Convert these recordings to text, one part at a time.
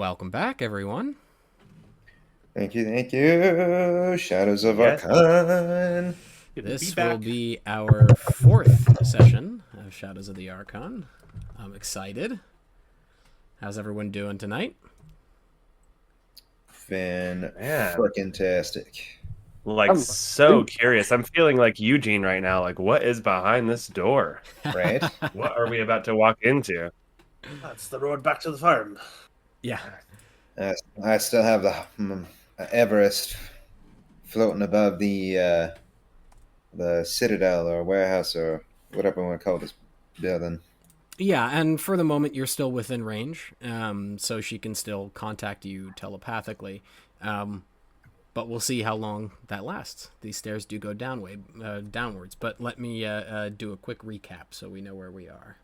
Welcome back, everyone. Thank you. Shadows of Yes. Arcan. Good to be This will back. be our fourth session of Shadows of the Archon. I'm excited. How's everyone doing tonight? Fan Man. freaking tastic. Like, so curious. I'm feeling like Eugene right now. Like, what is behind this door? Right? What are we about to walk into? That's the road back to the farm. Yeah. I still have the Everest floating above the citadel or warehouse or whatever we want to call this building. Yeah, and for the moment, you're still within range, so she can still contact you telepathically. But we'll see how long that lasts. These stairs do go downwards, but let me do a quick recap so we know where we are.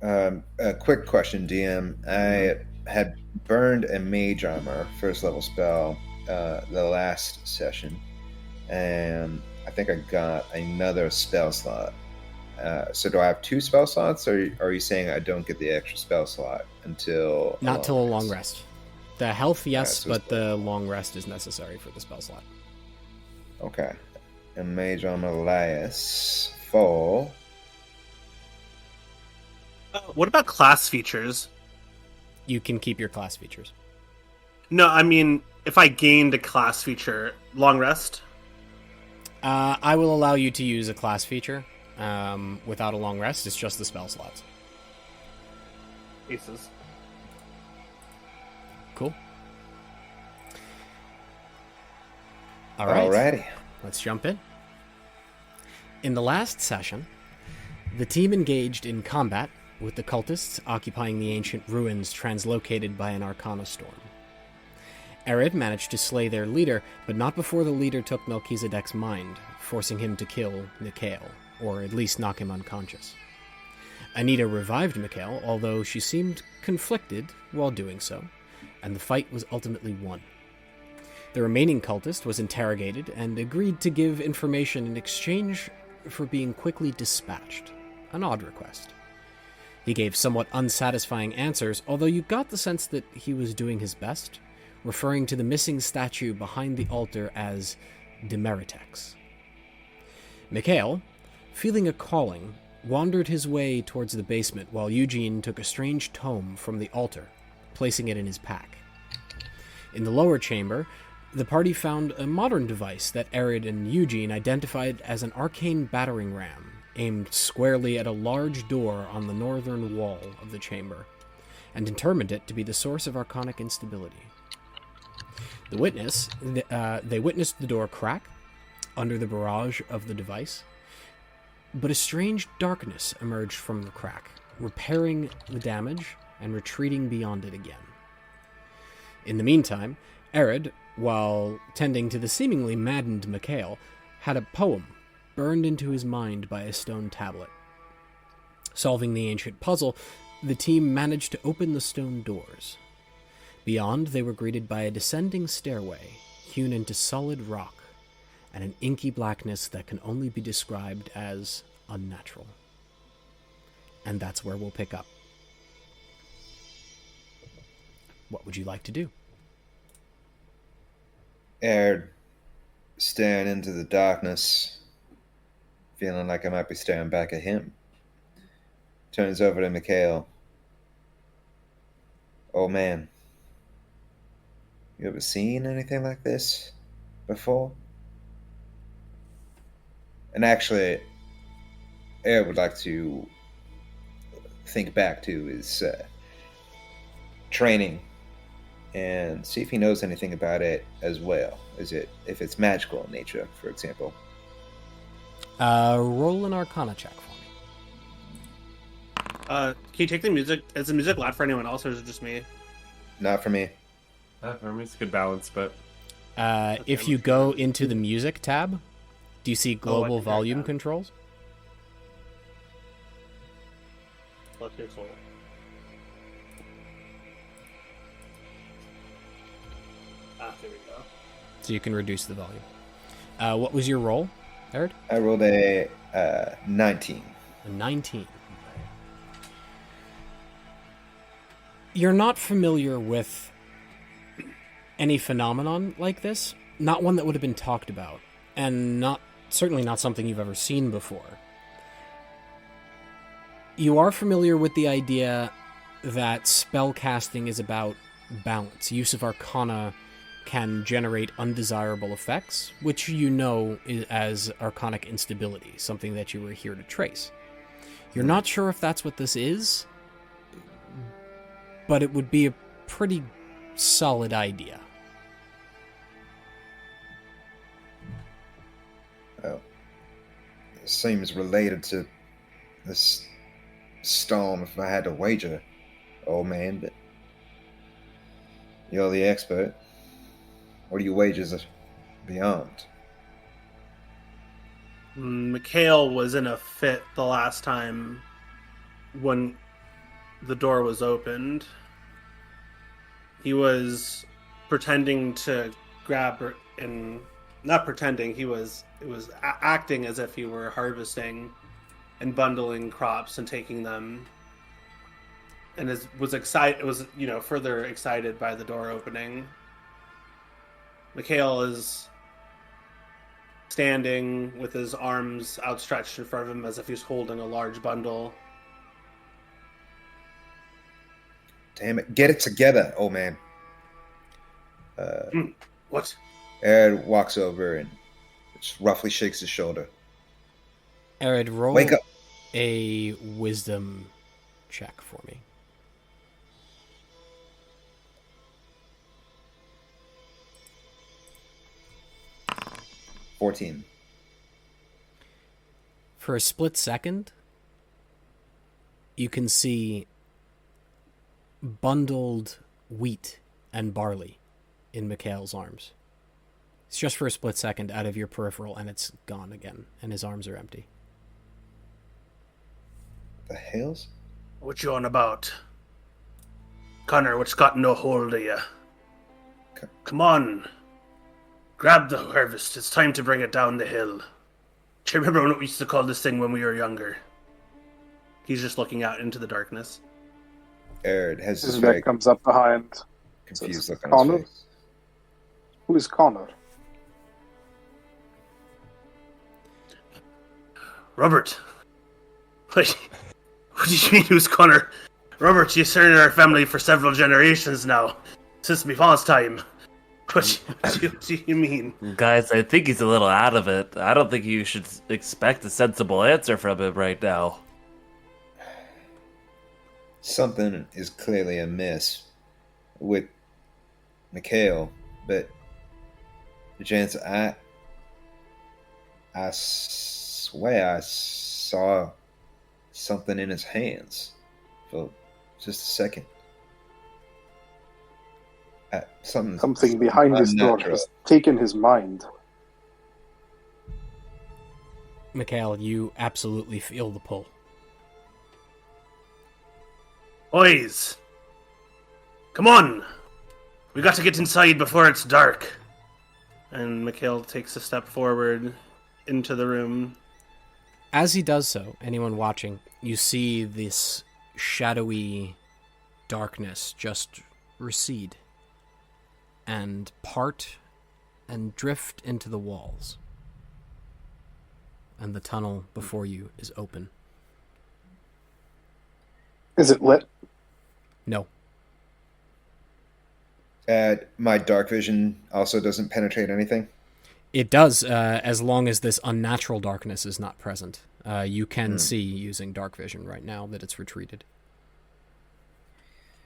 A quick question, DM. I had burned a mage armor first level spell the last session, and I think I got another spell slot. So do I have two spell slots, or are you saying I don't get the extra spell slot until Not till a long rest. The health, yes, so but the long rest is necessary for the spell slot. Okay. And mage armor lasts for What about class features? You can keep your class features. No, I mean, if I gained a class feature, long rest? I will allow you to use a class feature without a long rest. It's just the spell slots. Aces. Cool. All right. Alrighty. Let's jump in. In the last session, the team engaged in combat with the cultists occupying the ancient ruins translocated by an arcana storm. Arid managed to slay their leader, but not before the leader took Melchizedek's mind, forcing him to kill Mikhael, or at least knock him unconscious. Anita revived Mikhael, although she seemed conflicted while doing so, and the fight was ultimately won. The remaining cultist was interrogated and agreed to give information in exchange for being quickly dispatched, an odd request. He gave somewhat unsatisfying answers, although you got the sense that he was doing his best, referring to the missing statue behind the altar as Demeritex. Mikhael, feeling a calling, wandered his way towards the basement while Eugene took a strange tome from the altar, placing it in his pack. In the lower chamber, the party found a modern device that Arid and Eugene identified as an arcane battering ram, aimed squarely at a large door on the northern wall of the chamber, and determined it to be the source of arcanic instability. They witnessed the door crack under the barrage of the device, but a strange darkness emerged from the crack, repairing the damage and retreating beyond it again. In the meantime, Arid, while tending to the seemingly maddened Mikhael, had a poem burned into his mind by a stone tablet. Solving the ancient puzzle, the team managed to open the stone doors. Beyond, they were greeted by a descending stairway, hewn into solid rock, and an inky blackness that can only be described as unnatural. And that's where we'll pick up. What would you like to do? Air staring into the darkness, feeling like I might be staring back at him. Turns over to Mikhael. Oh man, you ever seen anything like this before? And actually, Air would like to think back to his training and see if he knows anything about it as well. If it's magical in nature, for example. Roll an Arcana check for me. Can you take the music? Is the music loud for anyone else, or is it just me? Not for me. For me, it's a good balance, but If you go into the music tab, do you see global can volume hear that. controls? Let's hear soul. There we go. So you can reduce the volume. What was your roll, Arid? I rolled a 19. A 19. You're not familiar with any phenomenon like this, not one that would have been talked about, and certainly not something you've ever seen before. You are familiar with the idea that spellcasting is about balance. Use of arcana can generate undesirable effects, which you know as arcanic instability, something that you were here to trace. You're not sure if that's what this is, but it would be a pretty solid idea. Well, it seems related to this storm if I had to wager, old man, but you're the expert. What are your wagers beyond? Mikhael was in a fit the last time when the door was opened. He was pretending to grab her, and not pretending, it was acting as if he were harvesting and bundling crops and taking them, and was further excited by the door opening. Mikhael is standing with his arms outstretched in front of him as if he's holding a large bundle. Damn it, get it together, old man. What? Ed walks over and just roughly shakes his shoulder. Arid, roll Wake up. a wisdom check for me. $14. For a split second, you can see bundled wheat and barley in Mikhael's arms. It's just for a split second out of your peripheral, and it's gone again, and his arms are empty. The hells? What you on about? Connor, what's got no hold of you? Come on. Grab the harvest. It's time to bring it down the hill. Do you remember what we used to call this thing when we were younger? He's just looking out into the darkness. Ed has this His very neck comes up behind. confused look on Connor? his face. Who is Connor? Robert. Wait, what do you mean who's Connor? Robert, you've served our family for several generations now. Since my father's time. What do you mean? Guys, I think he's a little out of it. I don't think you should expect a sensible answer from him right now. Something is clearly amiss with Mikhael, but Jance, I swear I saw something in his hands for just a second. Something behind this door unnatural. has taken his mind. Mikhael, you absolutely feel the pull. Boys, come on! We got to get inside before it's dark. And Mikhael takes a step forward into the room. As he does so, anyone watching, you see this shadowy darkness just recede and part and drift into the walls. And the tunnel before you is open. Is it lit? No. My dark vision also doesn't penetrate anything. It does, as long as this unnatural darkness is not present. You can see using dark vision right now that it's retreated.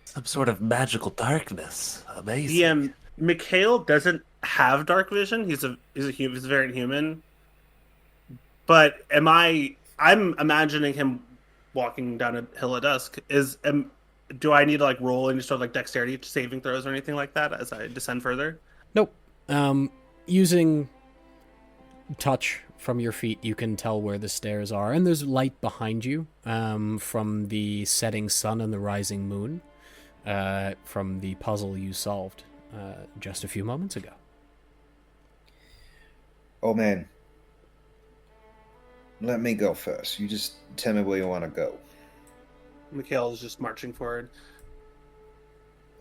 Some sort of magical darkness. Amazing. Mikhael doesn't have dark vision. He's a very human. But I'm imagining him walking down a hill at dusk. Do I need to roll any sort of dexterity saving throws or anything like that as I descend further? Nope. Using touch from your feet, you can tell where the stairs are, and there's light behind you from the setting sun and the rising moon from the puzzle you solved just a few moments ago. Oh man, let me go first. You just tell me where you want to go. Mikhael is just marching forward.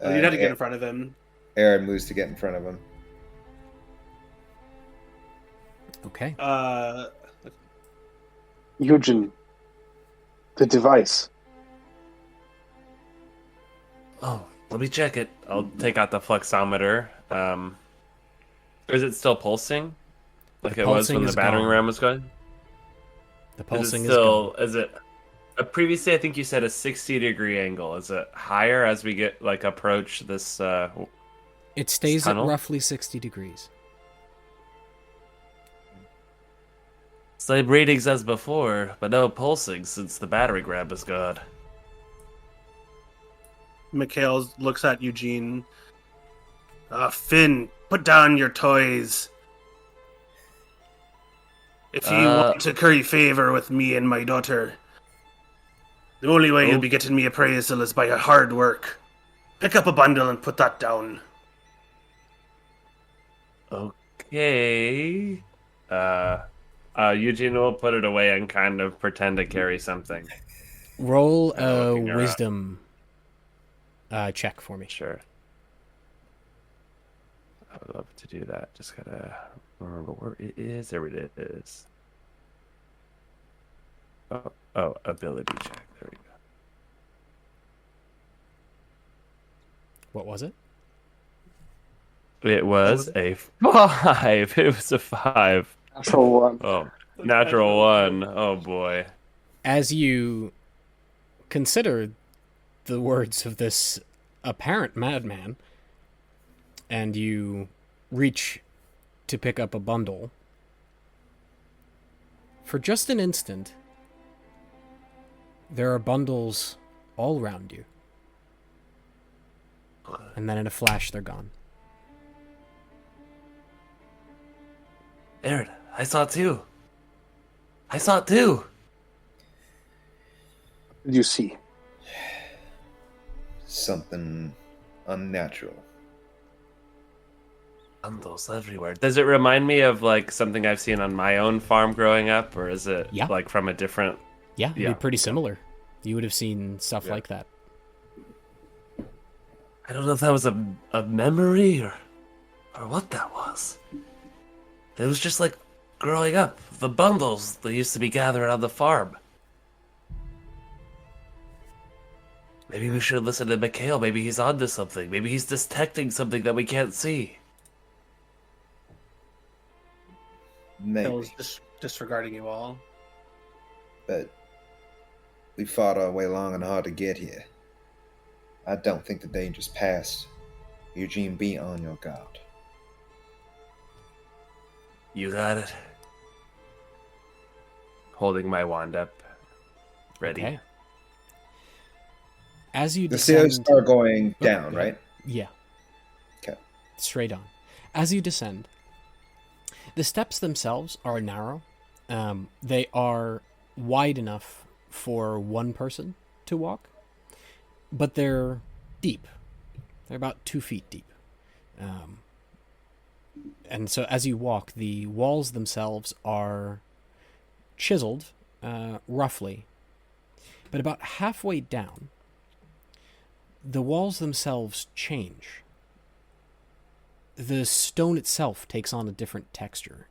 You'd have to get in front of him. Aaron moves to get in front of him. Okay. Eugene, the device. Oh, let me check it. I'll take out the fluxometer. Is it still pulsing? Like it was when the battering ram was going? The pulsing is still, is it... previously, I think you said a 60-degree angle. Is it higher as we get approach this? It stays at tunnel? roughly 60 degrees. Same readings as before, but no pulsing since the battery grab is gone. Mikhael looks at Eugene. Finn, put down your toys. If you want to curry favor with me and my daughter, the only way you'll be getting me appraisal is by your hard work. Pick up a bundle and put that down. Okay. Eugene will put it away and kind of pretend to carry something. Roll a wisdom check for me. Sure. I would love to do that. Just gotta remember where it is. There it is. Oh, ability check. There we go. What was it? It was a 5. It was a 5. Natural one. Oh, natural 1. Oh boy. As you consider the words of this apparent madman, and you reach to pick up a bundle, for just an instant, there are bundles all around you. And then in a flash, they're gone. Aaron, I saw it too. I saw it too. What did you see? Something unnatural. Bundles everywhere. Does it remind me of something I've seen on my own farm growing up, or is it from a different? Yeah, it'd be pretty similar. You would have seen stuff like that. I don't know if that was a memory or what that was. It was just like growing up. The bundles that used to be gathered on the farm. Maybe we should listen to Mikhael. Maybe he's onto something. Maybe he's detecting something that we can't see. Maybe. Mikhael's disregarding you all. But we fought our way long and hard to get here. I don't think the danger's past. Eugene, be on your guard. You got it. Holding my wand up. Ready. Okay. As you The descend... stairs are going down, right? Yeah. Okay. Straight on. As you descend, the steps themselves are narrow. They are wide enough for one person to walk, but they're deep. They're about 2 feet deep. And so as you walk, the walls themselves are chiseled, roughly. But about halfway down, the walls themselves change. The stone itself takes on a different texture.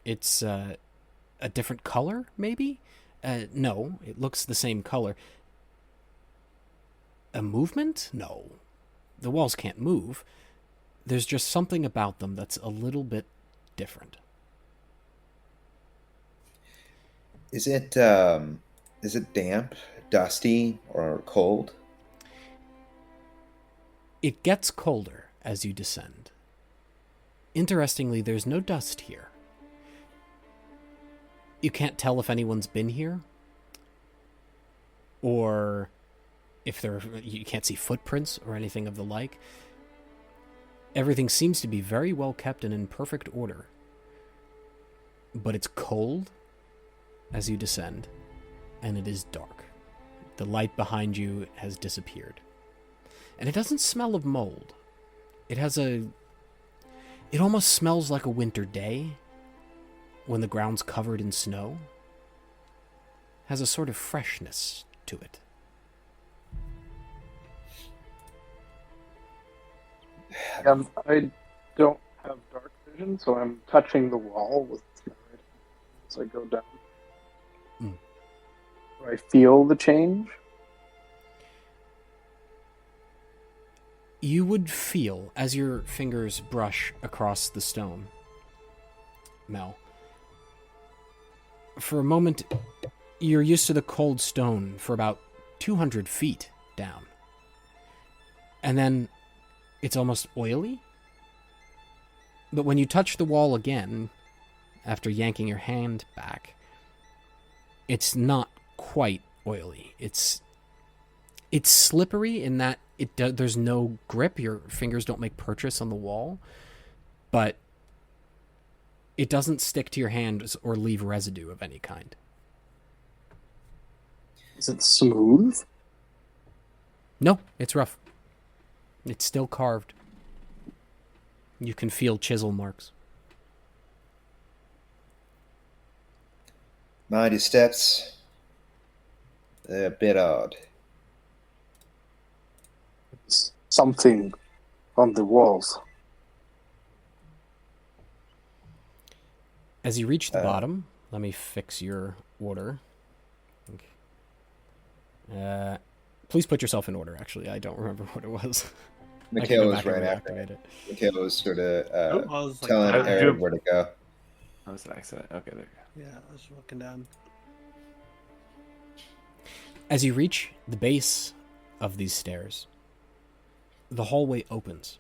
It's a different color, maybe? No, it looks the same color. A movement? No. The walls can't move. There's just something about them that's a little bit different. Is it damp, dusty, or cold? It gets colder as you descend. Interestingly, there's no dust here. You can't tell if anyone's been here, or if you can't see footprints or anything of the like. Everything seems to be very well kept and in perfect order. But it's cold as you descend, and it is dark. The light behind you has disappeared. And it doesn't smell of mold. It almost smells like a winter day when the ground's covered in snow. Has a sort of freshness to it. I don't have dark vision, so I'm touching the wall with my right hand as I go down. Mm. Do I feel the change? You would feel, as your fingers brush across the stone, Mel, for a moment, you're used to the cold stone for about 200 feet down. And then it's almost oily. But when you touch the wall again, after yanking your hand back, it's not quite oily. It's slippery in that there's no grip. Your fingers don't make purchase on the wall, but it doesn't stick to your hand or leave residue of any kind. Is it smooth? No, it's rough. It's still carved. You can feel chisel marks. Mind your steps. They're a bit odd. It's something on the walls. As you reach the bottom, let me fix your order. Please put yourself in order, actually. I don't remember what it was. Mikhael was right after it. Mikhael was sort of telling Aaron where to go. That was an accident. Okay, there you go. Yeah, I was looking down. As you reach the base of these stairs, the hallway opens.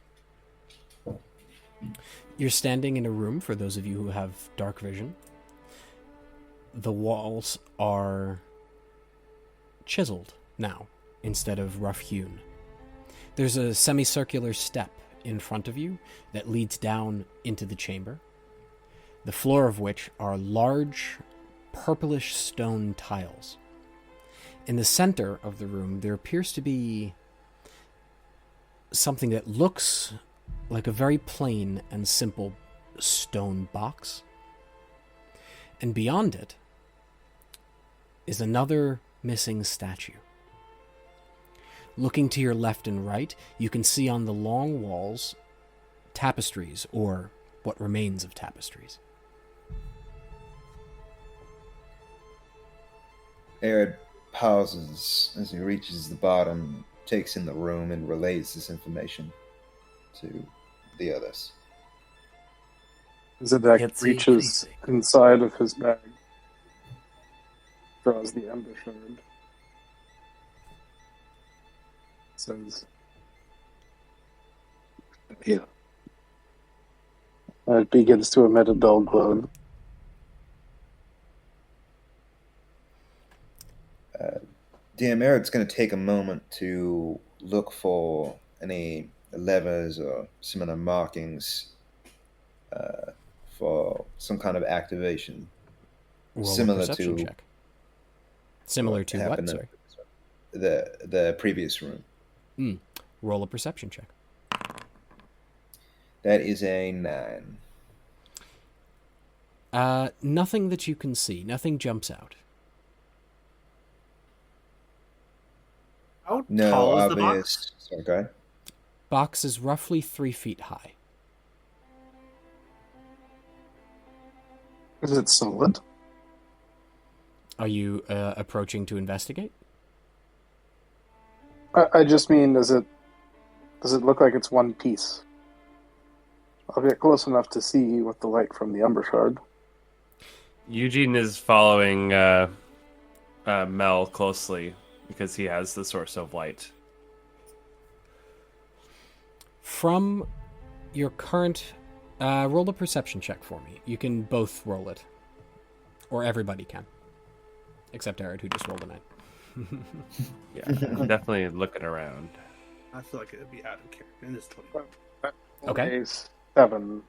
You're standing in a room, for those of you who have dark vision. The walls are chiseled now, instead of rough-hewn. There's a semicircular step in front of you that leads down into the chamber, the floor of which are large, purplish stone tiles. In the center of the room, there appears to be something that looks like a very plain and simple stone box. And beyond it is another missing statue. Looking to your left and right, you can see on the long walls tapestries, or what remains of tapestries. Aaron pauses as he reaches the bottom, takes in the room, and relays this information to the others. Zedek reaches inside of his bag, draws the ember shard, says, "Here." And it begins to emit a dull glow. DM Eric's going to take a moment to look for any levers or similar markings for some kind of activation. Roll Similar a perception to check. Similar to what? happened Sorry. in the previous room. Roll a perception check. That is a 9. Nothing that you can see. Nothing jumps out. How No tall is the obvious. box? Sorry, go ahead. Box is roughly 3 feet high. Is it solid? Are you approaching to investigate? I just mean, does it look like it's one piece? I'll get close enough to see with the light from the ember shard. Eugene is following Mel closely because he has the source of light. From your current... roll a perception check for me. You can both roll it. Or everybody can. Except Arid, who just rolled a 9. Yeah, I'm definitely looking around. I feel like it would be out of character in this 20. Okay. 7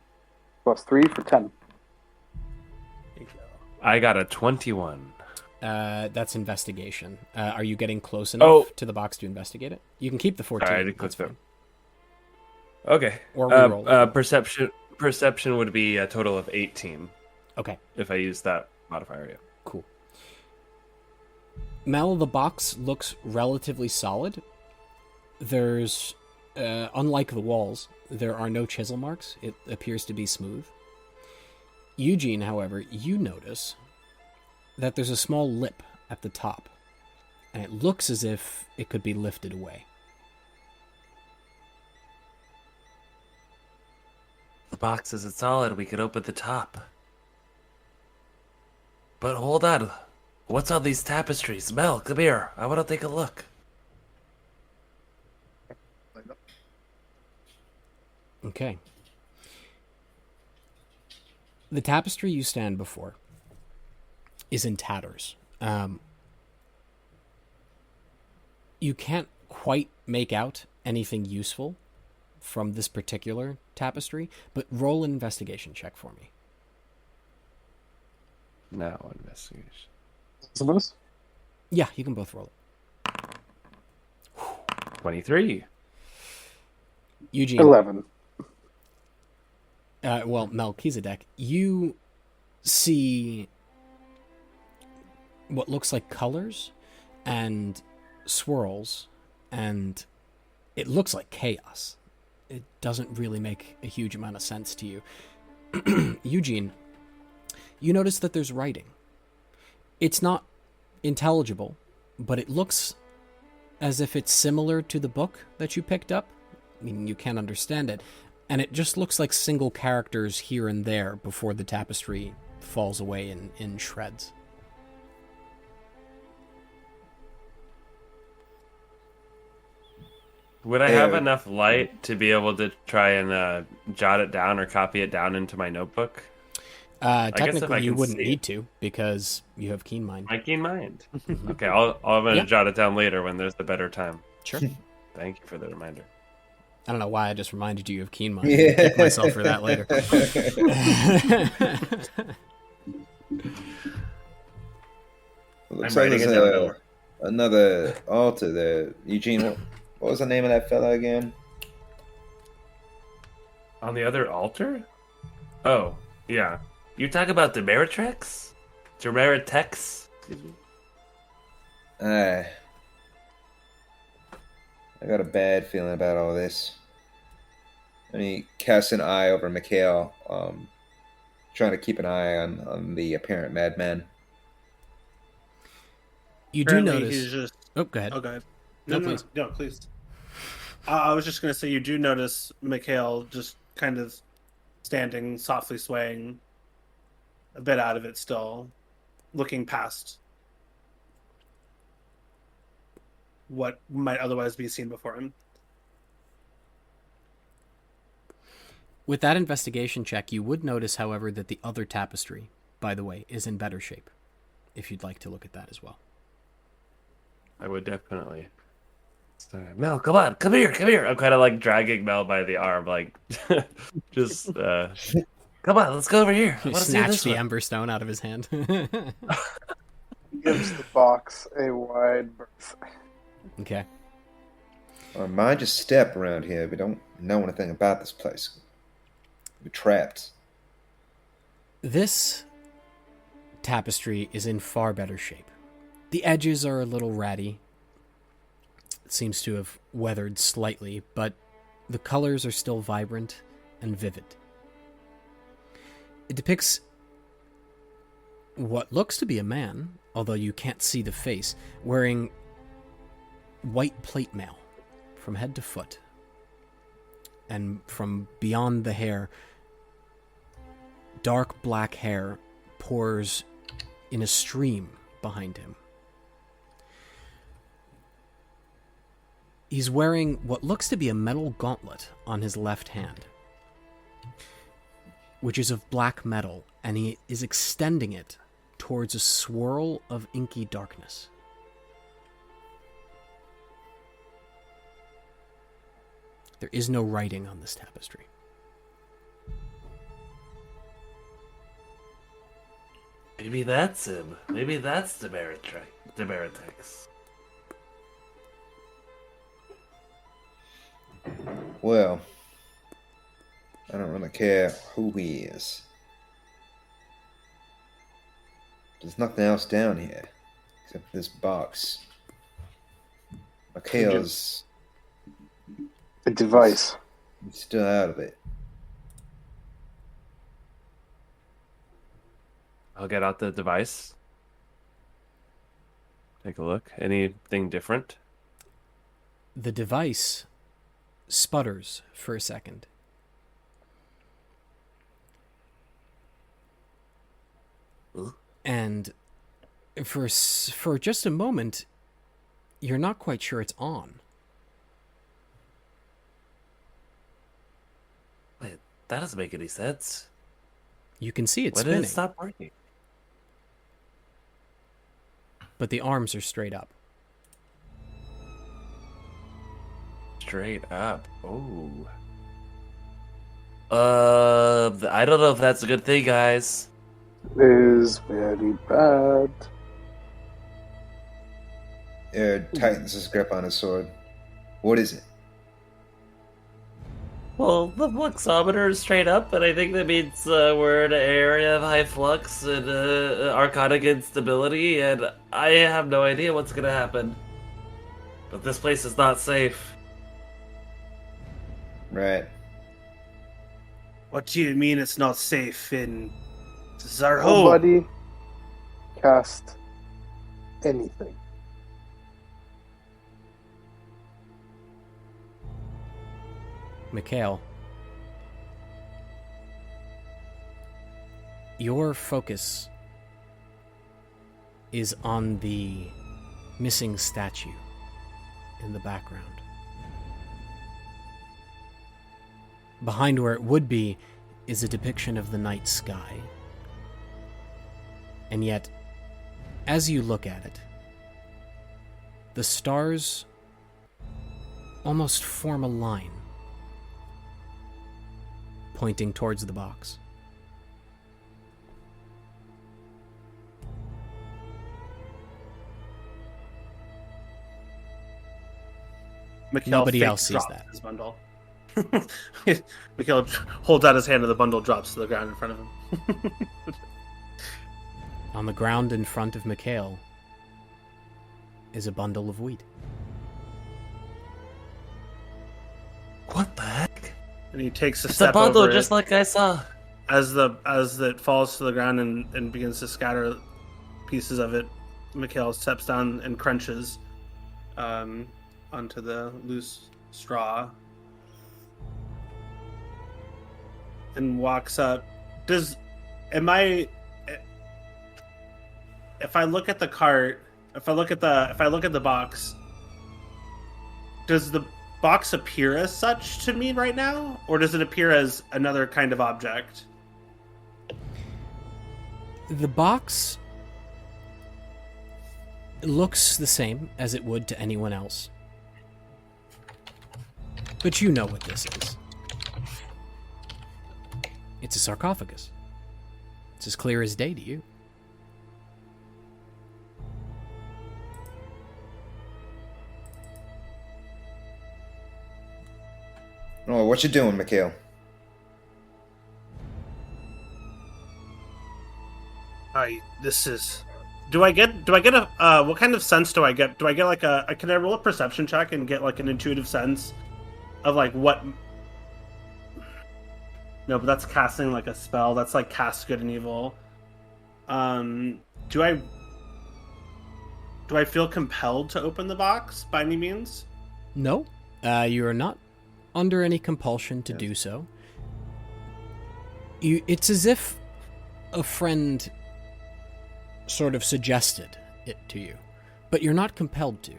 plus 3 for 10. Thank you. I got a 21. That's investigation. Are you getting close enough to the box to investigate it? You can keep the 14. All right, That's fine. Okay. Or reroll it. Perception would be a total of 18 Okay, if I use that modifier. Yeah. cool. Mel, the box looks relatively solid. There's, unlike the walls, there are no chisel marks. It appears to be smooth. Eugene, however, you notice that there's a small lip at the top, and it looks as if it could be lifted away. The box isn't solid. We could open the top. But hold on. What's on these tapestries? Mel, come here. I want to take a look. Okay. The tapestry you stand before is in tatters. You can't quite make out anything useful from this particular tapestry, but roll an investigation check for me. Now investigation. Some of us? Yeah, you can both roll it. 23. Eugene. 11. Well, Melchizedek, you see what looks like colors and swirls, and it looks like chaos. It doesn't really make a huge amount of sense to you. Eugene, you notice that there's writing. It's not intelligible, but it looks as if it's similar to the book that you picked up, meaning you can't understand it. And it just looks like single characters here and there before the tapestry falls away in shreds. Would I have enough light to be able to try and jot it down or copy it down into my notebook? Technically, you wouldn't need to because you have keen mind. My keen mind. Okay, I'm going to jot it down later when there's a better time. Sure. Thank you for the reminder. I don't know why I just reminded you of keen mind. I'll kick myself for that later. Looks I'm like writing it there's down. another altar there. Eugene, what was the name of that fella again? On the other altar? Oh, yeah. You talk about Demeritrex? Demeritex? I got a bad feeling about all this. And he casts an eye over Mikhael, trying to keep an eye on the apparent madman. You do Apparently notice... he's just... Oh, go ahead. Oh, go ahead. No, No, please. no, please. I was just going to say, you do notice Mikhael just kind of standing, softly swaying, a bit out of it still, looking past what might otherwise be seen before him. With that investigation check, you would notice, however, that the other tapestry, by the way, is in better shape, if you'd like to look at that as well. I would definitely. Mel, come on, come here. I'm kind of like dragging Mel by the arm, like, just, come on, let's go over here. I You want to see snatch this the one. ember stone out of his hand. Gives the box a wide berth. Okay. Mind your step around here. We don't know anything about this place. We're trapped. This tapestry is in far better shape. The edges are a little ratty. It seems to have weathered slightly, but the colors are still vibrant and vivid. It depicts what looks to be a man, although you can't see the face, wearing white plate mail from head to foot. And from beyond the hair, dark black hair pours in a stream behind him. He's wearing what looks to be a metal gauntlet on his left hand, which is of black metal, and he is extending it towards a swirl of inky darkness. There is no writing on this tapestry. Maybe that's him. Maybe that's Demeritex. Well, I don't really care who he is. There's nothing else down here except this box. Mikhail's... A device. You're still out of it. I'll get out the device. Take a look. Anything different? The device sputters for a second. And for just a moment, you're not quite sure it's on. Wait, that doesn't make any sense. You can see it When did spinning, it stop working? but the arms are straight up. Straight up. Oh. I don't know if that's a good thing, guys. Is very bad. Air tightens his grip on his sword. What is it? Well, the fluxometer is straight up, and I think that means we're in an area of high flux and arcanic instability, and I have no idea what's gonna happen. But this place is not safe. Right. What do you mean it's not safe in Zarho? Nobody cast anything. Mikhael, your focus is on the missing statue in the background. Behind where it would be is a depiction of the night sky. And yet, as you look at it, the stars almost form a line, pointing towards the box. Mikhael Nobody fake else sees drops that. His bundle. Mikhael holds out his hand and the bundle drops to the ground in front of him. On the ground in front of Mikhael is a bundle of wheat. What the heck? And he takes a It's a step bundle over just it like I saw. as it falls to the ground and begins to scatter pieces of it. Mikhael steps down and crunches onto the loose straw and walks up. If I look at the cart, if I look at the box, does the box appear as such to me right now, or does it appear as another kind of object? The box looks the same as it would to anyone else. But you know what this is. It's a sarcophagus. It's as clear as day to you. Oh, what you doing, Mikhael? Do I get a what kind of sense do I get? Do I get like can I roll a perception check and get like an intuitive sense of like what? No, but that's casting like a spell. That's like cast good and evil. Do I feel compelled to open the box by any means? No, you are not under any compulsion to do so. It's as if a friend sort of suggested it to you, but you're not compelled to.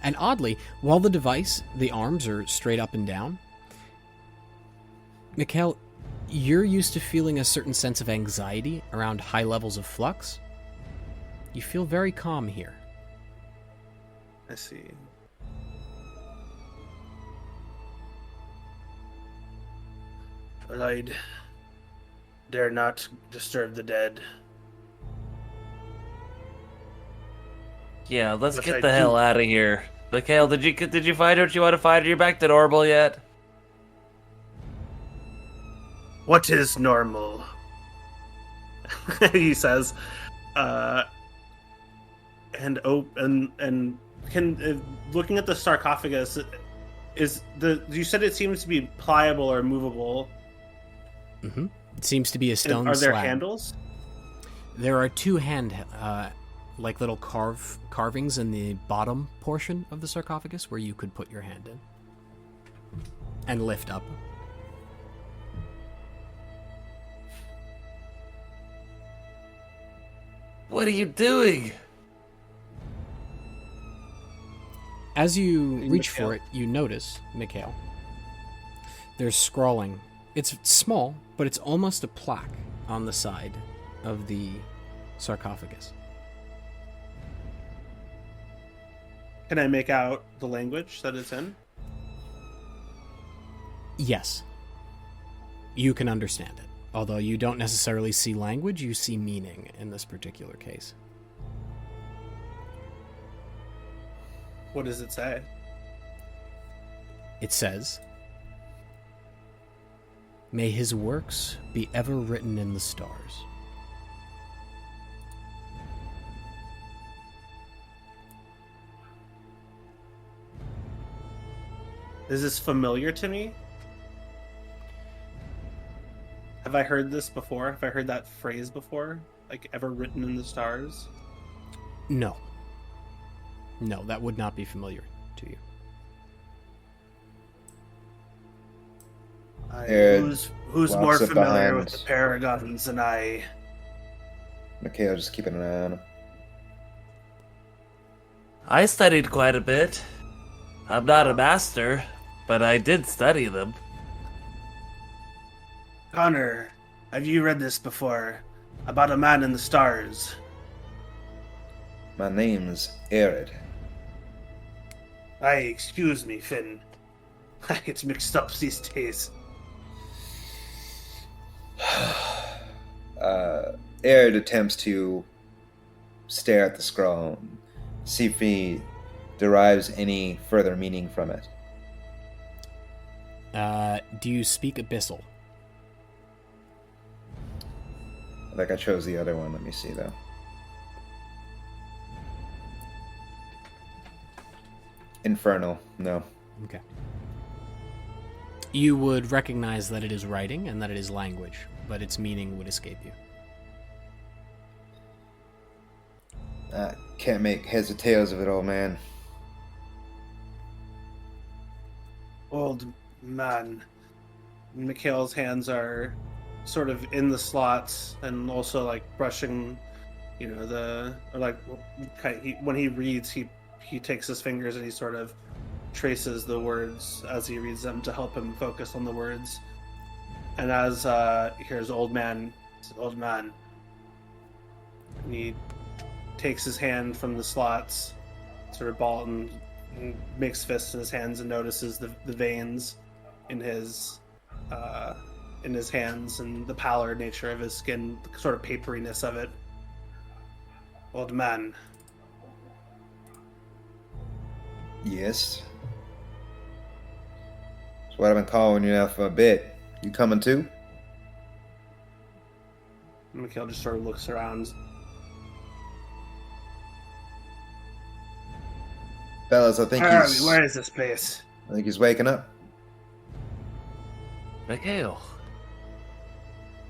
And oddly, while the device, the arms are straight up and down, Mikhael, you're used to feeling a certain sense of anxiety around high levels of flux. You feel very calm here. I see. Well, I'd dare not disturb the dead. Yeah, let's Which get I the hell do. out of here. Mikhael, did you find what you want to find? Are you back to normal yet? What is normal? He says, and looking at the sarcophagus, you said it seems to be pliable or movable. Mm-hmm. It seems to be a stone Are there slab. handles? There are two like little carvings in the bottom portion of the sarcophagus where you could put your hand in and lift up. What are you doing? As you reach Mikhael. for it, you notice, Mikhael, there's scrawling. It's small, but it's almost a plaque on the side of the sarcophagus. Can I make out the language that it's in? Yes. You can understand it. Although you don't necessarily see language, you see meaning in this particular case. What does it say? It says, "May his works be ever written in the stars." Is this familiar to me? Have I heard this before? Have I heard that phrase before? Like, ever written in the stars? No. No, that would not be familiar to you. Who's more walks up familiar behind. with the paragons than I? Mikhael just keeping an eye on him. I studied quite a bit. I'm not a master, but I did study them. Connor, have you read this before? About a man in the stars. My name's Arid. Excuse me, Finn. I get mixed up these days. Arid attempts to stare at the scroll, see if he derives any further meaning from it. Do you speak Abyssal? I think I chose the other one. Let me see, though. Infernal. No. Okay. You would recognize that it is writing and that it is language, but its meaning would escape you. Can't make heads or tails of it, old man. Old man. Mikhail's hands are sort of in the slots and also like brushing, when he reads, he takes his fingers and he sort of traces the words as he reads them to help him focus on the words. And as he hears old man, and he takes his hand from the slots, sort of ball and makes fists in his hands and notices the veins in his hands and the pallor nature of his skin, the sort of paperiness of it. Old man. Yes. That's what I've been calling you now for a bit. You coming too? Mikhail just sort of looks around. Fellas, I think Where is this place? he's waking up. Mikhael,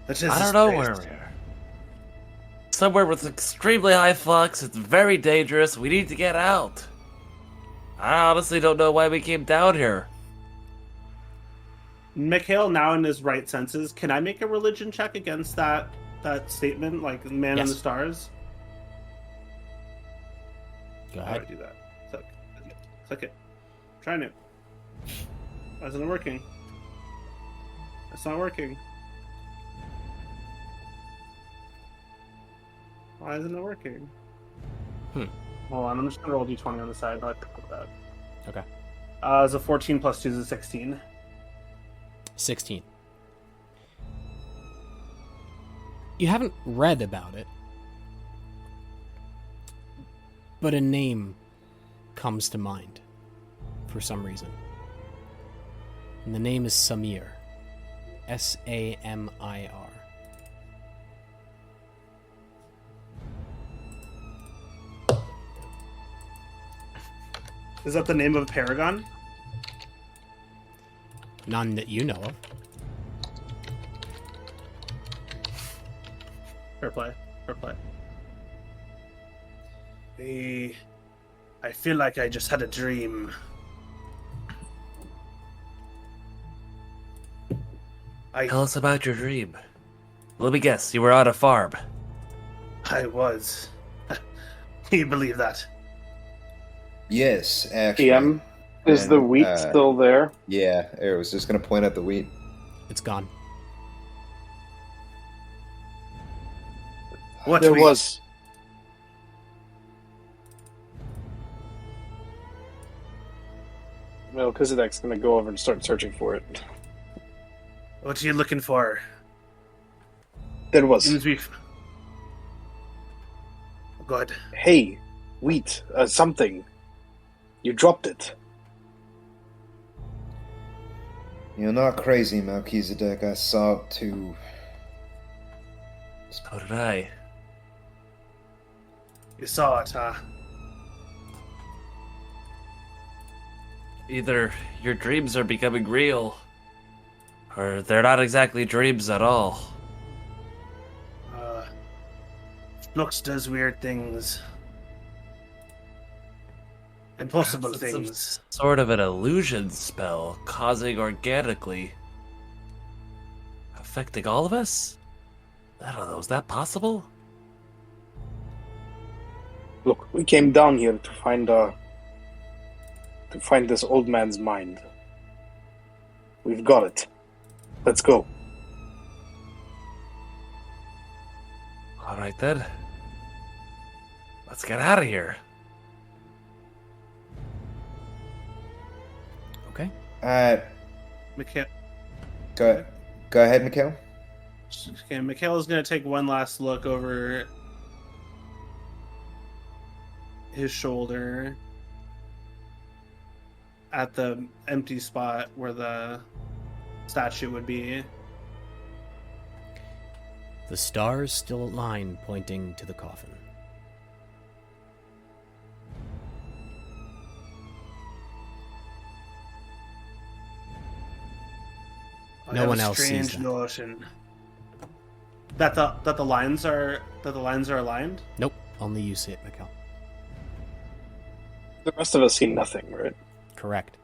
What is I this don't know place? where we are. Somewhere with extremely high flux. It's very dangerous. We need to get out. I honestly don't know why we came down here. Mikhail, now in his right senses, can I make a religion check against that statement, like man in Yes. the stars? Go How do I ahead. do that? Click it. Trying it. Why isn't it working? It's not working. Why isn't it working? Hold on, I'm just gonna roll d20 on the side. I'll click that. Okay. It's a 14 plus 2 is a 16. 16. You haven't read about it, but a name comes to mind for some reason. And the name is Samir. Samir. Is that the name of a paragon? None that you know of. Fair play. Fair play. I feel like I just had a dream. Tell us about your dream. Let me guess, you were on a farm. I was. Can you believe that? Yes, actually. PM, is And, the wheat still there? Yeah, I was just going to point out the wheat. It's gone. What There wheat? was. Melchizedek's gonna go over and start searching for it. What are you looking for? There was. Seems we've... Good. Hey, wheat, something. You dropped it. You're not crazy, Melchizedek. I saw it too. So did I. You saw it, huh? Either your dreams are becoming real, or they're not exactly dreams at all. Flux does weird things. Impossible It's things. some sort of an illusion spell, causing organically, affecting all of us? I don't know, is that possible? Look, we came down here to find this old man's mind. We've got it. Let's go. Alright then. Let's get out of here. Okay. Mikhael, Go ahead, Mikhael. okay, Mikhael is going to take one last look over his shoulder at the empty spot where the statue would be. The stars still align, pointing to the coffin. I No have one a else sees strange that. notion that the lines are aligned. Nope, only you see it, Mikhael. The rest of us see nothing, right? Correct.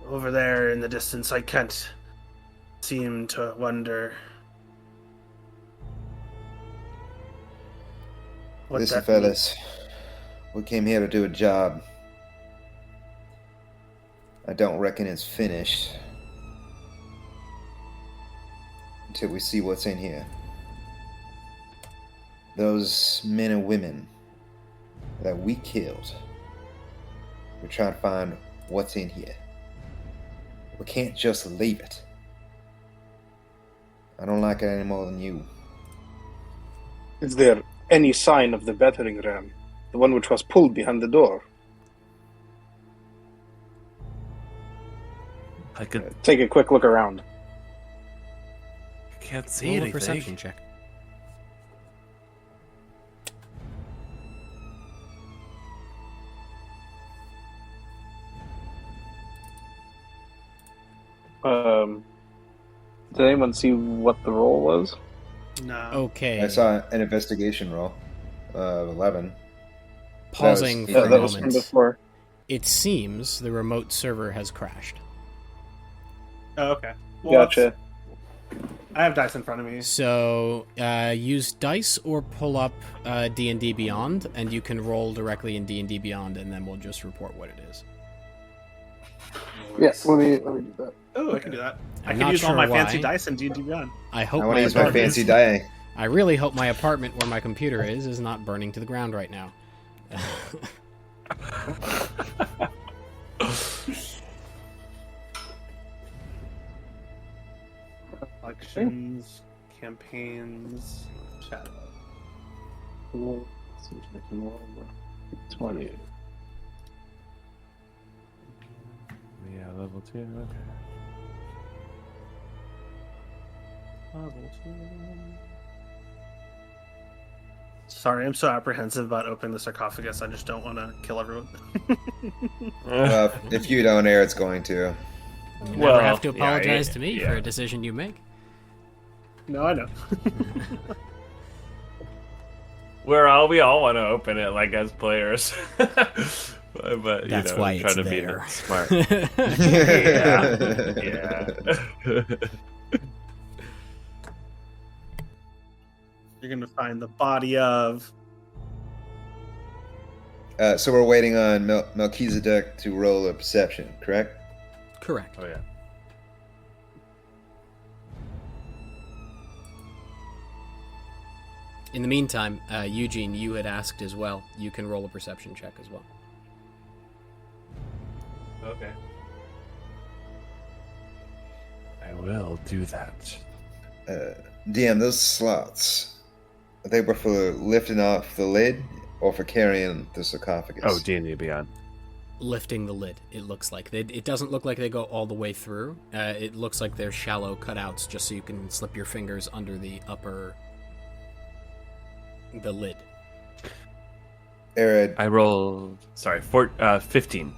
Over there in the distance, I can't seem to wonder what Listen, that means. fellas. We came here to do a job. I don't reckon it's finished until we see what's in here. Those men and women that we killed, we're trying to find what's in here. We can't just leave it. I don't like it any more than you. Is there any sign of the battering ram? The one which was pulled behind the door? I Take a quick look around. can't see Roll a anything. perception check. Did anyone see what the roll was? No. Okay. I saw an investigation roll of 11. Pausing that for was- a That was from moment. before. It seems the remote server has crashed. Oh, okay. Well, Gotcha. I have dice in front of me. So use dice or pull up D&D Beyond, and you can roll directly in D&D Beyond, and then we'll just report what it is. Yeah, let me do that. Oh, I can do that. I I'm can not use all sure my fancy why. dice in D&D Beyond. I hope I want my to use my apartment- fancy die. I really hope my apartment where my computer is not burning to the ground right now. Elections, campaigns, shadow. 20. Yeah, level 2, okay. Level 2. Sorry, I'm so apprehensive about opening the sarcophagus. I just don't want to kill everyone. Well, if you don't, Eric's going to. You Well, never have to yeah, apologize to me yeah. for a decision you make. No, I know. We all want to open it, like, as players. but That's you know, why try it's to there. be smart. Yeah. You're gonna find the body of. So we're waiting on Melchizedek to roll a perception, correct? Correct. Oh yeah. In the meantime, Eugene, you had asked as well. You can roll a perception check as well. Okay. I will do that. DM, those slots, they were for lifting off the lid or for carrying the sarcophagus? Oh, D&D Beyond. Lifting the lid, it looks like. It doesn't look like they go all the way through. It looks like they're shallow cutouts just so you can slip your fingers under the lid. Arid, I rolled, 15.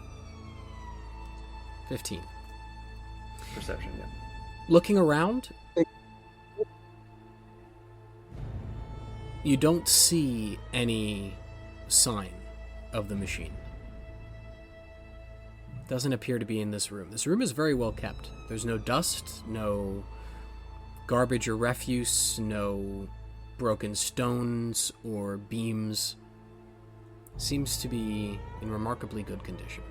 15. Perception, yeah. Looking around, you don't see any sign of the machine. Doesn't appear to be in this room. This room is very well kept. There's no dust, no garbage or refuse, no broken stones or beams. Seems to be in remarkably good condition.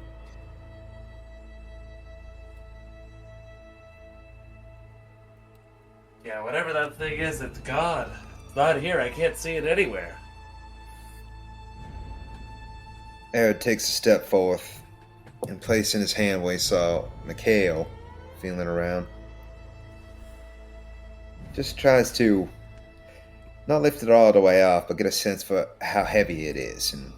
Yeah, whatever that thing is, it's gone. It's not here. I can't see it anywhere. Arid takes a step forth and placing his hand where he saw Mikhael feeling around. Just tries to not lift it all the way off, but get a sense for how heavy it is and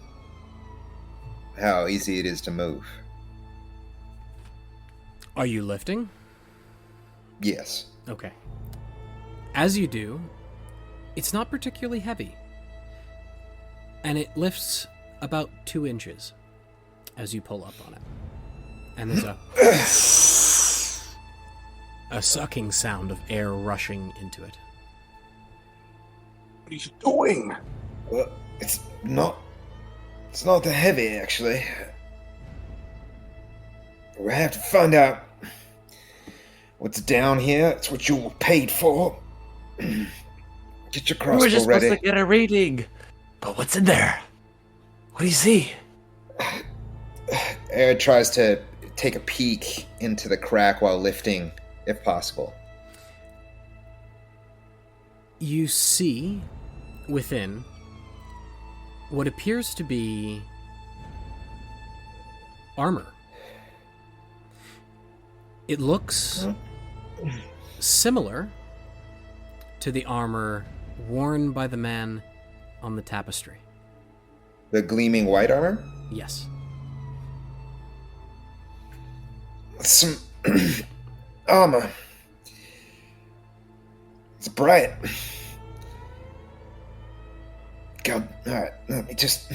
how easy it is to move. Are you lifting? Yes. Okay. As you do, it's not particularly heavy. And it lifts about 2 inches as you pull up on it. And there's a sucking sound of air rushing into it. What are you doing? Well, it's not that heavy, actually. We have to find out what's down here. It's what you were paid for. Get your crossbow We were just ready. supposed to get a reading. But what's in there? What do you see? Arid tries to take a peek into the crack while lifting, if possible. You see within what appears to be armor. It looks similar to the armor worn by the man on the tapestry. The gleaming white armor? Yes. Some armor. It's bright. God, alright, let me just...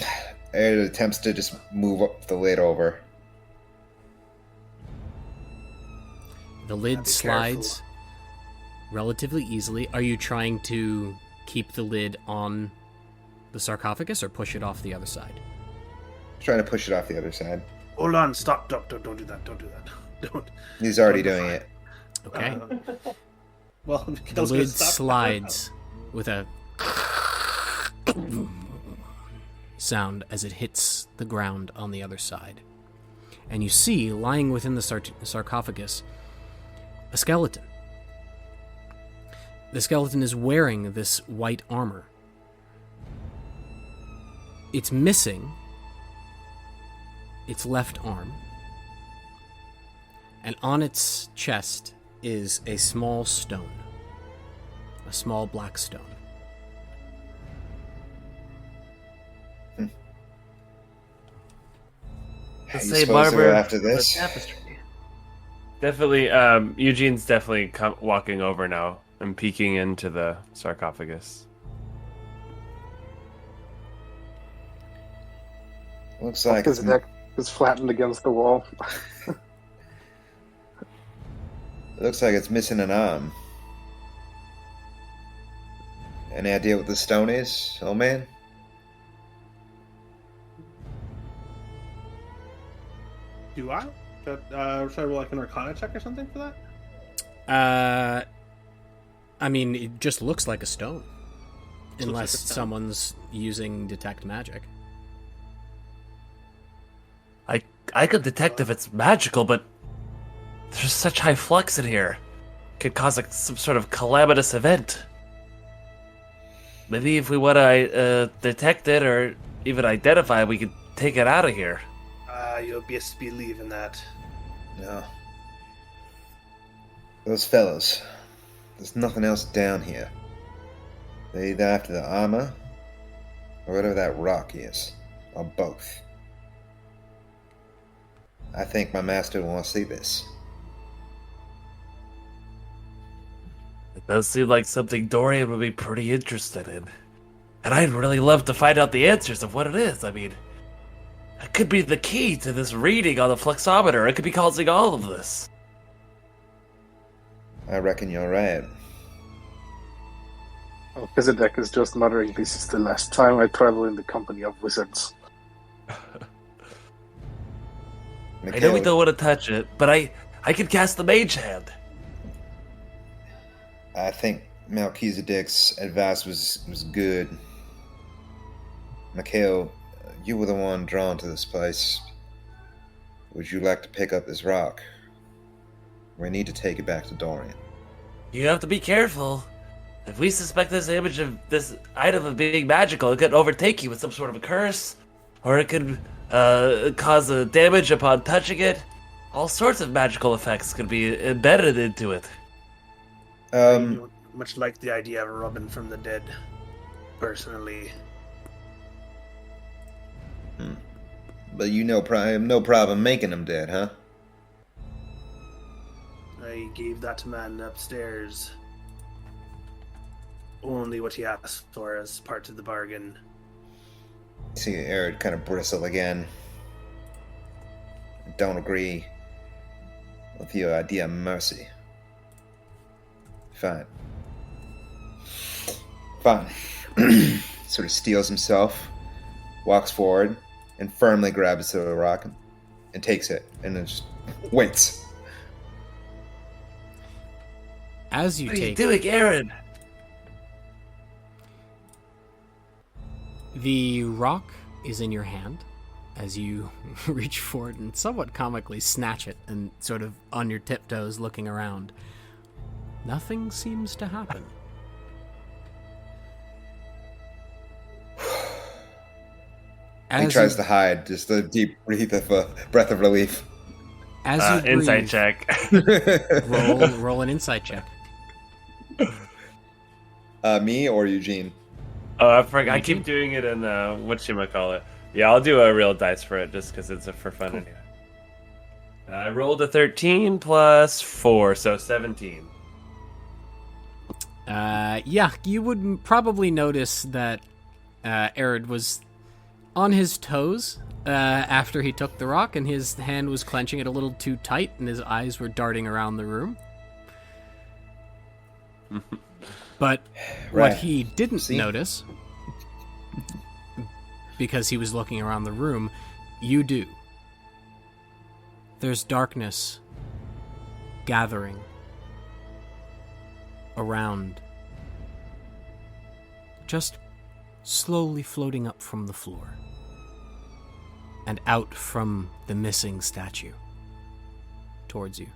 Arid attempts to just move up the lid over. The lid Be slides relatively easily. Are you trying to keep the lid on the sarcophagus or push it off the other side? Trying to push it off the other side. Hold on, stop, don't do that, don't do that. Don't. He's already doing it. Okay. Well, The Mikhail's gonna lid stop. slides with a sound as it hits the ground on the other side. And you see, lying within the sarcophagus, a skeleton. The skeleton is wearing this white armor. It's missing its left arm. And on its chest is a small stone. A small black stone. How you Say suppose to barber go after this? the tapestry. Definitely, Eugene's definitely walking over now and peeking into the sarcophagus. Looks like His neck is flattened against the wall. looks like it's missing an arm. Any idea what the stone is, old man? Do I? Should I roll like an Arcana check or something for that? I mean, it just looks like a stone. Looks Unless like a stone. someone's using detect magic. I could detect if it's magical, but there's such high flux in here. Could cause some sort of calamitous event. Maybe if we want to detect it or even identify it, we could take it out of here. You'll best believe in that. No. Those fellows. There's nothing else down here. They're either after the armor, or whatever that rock is, or both. I think my master will want to see this. It does seem like something Dorian would be pretty interested in. And I'd really love to find out the answers of what it is. I mean, it could be the key to this reading on the fluxometer. It could be causing all of this. I reckon you're right. Melchizedek is just muttering, "This is the last time I travel in the company of wizards." I know we don't want to touch it, but I could cast the mage hand. I think Melchizedek's advice was good. Mikhael, you were the one drawn to this place. Would you like to pick up this rock? We need to take it back to Dorian. You have to be careful. If we suspect this image of this item of being magical, it could overtake you with some sort of a curse, or it could cause a damage upon touching it. All sorts of magical effects could be embedded into it. I don't much like the idea of Robin from the dead, personally. But you know, no problem making him dead, huh? I gave that man upstairs only what he asked for as part of the bargain. See Arid kind of bristle again. Don't agree with your idea of mercy. Fine. Sort of steels himself, walks forward, and firmly grabs the rock and takes it, and then just waits. As you What are you take doing, Aaron? the rock is in your hand as you reach forward and somewhat comically snatch it and sort of on your tiptoes looking around. Nothing seems to happen. He tries to hide, just a deep breath of relief. As you Insight breathe, check. roll an insight check. Me or Eugene? Oh, I forgot. I keep doing it in whatchamacallit. Yeah, I'll do a real dice for it just because it's for fun anyway. I rolled a 13 plus 4, so 17. Yeah, you would probably notice that Arid was on his toes after he took the rock, and his hand was clenching it a little too tight, and his eyes were darting around the room. But Right. what he didn't See? notice, because he was looking around the room, you do. There's darkness gathering around, just slowly floating up from the floor and out from the missing statue towards you.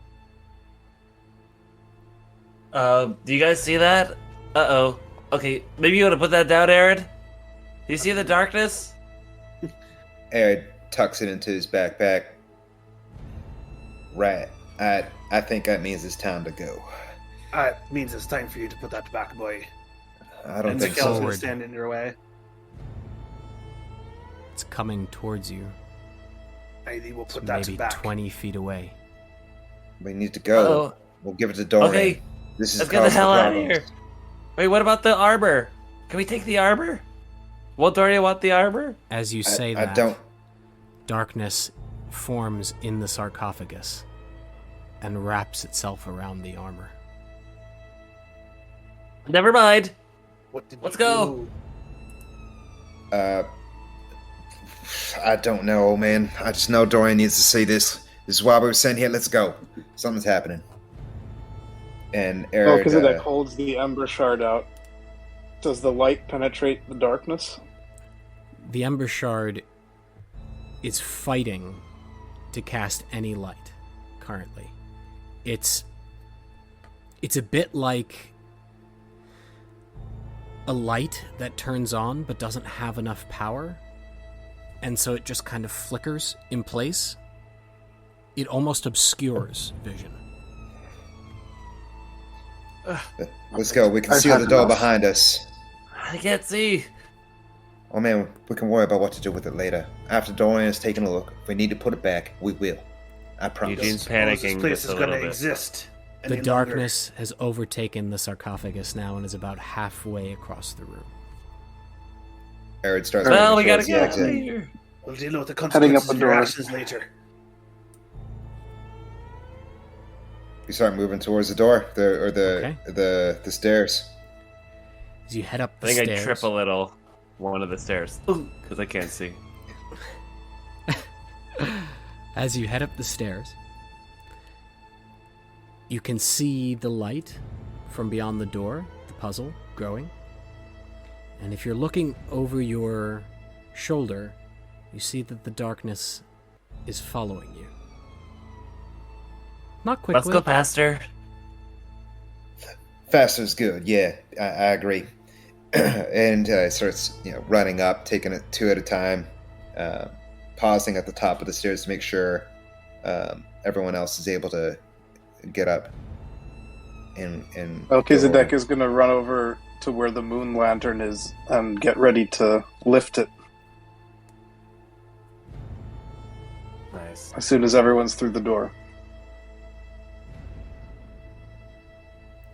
Do you guys see that? Uh-oh. Okay, maybe you want to put that down, Aaron? Do you see the darkness? Arid tucks it into his backpack. Right. I think that means it's time to go. It means it's time for you to put that back, boy. I don't And think Mikhail's so. gonna Forward. stand in your way. It's coming towards you. I will It's put that maybe back. 20 feet away. We need to go. Uh-oh. We'll give it to Dorian. Okay, This is let's get the causing hell out of problems. here. Wait, what about the armor? Can we take the armor? Will Dorian want the armor? As you say I that, don't. Darkness forms in the sarcophagus and wraps itself around the armor. Never mind. Let's go. I don't know, man. I just know Dorian needs to see this. This is why we were sent here. Let's go. Something's happening. And Oh, Arid, because it holds the ember shard out. Does the light penetrate the darkness? The Ember Shard is fighting to cast any light currently. It's a bit like a light that turns on but doesn't have enough power, and so it just kind of flickers in place. It almost obscures vision. let's go. We can seal the door behind us. I can't see. Oh man, we can worry about what to do with it later. After Dorian has taken a look, if we need to put it back, we will. I promise. Eugene's This panicking place just is a going little to bit. exist. The any darkness has overtaken the sarcophagus now and is about halfway across the room. Arid starts Well, we moving gotta towards the get out of exit. here. longer. We'll deal with the Heading up consequences the of your doors. actions later. We start moving towards the door, the stairs. As you head up I the think stairs, I trip a little one of the stairs because I can't see. as you head up the stairs, you can see the light from beyond the door, the puzzle growing. And if you're looking over your shoulder, you see that the darkness is following you. Not quickly. Let's go faster. Faster's good, yeah, I agree. And starts, running up, taking it two at a time, pausing at the top of the stairs to make sure everyone else is able to get up. And Melchizedek is going to run over to where the moon lantern is and get ready to lift it Nice. as soon as everyone's through the door.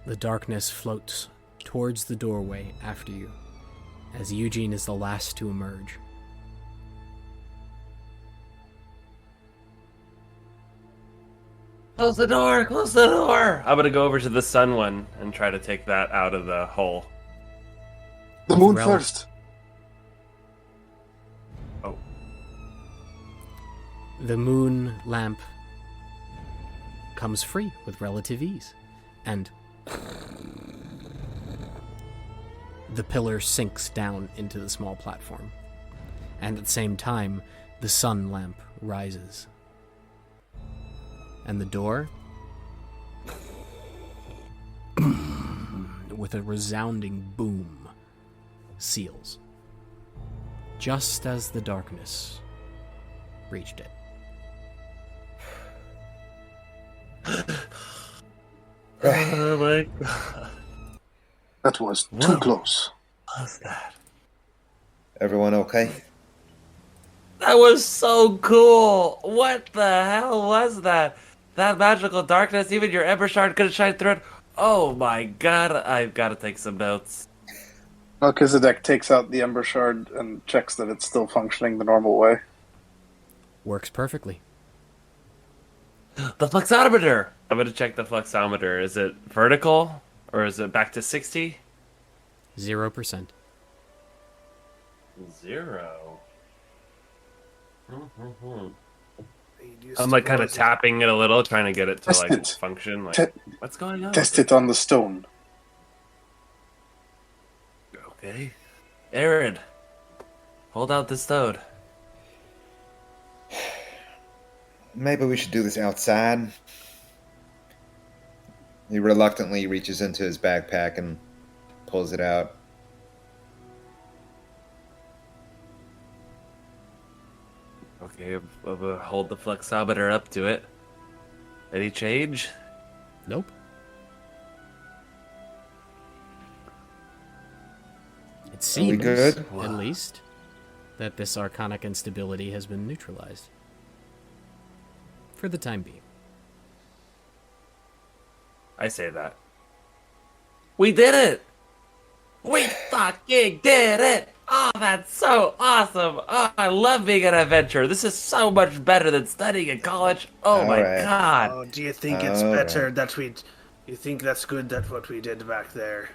The darkness floats towards the doorway after you, as Eugene is the last to emerge. Close the door! Close the door! I'm gonna go over to the sun one and try to take that out of the hole. The moon Rel- first. Oh. The moon lamp comes free with relative ease, and the pillar sinks down into the small platform. And at the same time, the sun lamp rises. And the door, with a resounding boom, seals. Just as the darkness reached it. Oh my god. That was too Whoa. close. What's that? everyone okay? That was so cool! What the hell was that? That magical darkness, even your Ember Shard couldn't shine through it. Oh my god, I've gotta take some notes. Melchizedek takes out the ember shard and checks that it's still functioning the normal way. Works perfectly. The fluxometer! I'm gonna check the fluxometer. Is it vertical? Or is it back to 60? 0%. 0. I'm like kind of tapping it a little, trying to get it to Test like it. function. Like, Te- what's going on? Test it on the stone. Okay. Aaron, hold out the stone. Maybe we should do this outside. He reluctantly reaches into his backpack and pulls it out. Okay, I'll hold the fluxometer up to it. Any change? Nope. It seems, good? at least, that this arcanic instability has been neutralized. For the time being. I say that. We did it! We fucking did it! Oh, that's so awesome! Oh, I love being an adventurer. This is so much better than studying in college. Oh All my right. god! Oh, do you think it's All better right. that we? You think that's good that what we did back there?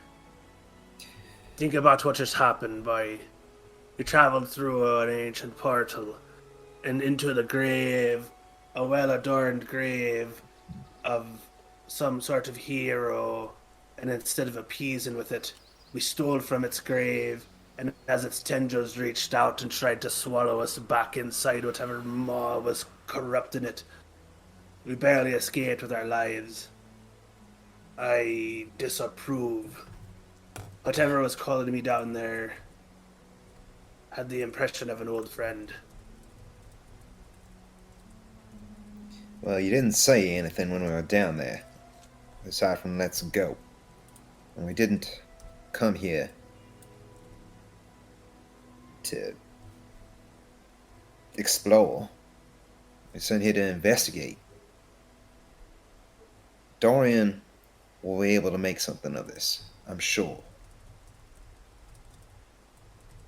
Think about what just happened. We traveled through an ancient portal and into the grave, a well-adorned grave of some sort of hero, and instead of appeasing with it, we stole from its grave, and as its tendrils reached out and tried to swallow us back inside whatever maw was corrupting it, we barely escaped with our lives. I disapprove. Whatever was calling me down there had the impression of an old friend. Well, you didn't say anything when we were down there, aside from let's go. And we didn't come here to explore. We sent here to investigate. Dorian will be able to make something of this, I'm sure.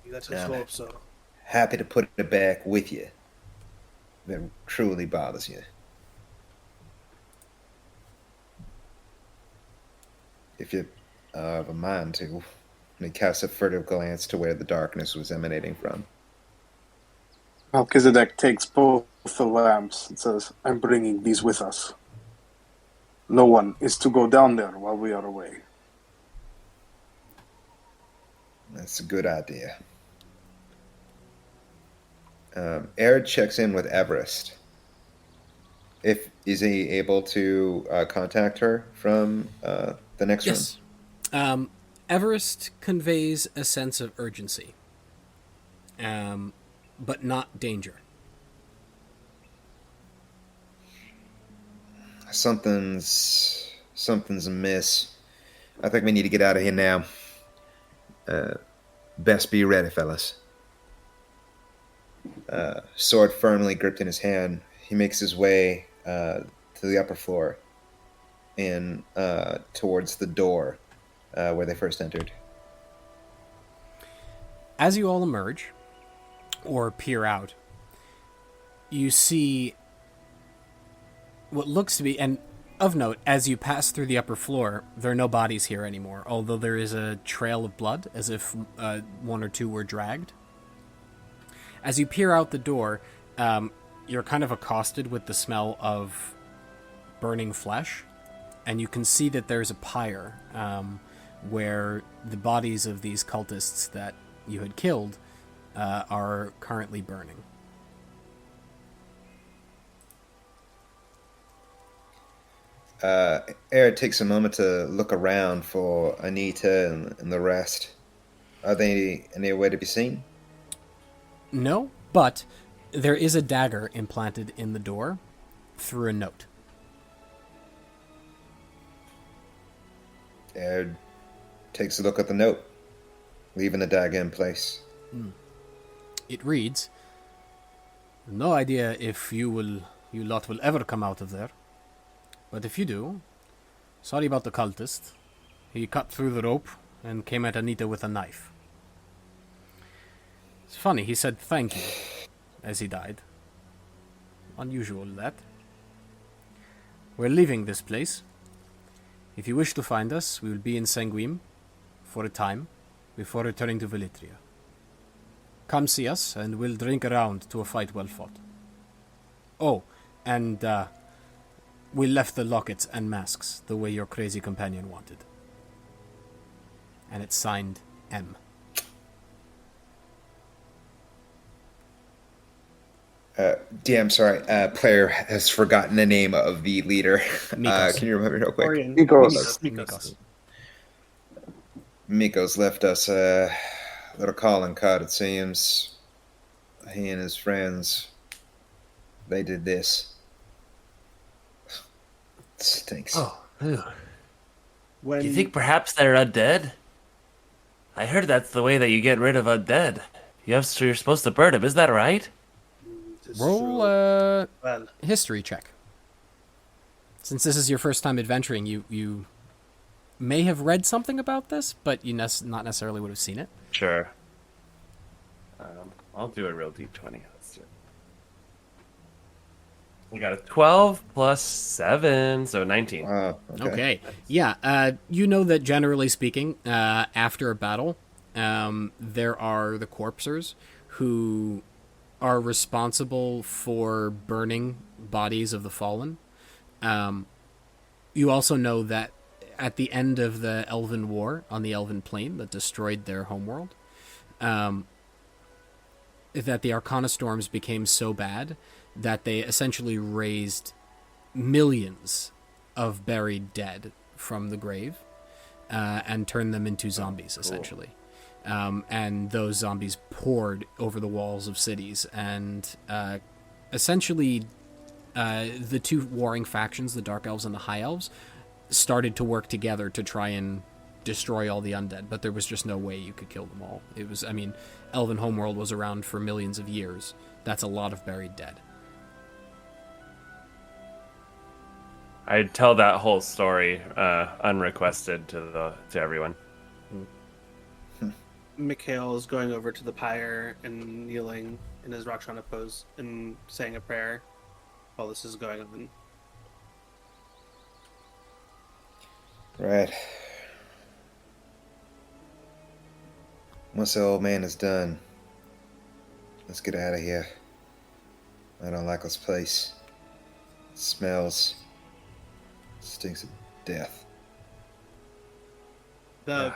Let us Yeah. hope so. Happy to put it back with you if it truly bothers you. If you have a mind to. And he casts a furtive glance to where the darkness was emanating from. Melchizedek takes both the lamps and says, I'm bringing these with us. No one is to go down there while we are away. That's a good idea. Arid checks in with Everest. Is he able to contact her from the next room? Yes. Everest conveys a sense of urgency, but not danger. Something's amiss. I think we need to get out of here now. Best be ready, fellas. Sword firmly gripped in his hand, he makes his way to the upper floor and towards the door where they first entered. As you all emerge, or peer out, you see what looks to be, and of note, as you pass through the upper floor, there are no bodies here anymore, although there is a trail of blood, as if one or two were dragged. As you peer out the door, you're kind of accosted with the smell of burning flesh, and you can see that there's a pyre where the bodies of these cultists that you had killed are currently burning. Eric takes a moment to look around for Anita and the rest. Are they anywhere to be seen? No, but there is a dagger implanted in the door through a note. Eric takes a look at the note, leaving the dagger in place. It reads, "No idea if you lot will ever come out of there. But if you do, sorry about the cultist. He cut through the rope and came at Anita with a knife. It's funny, he said thank you as he died. Unusual, that. We're leaving this place. If you wish to find us, we will be in Sanguim for a time before returning to Velitria. Come see us, and we'll drink around to a fight well fought. Oh, and we left the lockets and masks the way your crazy companion wanted." And it's signed M. DM, sorry. Player has forgotten the name of the leader. Mikos. Can you remember real quick? Mikos. Mikos left us a little calling card, it seems. He and his friends, they did this. It stinks. Oh, ew. When Do you think perhaps they're undead? I heard that's the way that you get rid of undead. You're supposed to burn them, is that right? It's Roll true. a Well, history check. Since this is your first time adventuring, you may have read something about this, but you not necessarily would have seen it. Sure. I'll do a real d20. Let's do it. We got a 12 plus 7, so 19. Wow. Okay. Yeah, you know that generally speaking, after a battle, there are the corpsers who are responsible for burning bodies of the fallen. You also know that at the end of the Elven War on the Elven Plain that destroyed their homeworld, that the Arcana storms became so bad that they essentially raised millions of buried dead from the grave and turned them into zombies, essentially. And those zombies poured over the walls of cities, and essentially the two warring factions, the Dark Elves and the High Elves, started to work together to try and destroy all the undead, but there was just no way you could kill them all. It was, I mean, Elven Homeworld was around for millions of years. That's a lot of buried dead. I'd tell that whole story unrequested to everyone. Mikhael is going over to the pyre and kneeling in his Rakshana pose and saying a prayer while this is going on. Right. Once the old man is done, let's get out of here. I don't like this place. It smells. Stinks of death. The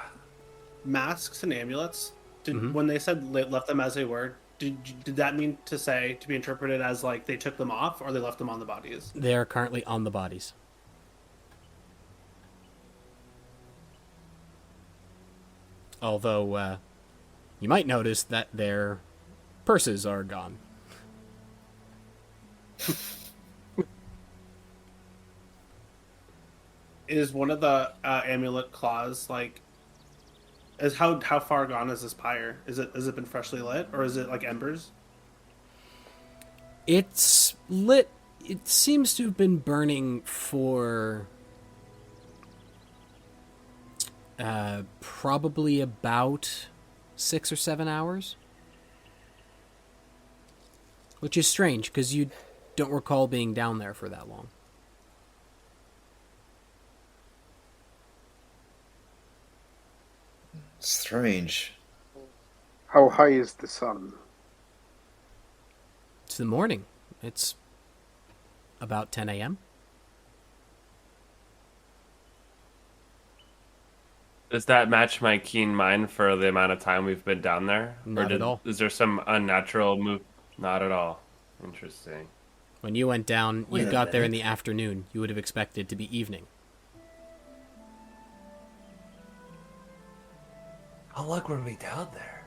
masks and amulets, when they said left them as they were, did that mean to be interpreted as like they took them off or they left them on the bodies? They are currently on the bodies. Although, you might notice that their purses are gone. Is one of the amulet claws like? How far gone is this pyre? Has it been freshly lit, or is it like embers? It's lit. It seems to have been burning for probably about 6 or 7 hours, which is strange because you don't recall being down there for that long. Strange. How high is the sun? It's the morning. It's about 10 a.m. Does that match my keen mind for the amount of time we've been down there? Not at all. Is there some unnatural move? Not at all. Interesting. When you went down, Wait you a got there in minute. the afternoon. You would have expected to be evening. How long were we down there?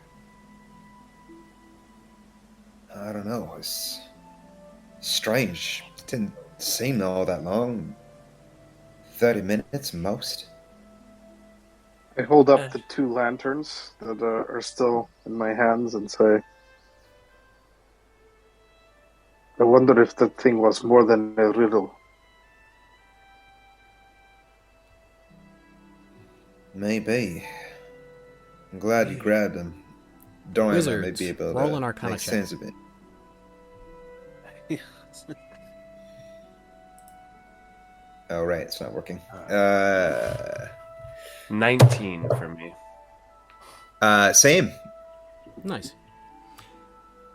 I don't know. It's strange. It didn't seem all that long. 30 minutes most. I hold up the 2 lanterns that are still in my hands and say, I wonder if that thing was more than a riddle. Maybe. I'm glad you grabbed him. Dorian may Wizards, be able roll to an Arcana make check. sense of it. Oh, right. It's not working. 19 for me. Same. Nice.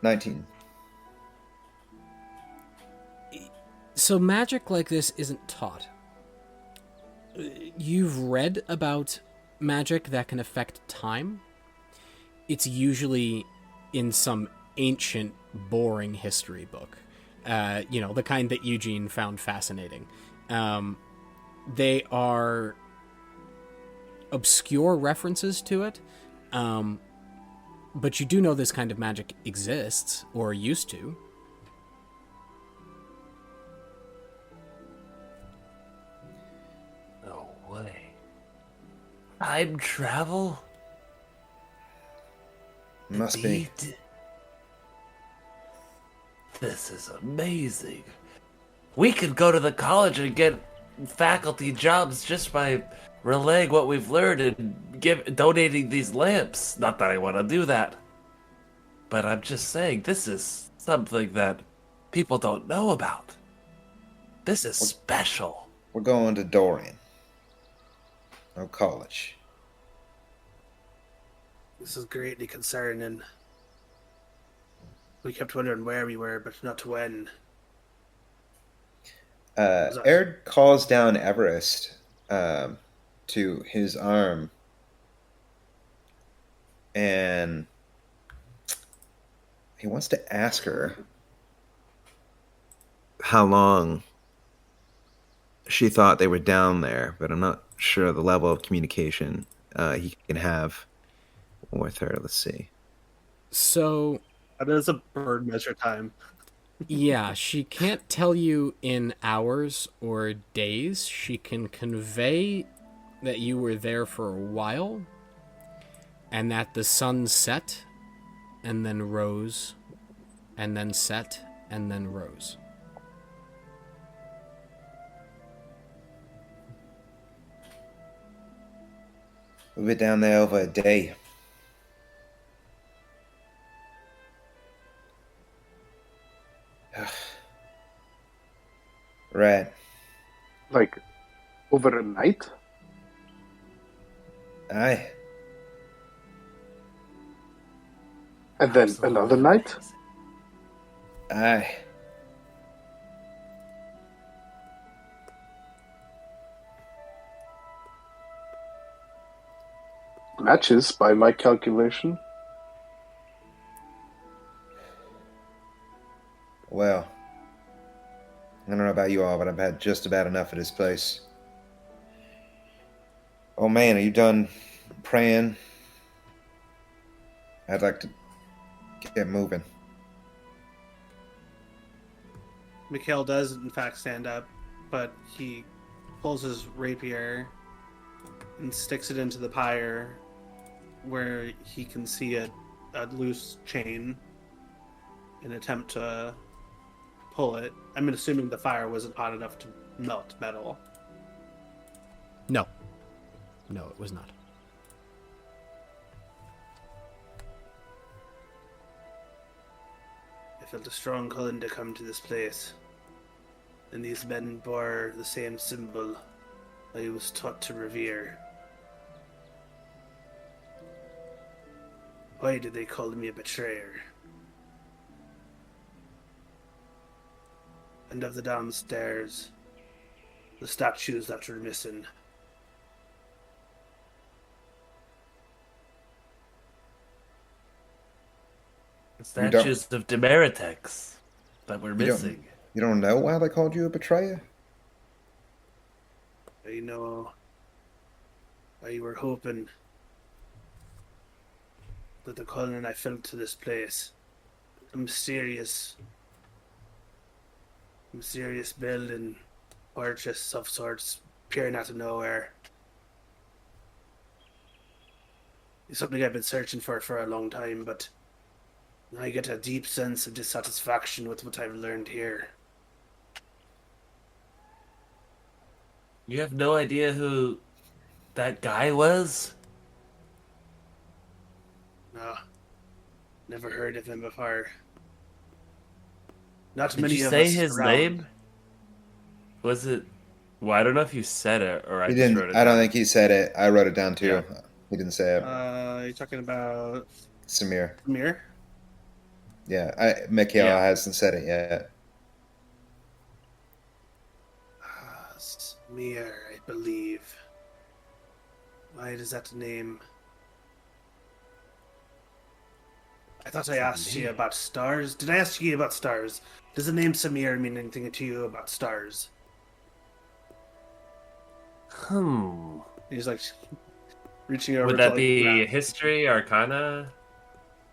19. So magic like this isn't taught. You've read about magic that can affect time. It's usually in some ancient, boring history book. The kind that Eugene found fascinating. They are obscure references to it, but you do know this kind of magic exists, or used to. No way. Time travel? Must be. Indeed. This is amazing. We could go to the college and get faculty jobs just by relaying what we've learned and donating these lamps. Not that I want to do that. But I'm just saying, this is something that people don't know about. This is special. We're going to Dorian. No college. This is greatly concerning. We kept wondering where we were, but not when. Erd calls down Everest to his arm, and he wants to ask her how long she thought they were down there, but I'm not sure the level of communication he can have with her. Let's see. So, That is a bird measure time. yeah, she can't tell you in hours or days. She can convey that you were there for a while and that the sun set and then rose and then set and then rose. We've been down there over a day. Right. Like, over a night? Aye. And then Absolutely another night? amazing. Aye. Matches, by my calculation. Well, I don't know about you all, but I've had just about enough of this place. Oh man, are you done praying? I'd like to get moving. Mikhael does, in fact, stand up, but he pulls his rapier and sticks it into the pyre where he can see a loose chain in an attempt to pull it. I'm assuming the fire wasn't hot enough to melt metal. No. No, it was not. I felt a strong calling to come to this place, and these men bore the same symbol I was taught to revere. Why did they call me a betrayer? And of the downstairs, the statues that were missing. Statues of Demeritex that were You don't- missing. You don't know why they called you a betrayer? I know I were hoping that the calling I felt to this place, a mysterious building, fortress of sorts, appearing out of nowhere. It's something I've been searching for a long time, but I get a deep sense of dissatisfaction with what I've learned here. You have no idea who that guy was? No, never heard of him before. Not Did many you of say us his around. name? Was it? Well, I don't know if you said it or I He just didn't. wrote it I don't down. think he said it. I wrote it down too. Yeah. He didn't say it. You're talking about Samir. Amir? Yeah, Mikhael Yeah. hasn't said it yet. Samir, I believe. Why is that the name? I thought I asked you about stars. Did I ask you about stars? Does the name Samir mean anything to you about stars? He's like reaching over. Would to, that like, be grab- history, arcana?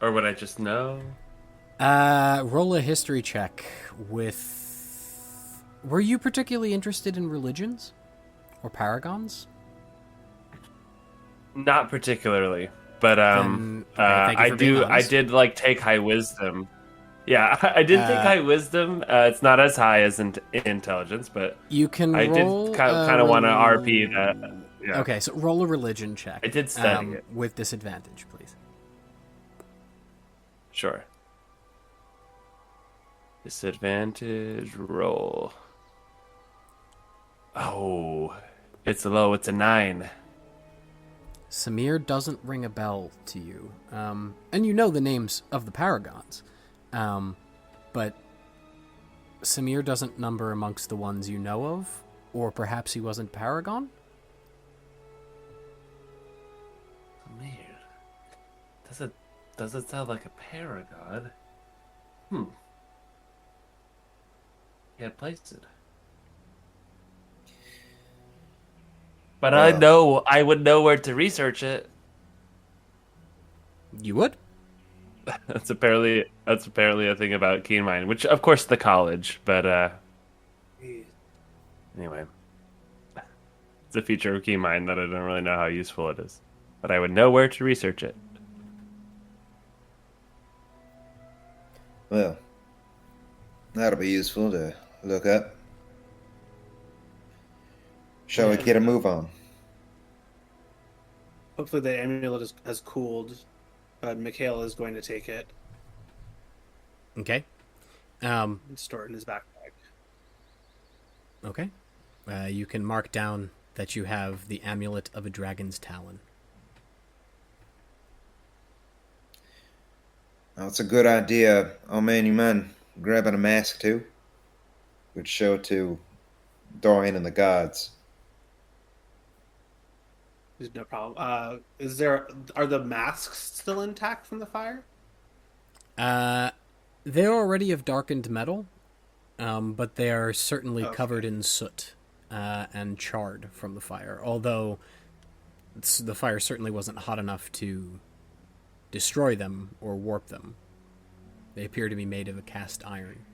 Or would I just know? Roll a history check with... Were you particularly interested in religions? Or paragons? Not particularly. But Then, okay, thank you for being I honest. did like take high wisdom. Yeah, I did take high wisdom. It's not as high as intelligence, but You can I roll... did kind of want to RP that. Yeah. Okay, so roll a religion check. I did study it. With disadvantage, please. Sure. Disadvantage roll. Oh, it's low. It's a 9. Samir doesn't ring a bell to you. And you know the names of the paragons. But Samir doesn't number amongst the ones you know of, or perhaps he wasn't paragon? Man, does it sound like a paragon? Can't place it. But I would know where to research it. You would? That's apparently a thing about Keen Mind, which of course the college, but anyway. It's a feature of Keen Mind that I don't really know how useful it is. But I would know where to research it. Well, that'll be useful to look up. Shall we get a move on? Hopefully the amulet has cooled, but Mikhael is going to take it Okay. and store it in his backpack. Okay. You can mark down that you have the amulet of a dragon's talon. That's a good idea. Oh man, you mind grabbing a mask too? Would show to Dorian and the gods. There's no problem. Are the masks still intact from the fire? They're already of darkened metal, but they are certainly Okay. covered in soot and charred from the fire, although the fire certainly wasn't hot enough to destroy them or warp them. They appear to be made of a cast iron.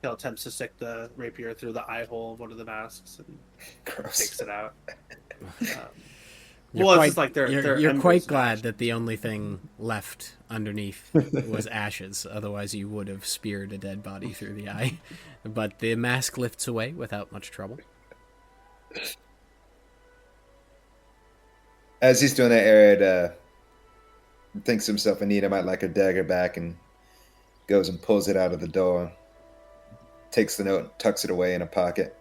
Mikhael attempts to stick the rapier through the eye hole of one of the masks and Gross. takes it out. You're Well, it's quite, just like they're you're embers quite and glad ash. that the only thing left underneath was ashes. Otherwise, you would have speared a dead body through the eye. But the mask lifts away without much trouble. As he's doing that, Arid thinks to himself, Anita might like her dagger back, and goes and pulls it out of the door. Takes the note and tucks it away in a pocket.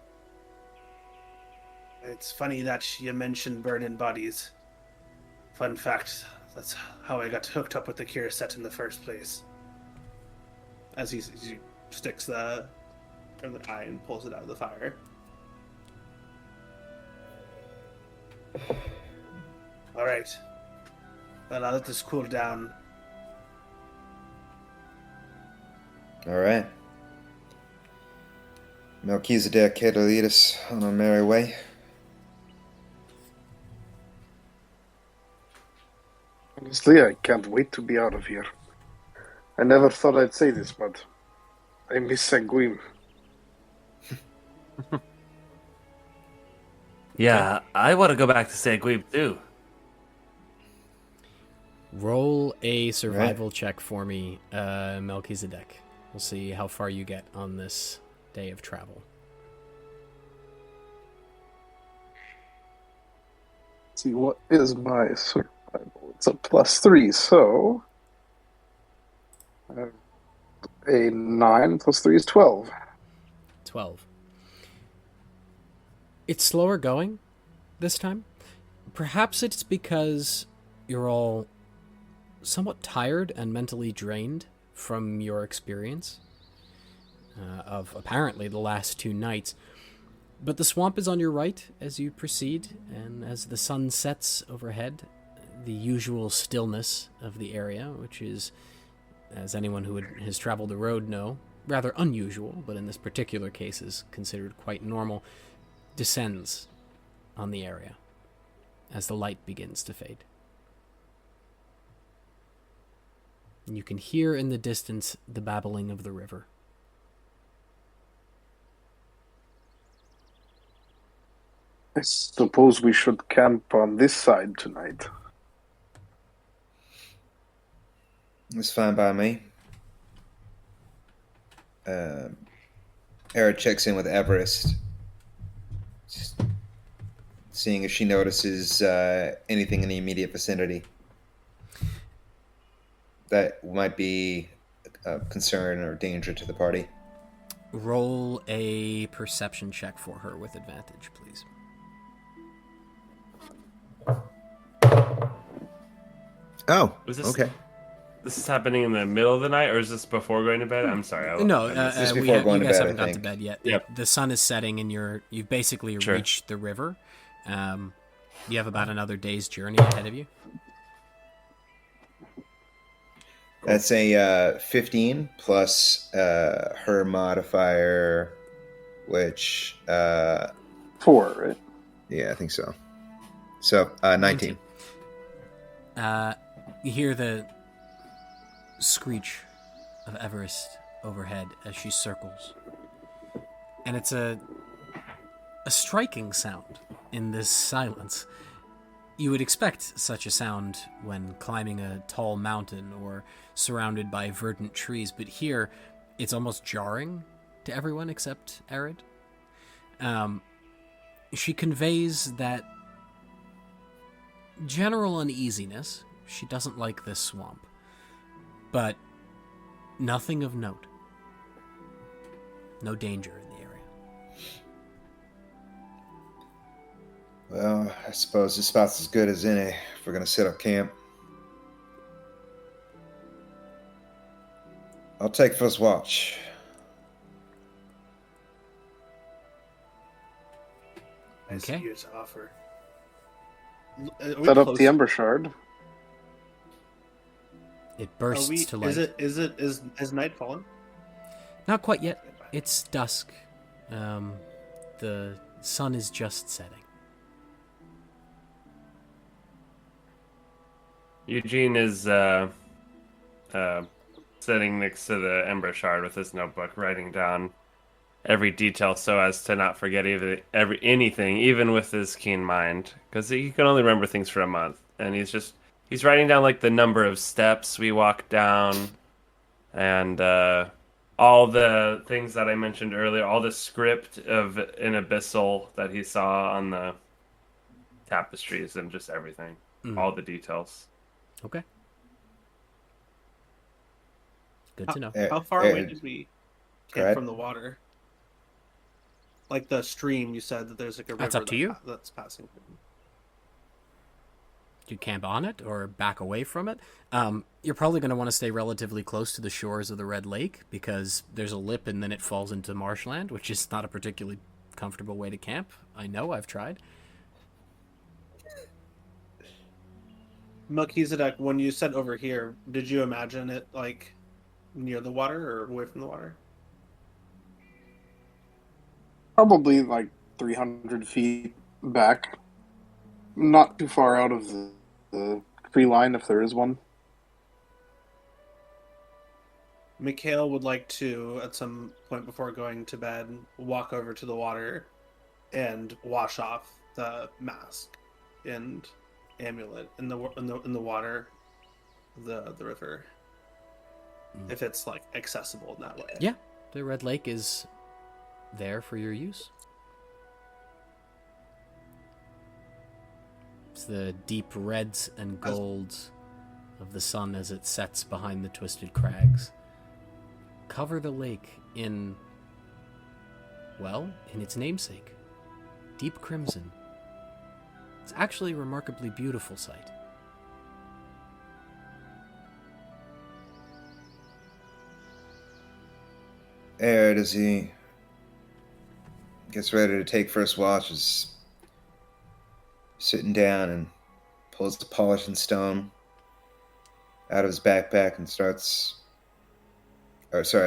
It's funny that you mentioned burning bodies. Fun fact, that's how I got hooked up with the cure set in the first place. As he sticks the eye and pulls it out of the fire. Alright. Well, I'll let this cool down. All right. Melchizedek here to lead us on our merry way. Honestly, I can't wait to be out of here. I never thought I'd say this, but I miss Sanguine. Yeah, I want to go back to Sanguine too. Roll a survival check for me, Melchizedek. We'll see how far you get on this day of travel. See, what is my survival? It's a +3, so a 9 + 3 is 12. 12. It's slower going this time. Perhaps it's because you're all somewhat tired and mentally drained from your experience of apparently the last 2 nights. But the swamp is on your right as you proceed, and as the sun sets overhead, the usual stillness of the area, which is, as anyone who has traveled the road know, rather unusual, but in this particular case is considered quite normal, descends on the area as the light begins to fade. And you can hear in the distance the babbling of the river. I suppose we should camp on this side tonight. It's fine by me. Era checks in with Everest, just seeing if she notices anything in the immediate vicinity. that might be a concern or danger to the party? Roll a perception check for her with advantage, please. Oh, Was this- okay. This is happening in the middle of the night, or is this before going to bed? I'm sorry. No, I missed Just it. before going you to guys bed, haven't I gone to think. bed yet. Yep. The sun is setting, and you've basically Sure. reached the river. You have about another day's journey ahead of you. That's a 15 plus her modifier, which 4, right? yeah, I think so. So 19. You hear the screech of Everest overhead as she circles. And it's a striking sound in this silence. You would expect such a sound when climbing a tall mountain or surrounded by verdant trees, but here it's almost jarring to everyone except Arid. She conveys that general uneasiness. She doesn't like this swamp, but nothing of note. No danger in the area. Well, I suppose this spot's as good as any if we're going to set up camp. I'll take first watch. I see Okay. you to offer. Set up the Ember Shard. It bursts to light. Is night fallen? Not quite yet. It's dusk. The sun is just setting. Eugene is sitting next to the Ember Shard with his notebook, writing down every detail so as to not forget anything, even with his keen mind, because he can only remember things for a month, and he's writing down like the number of steps we walked down, and all the things that I mentioned earlier, all the script of an abyssal that he saw on the tapestries, and just everything, all the details. Okay. Good to know. How far away did we Go camp ahead. from the water? Like the stream, you said that there's like a river That's up to you. that's passing through. Do you camp on it or back away from it? You're probably going to want to stay relatively close to the shores of the Red Lake because there's a lip and then it falls into marshland, which is not a particularly comfortable way to camp. I know, I've tried. Melchizedek, when you said over here, did you imagine it like near the water or away from the water? Probably like 300 feet back. Not too far out of the tree line, if there is one. Mikhael would like to, at some point before going to bed, walk over to the water and wash off the mask and amulet in the water of the river, if it's like accessible in that way. Yeah, the Red Lake is there for your use. It's the deep reds and golds of the sun as it sets behind the twisted crags. Cover the lake in its namesake, deep crimson. It's actually a remarkably beautiful sight. Arid, as he gets ready to take first watch, is sitting down and pulls the polishing stone out of his backpack and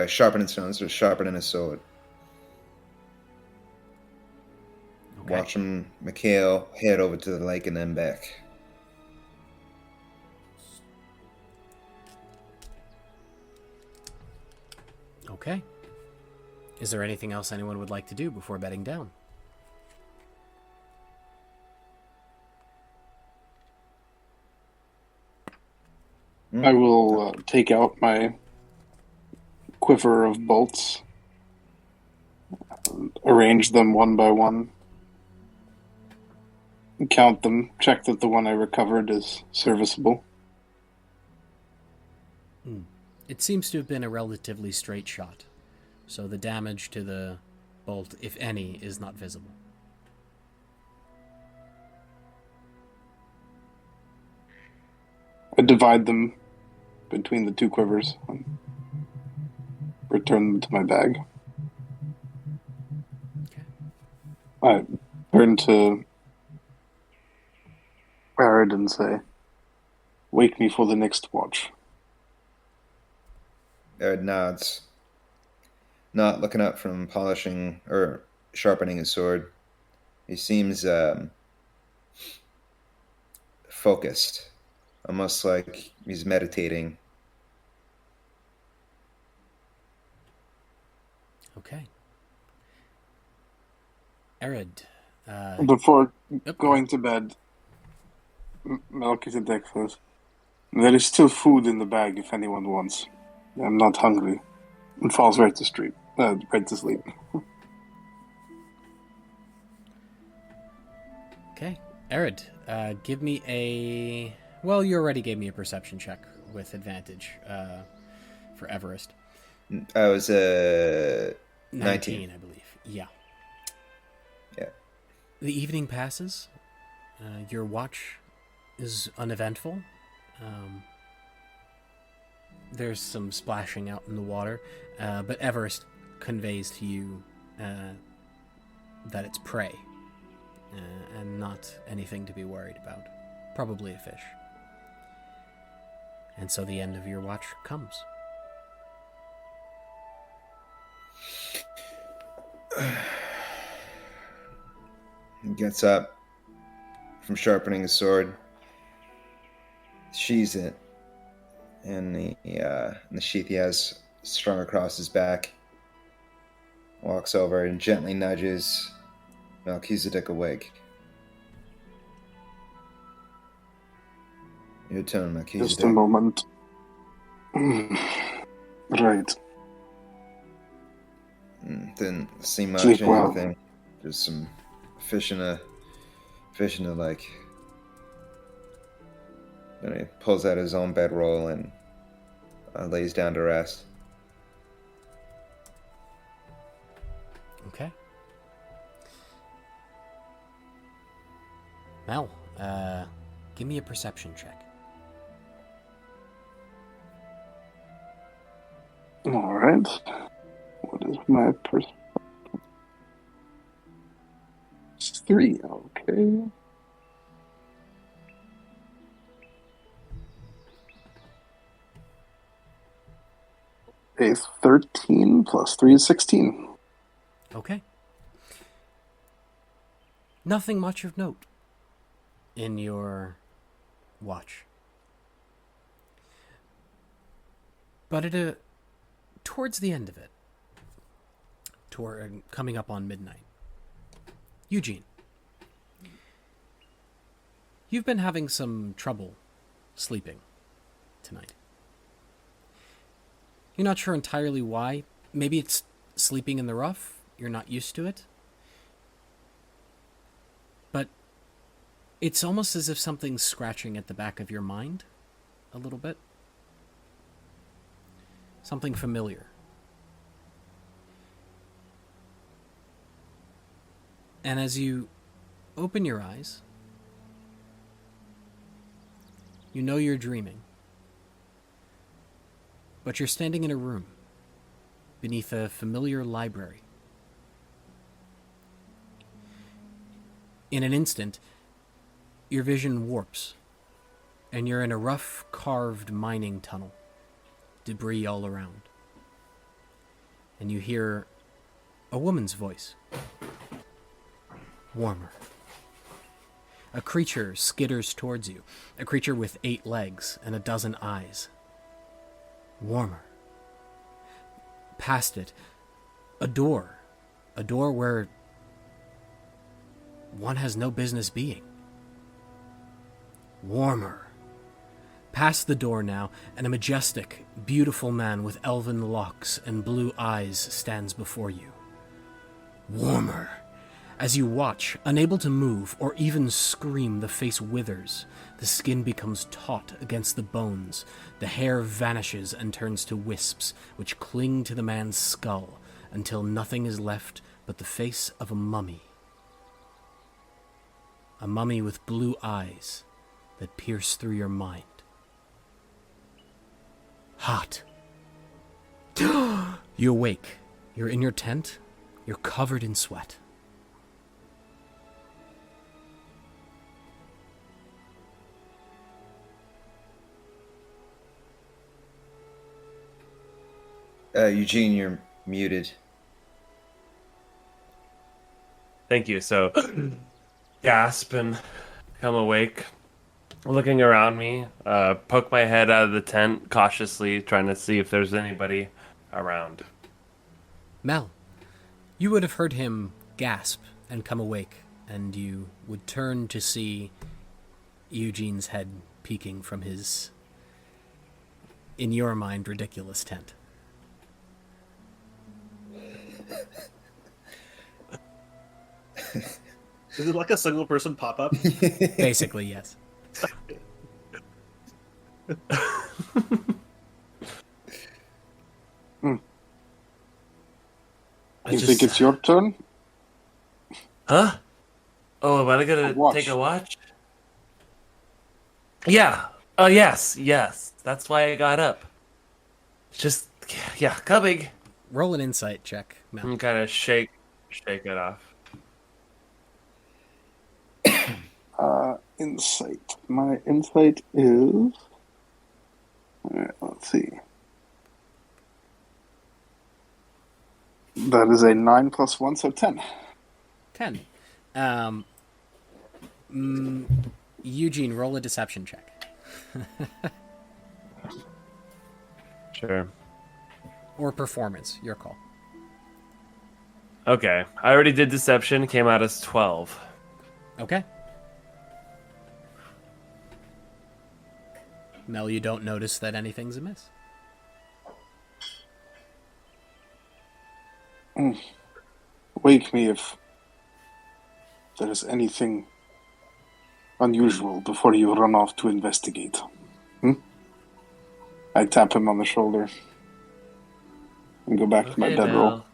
sharpening stone, starts sharpening his sword. Okay. Watching Mikhael head over to the lake and then back. Okay. Is there anything else anyone would like to do before bedding down? I will take out my quiver of bolts, arrange them one by one, count them, check that the one I recovered is serviceable. It seems to have been a relatively straight shot, so the damage to the bolt, if any, is not visible. I divide them between the two quivers and return them to my bag. Okay. I turn to Arid and say, "Wake me for the next watch." Ed nods, not looking up from polishing or sharpening his sword. He seems focused, almost like he's meditating. Okay. Arid. Before Yep. going to bed, Melchizedek says, "There is still food in the bag if anyone wants. I'm not hungry." And falls right to sleep. Right to sleep. Okay. Arid, give me a... Well, you already gave me a perception check with advantage for Everest. I was 19. 19, I believe. Yeah. Yeah. The evening passes. Your watch is uneventful. There's some splashing out in the water, but Everest conveys to you that it's prey and not anything to be worried about. Probably a fish. And so the end of your watch comes. He gets up from sharpening his sword, sheathes it in the sheath he has strung across his back, walks over and gently nudges Melchizedek awake. Your turn, Melchizedek. Just a moment. Right. Didn't see much Sleep well. anything. Just some fish in a lake. Then he pulls out his own bedroll and lays down to rest. Okay. Mel, give me a perception check. All right. What is my perception? It's 3. Okay. A 13 plus 3 is 16. Okay. Nothing much of note in your watch. But towards the end of it, coming up on midnight, Eugene, you've been having some trouble sleeping tonight. You're not sure entirely why. Maybe it's sleeping in the rough. You're not used to it. But it's almost as if something's scratching at the back of your mind a little bit. Something familiar. And as you open your eyes, you know you're dreaming. But you're standing in a room beneath a familiar library. In an instant, your vision warps, and you're in a rough, carved mining tunnel, debris all around. And you hear a woman's voice. Warmer. A creature skitters towards you, a creature with 8 legs and a dozen eyes. Warmer. Past it, a door where one has no business being. Warmer. Past the door now, and a majestic, beautiful man with elven locks and blue eyes stands before you. Warmer. As you watch, unable to move or even scream, the face withers. The skin becomes taut against the bones. The hair vanishes and turns to wisps, which cling to the man's skull until nothing is left but the face of a mummy. A mummy with blue eyes that pierce through your mind. Hot. You awake. You're in your tent. You're covered in sweat. Eugene, you're muted. Thank you. So, gasp and come awake. Looking around me, poke my head out of the tent cautiously, trying to see if there's anybody around. Mel, you would have heard him gasp and come awake, and you would turn to see Eugene's head peeking from his, in your mind, ridiculous tent. Is it like a single person pop up? Basically, yes. You think it's your turn? Huh? Oh, am I gonna take a watch? Yeah. Oh, yes. That's why I got up. Just, yeah, coming. Roll an insight check, Mel. And kind of shake it off. Insight. My insight is... Alright, let's see. That is a 9 plus 1, so 10. 10. Eugene, roll a deception check. Sure. Or performance, your call. Okay. I already did deception, came out as 12. Okay. Mel, you don't notice that anything's amiss. Wake me if there is anything unusual before you run off to investigate. I tap him on the shoulder and go back to my bedroll.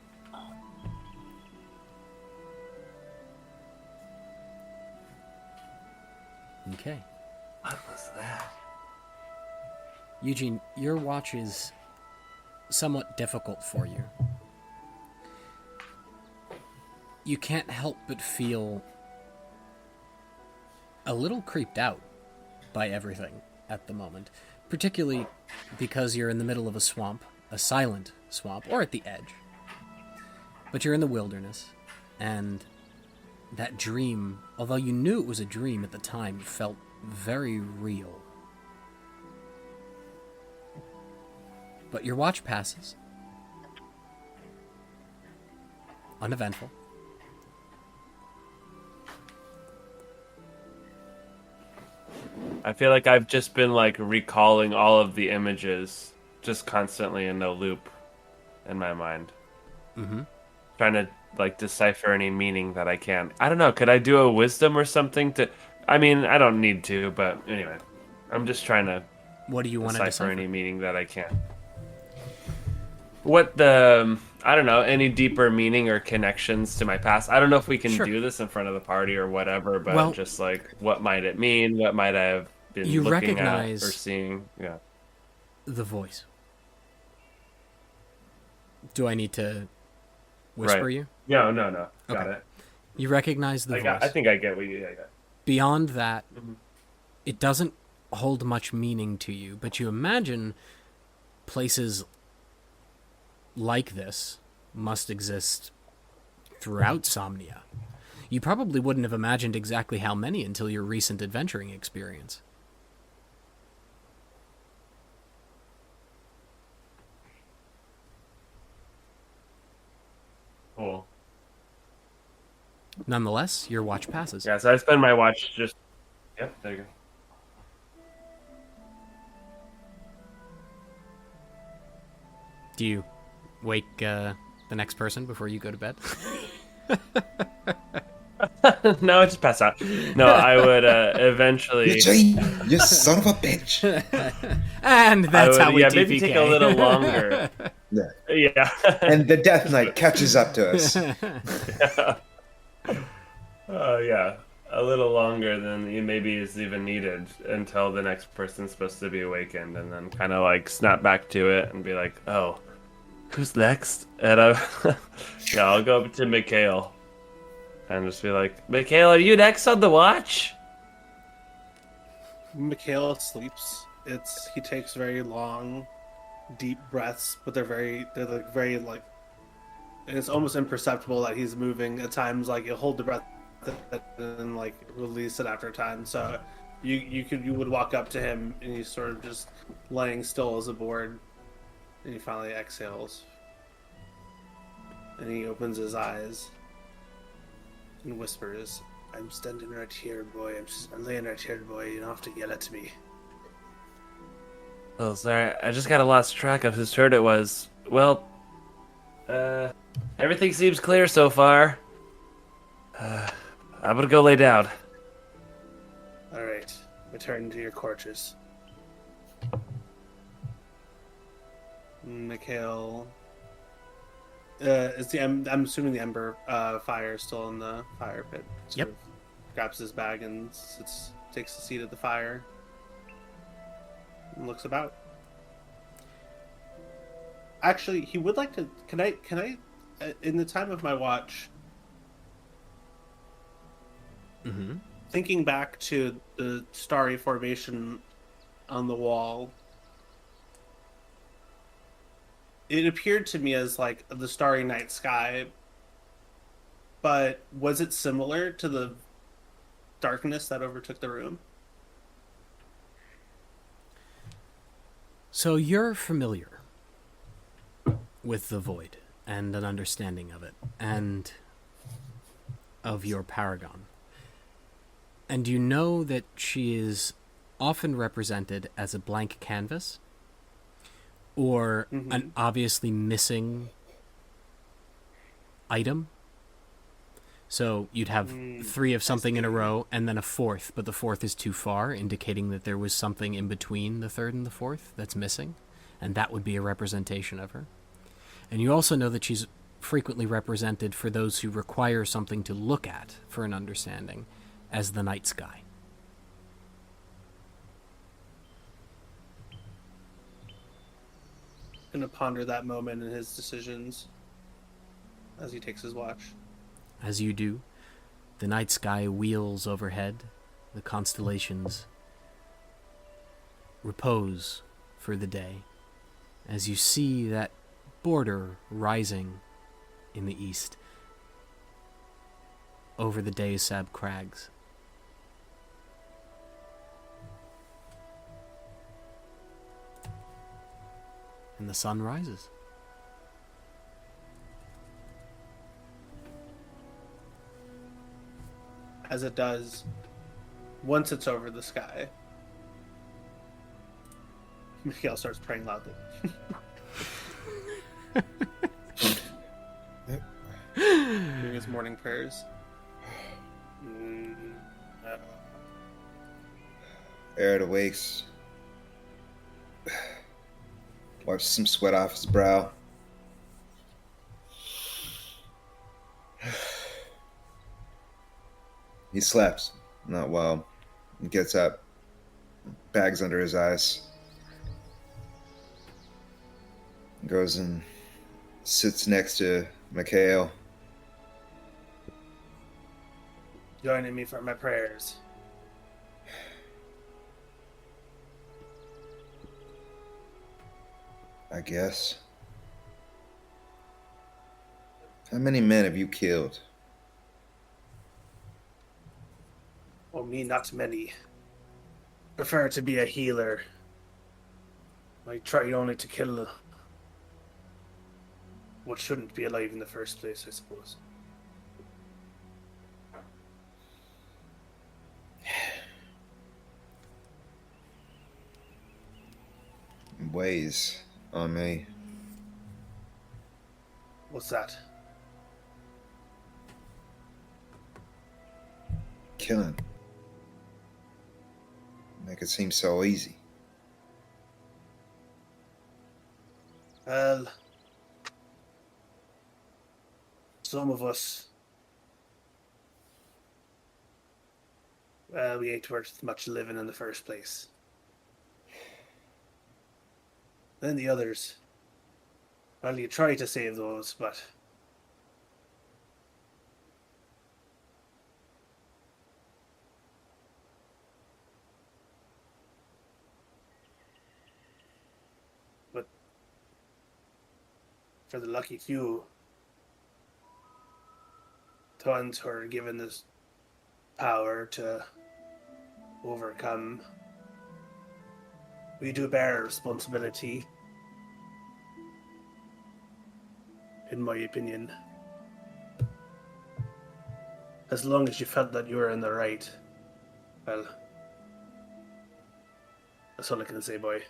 Okay. What was that? Eugene, your watch is somewhat difficult for you. You can't help but feel a little creeped out by everything at the moment, particularly because you're in the middle of a swamp, a silent swamp, or at the edge. But you're in the wilderness, and that dream, although you knew it was a dream at the time, felt very real. But your watch passes. Uneventful. I feel like I've just been like recalling all of the images just constantly in a loop in my mind. Mm-hmm. Trying to like decipher any meaning that I can. I don't know, could I do a wisdom or something to... I mean, I don't need to, but anyway. I'm just trying to What do you want to decipher? any meaning that I can. What the... I don't know, any deeper meaning or connections to my past. I don't know if we can do this in front of the party or whatever, but just like, what might it mean? What might I have been looking at or seeing? Yeah. The voice. Do I need to whisper you? No. Got it. You recognize the voice. I think I get what you got. Beyond that, it doesn't hold much meaning to you, but you imagine places like this must exist throughout Somnia. You probably wouldn't have imagined exactly how many until your recent adventuring experience. Cool. Nonetheless, your watch passes. Yeah, so I spend my watch just... Yep, there you go. Do you wake the next person before you go to bed? No, I just pass out. No, I would eventually. Eugene, you son of a bitch. And that's how we maybe TPK. take a little longer. Yeah. Yeah. And the Death Knight catches up to us. Yeah, a little longer than maybe is even needed until the next person's supposed to be awakened, and then kind of like snap back to it and be like, "Oh, who's next?" And yeah, I'll go up to Mikhael and just be like, "Mikhael, are you next on the watch?" Mikhail sleeps. He takes very long, deep breaths, but they're very like, and it's almost imperceptible that he's moving at times. Like he'll hold the breath and then like release it after a time. So you would walk up to him and he's sort of just laying still as a board, and he finally exhales, and he opens his eyes and whispers, "I'm standing right here, boy. I'm laying right here, boy. You don't have to yell at me." Oh, sorry, I just got lost track of whose turn it was. Well, everything seems clear so far. I'm gonna go lay down. All right, return to your quarters. Mikhail, I'm assuming the ember fire is still in the fire pit. Yep. Of grabs his bag and takes a seat at the fire. And looks about. Actually, he would like to. Can I? In the time of my watch, Mm-hmm. thinking back to the starry formation on the wall, it appeared to me as like the starry night sky. But was it similar to the darkness that overtook the room? So you're familiar with the void and an understanding of it and of your paragon. And you know that she is often represented as a blank canvas or an obviously missing item. So you'd have three of something in a row and then a fourth, but the fourth is too far, indicating that there was something in between the third and the fourth that's missing, and that would be a representation of her. And you also know that she's frequently represented for those who require something to look at for an understanding as the night sky. Gonna ponder that moment in his decisions as he takes his watch. As you do, the night sky wheels overhead, the constellations repose for the day, as you see that border rising in the east over the Deusab crags. And the sun rises. As it does, once it's over the sky, Mikhail starts praying loudly. Doing his morning prayers. Arid awakes. Wipes some sweat off his brow. He slept not well. He gets up, bags under his eyes, goes and sits next to Mikhael. Joining me for my prayers. I guess. How many men have you killed? Oh, me, not many. Prefer to be a healer. I try only to kill what shouldn't be alive in the first place, I suppose. Weighs on me. What's that? killing. Make it seem so easy. Well, some of us, we ain't worth much living in the first place. Then the others, well, you try to save those, but for the lucky few, the ones who are given this power to overcome, we do bear responsibility, in my opinion. As long as you felt that you were in the right, well, that's all I can say, boy.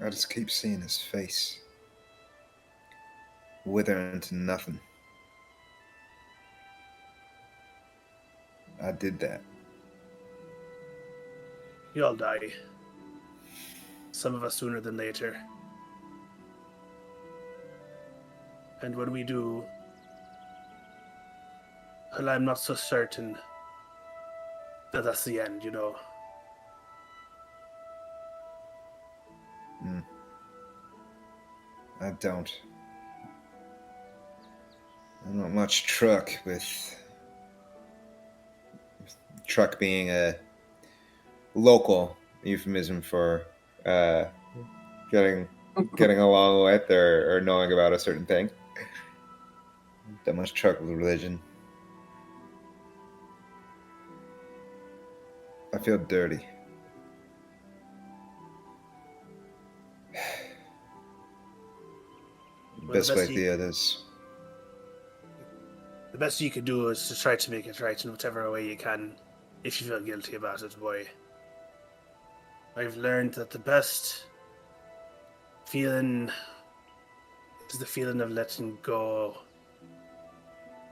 I just keep seeing his face wither into nothing. I did that. You all die. Some of us sooner than later. And when we do, well, I'm not so certain that that's the end, you know. I don't. I'm not much truck with truck being a local euphemism for getting along with or knowing about a certain thing. That much truck with religion. I feel dirty. Best like the others. The best you can do is to try to make it right in whatever way you can, if you feel guilty about it, boy. I've learned that the best feeling is the feeling of letting go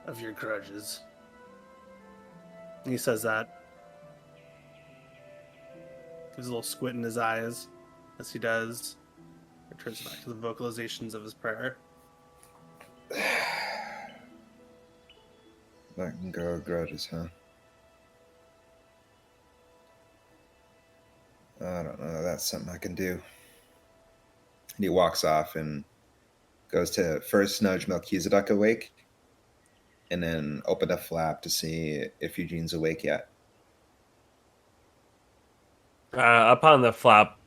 of your grudges. And he says that. Gives a little squint in his eyes as he does. Returns back to the vocalizations of his prayer. Letting go of grudges, huh? I don't know. That's something I can do. And he walks off and goes to first nudge Melchizedek awake, and then open the flap to see if Eugene's awake yet. Upon the flap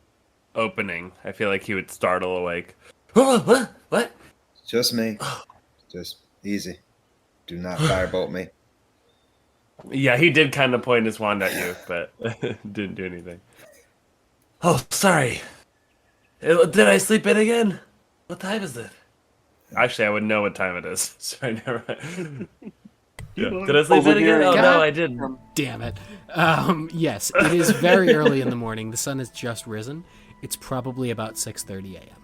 opening, I feel like he would startle awake. What? What? Just me. Just easy. Do not firebolt me. Yeah, he did kind of point his wand at you, but didn't do anything. Oh, sorry. Did I sleep in again? What time is it? Actually, I would know what time it is. Sorry, never mind. Yeah. Did I sleep in again? Oh, no, I didn't. Damn it. Yes, it is very early in the morning. The sun has just risen. It's probably about 6:30 a.m.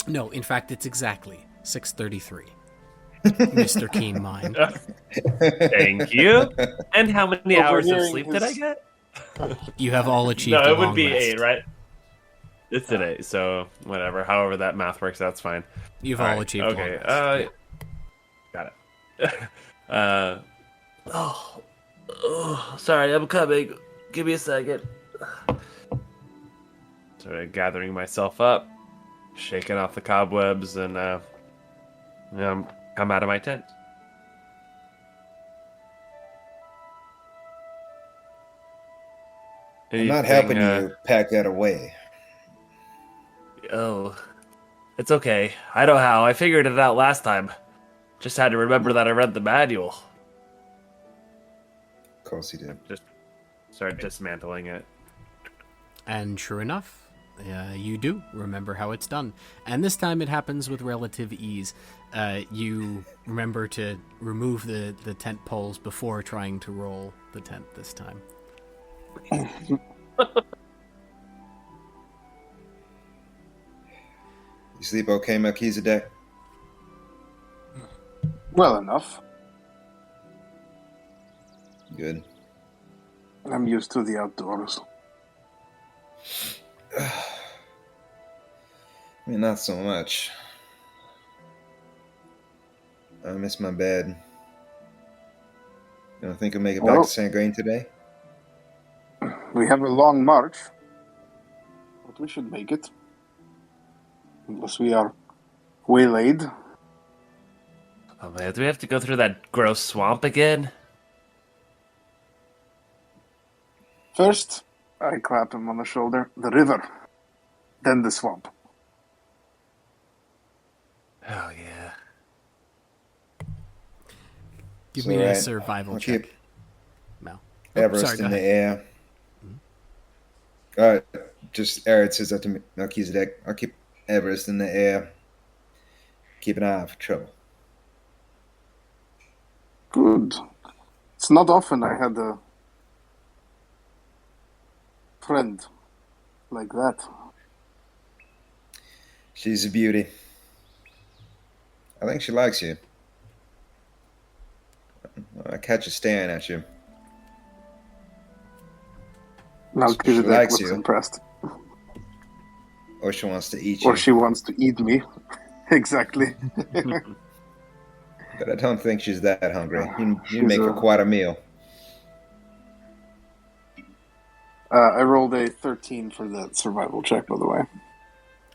No, in fact, it's exactly 6:33. Mr. Keen Mind. Thank you. And how many hours of Overhearing sleep did I get? You have all achieved No, a it would long be rest. 8, right? It's an 8, so whatever. However that math works, that's fine. You've all achieved a long okay. rest. Got it. Sorry, I'm coming. Give me a second. Sort of gathering myself up, shaking off the cobwebs, and come out of my tent. I'm not helping you pack that away. Oh, it's okay. I know how. I figured it out last time. Just had to remember that I read the manual. Of course he did. Just started dismantling it. And sure enough, you do remember how it's done. And this time it happens with relative ease. You remember to remove the tent poles before trying to roll the tent this time. You sleep okay, Melchizedek? Well enough. Good. I'm used to the outdoors. I mean, not so much. I miss my bed. You don't think I'll make it back Well, to Sangrain today? we have a long march, but we should make it. Unless we are waylaid. Oh man, do we have to go through that gross swamp again? First, I clap him on the shoulder. The river. Then the swamp. Oh yeah. Give So, me a right, survival I'll check. keep Mel. Everest sorry, go in the ahead. air. Just Aerith says that to Melchizedek. I'll keep Everest in the air. Keep an eye out for trouble. Good. It's not often I had a friend like that. She's a beauty. I think she likes you. I catch her staring at you. Melchizedek likes looks you. impressed. Or she wants to eat you. Or she wants to eat me. Exactly. But I don't think she's that hungry. You She's make her quite a meal. I rolled a 13 for that survival check, by the way.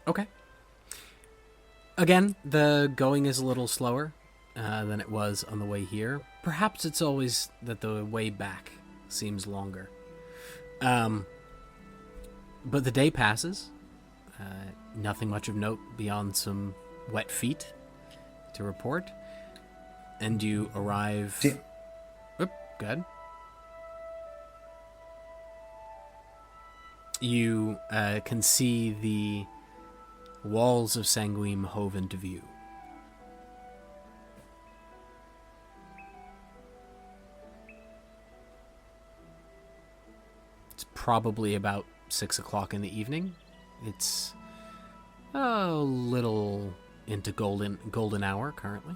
Okay. Again, the going is a little slower than it was on the way here. Perhaps it's always that the way back seems longer. But the day passes. Nothing much of note beyond some wet feet to report. And you arrive... Oop, go ahead. You can see the walls of Sanguine hove into view. It's probably about 6 o'clock in the evening. It's a little into golden hour currently.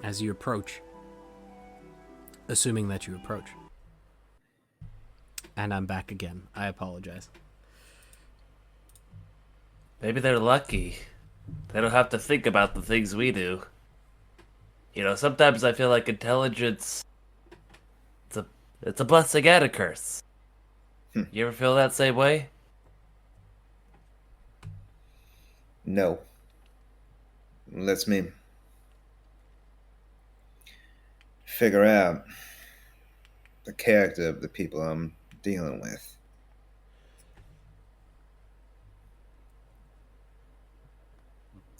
As you approach, assuming that you approach. And I'm back again. I apologize. Maybe they're lucky. They don't have to think about the things we do. You know, sometimes I feel like intelligence, it's a blessing and a curse. You ever feel that same way? No. Lets me figure out the character of the people I'm dealing with.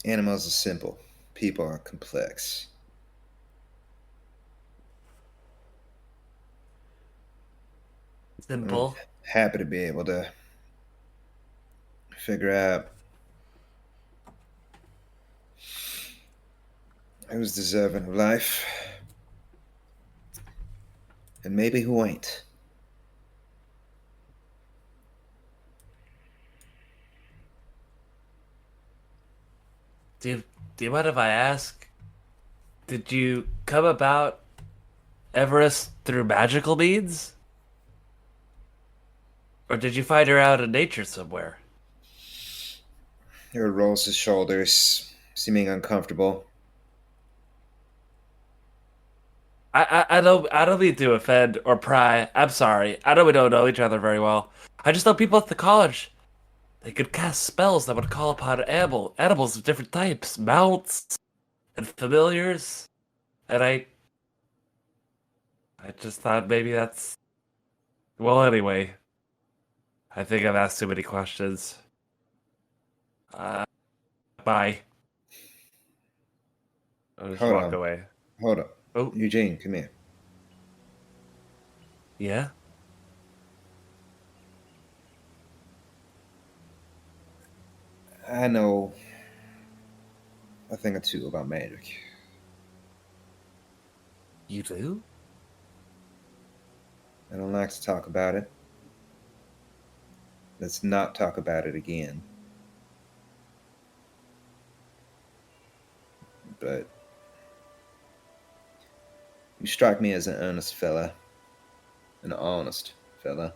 Animals are simple. People are complex. Simple. I'm happy to be able to figure out who's deserving of life and maybe who ain't. Do you mind if I ask? Did you come about Everest through magical means? Or did you find her out in nature somewhere? He rolls his shoulders, seeming uncomfortable. I don't mean to offend or pry. I'm sorry. I know we don't know each other very well. I just know people at the college. They could cast spells that would call upon animals of different types, mounts and familiars. And I just thought maybe that's... Well, anyway. I think I've asked too many questions. Bye. I'll just Hold walk on. away. Hold up. Oh. Eugene, come here. Yeah? I know a thing or two about magic. You do? I don't like to talk about it. Let's not talk about it again. but you strike me as an earnest fella, an honest fella.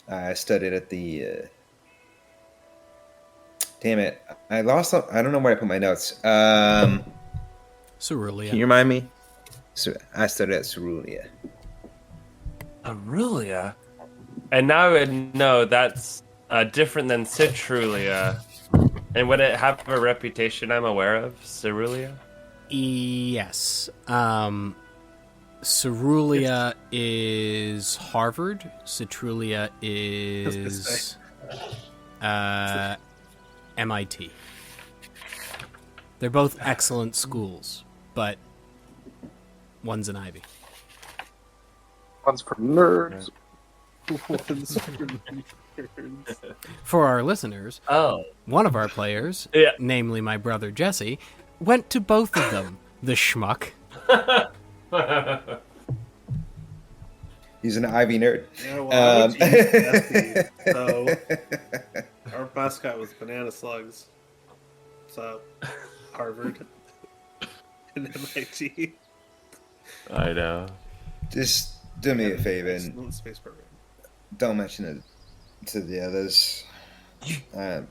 I studied at the. Damn it! I lost. I don't know where I put my notes. Cerulean. Can you remind me? So I studied at Cerulean. Aurelia? And now I would know that's different than Citrulia. And would it have a reputation I'm aware of, Cerulia? Yes. Cerulia is Harvard. Citrulia is MIT. They're both excellent schools, but one's an Ivy. One's for nerds. For our listeners, one of our players, namely my brother Jesse, went to both of them. The schmuck. He's an Ivy nerd. Yeah, well, I would use Jesse, so our mascot was Banana Slugs. So Harvard and MIT. I know. Just do me a favor and Space program. don't mention it to the others. I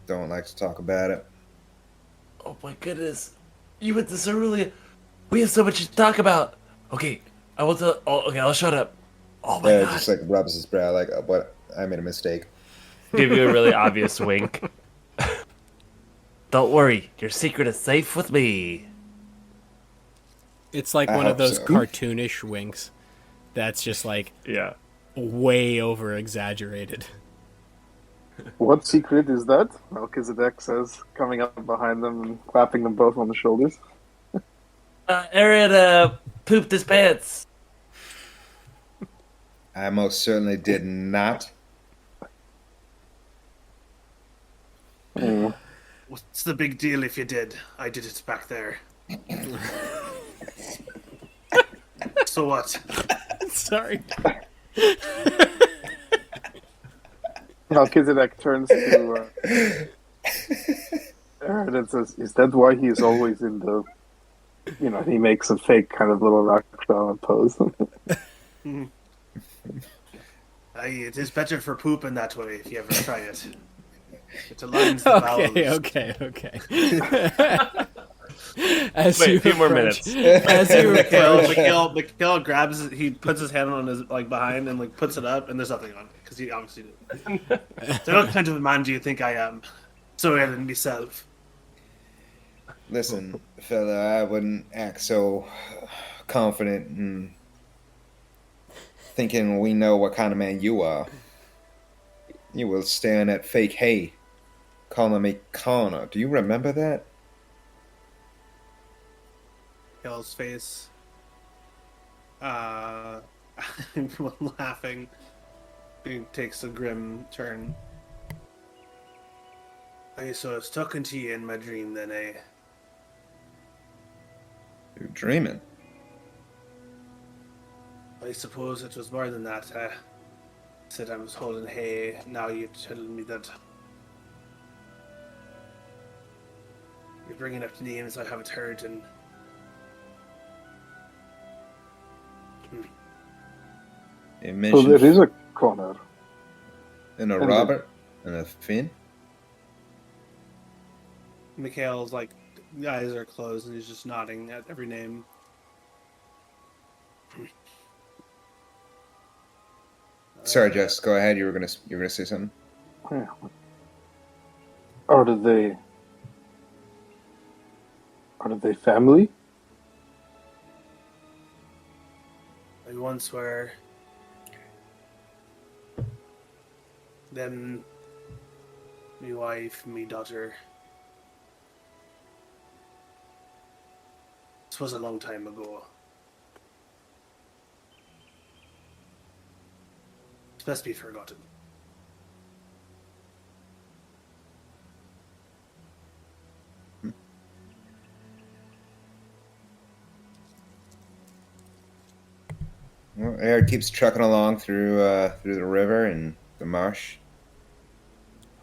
don't like to talk about it. Oh my goodness. You went to Cerulean. We have so much to talk about. Okay, I will tell. Oh, okay, I'll shut up. Oh my god. Just like rubs his brow, like, oh, what? I made a mistake. Give you a really obvious wink. Don't worry, your secret is safe with me. It's like I one of hope those so. cartoonish winks that's just like Yeah. way over exaggerated. What secret is that? Melchizedek says, coming up behind them and clapping them both on the shoulders. Aaron pooped his pants. I most certainly did not. Mm. What's the big deal if you did? I did it back there. So what? Sorry. Melchizedek turns to Aaron and says, "Is that why he is always in the?" You know, he makes a fake kind of little rock pose. It is better for pooping that way if you ever try it. It aligns the bowels. Okay. As Wait, you a few more approach- minutes. As you approach, Mikhael grabs it, he puts his hand on his behind and puts it up, and there's nothing on it because he obviously didn't. So what kind of a man do you think I am? So I than myself. Listen, fella, I wouldn't act so confident in thinking we know what kind of man you are. You were staring at fake hay, calling me Connor. Do you remember that? Mikhael's face, laughing, he takes a grim turn. So I was talking to you in my dream then, eh? You're dreaming. I suppose it was more than that. Said I was holding hay. Now you're telling me that you're bringing up names I haven't heard, and You So mentioned there is a Connor. and a and Robert and a Finn. Mikhael's the eyes are closed and he's just nodding at every name. Sorry, Jess. Go ahead. You were gonna say something. Yeah. Are they family? I once were. Then, me wife, me daughter. This was a long time ago. It's best be forgotten. Well, Eric keeps trucking along through the river and the marsh.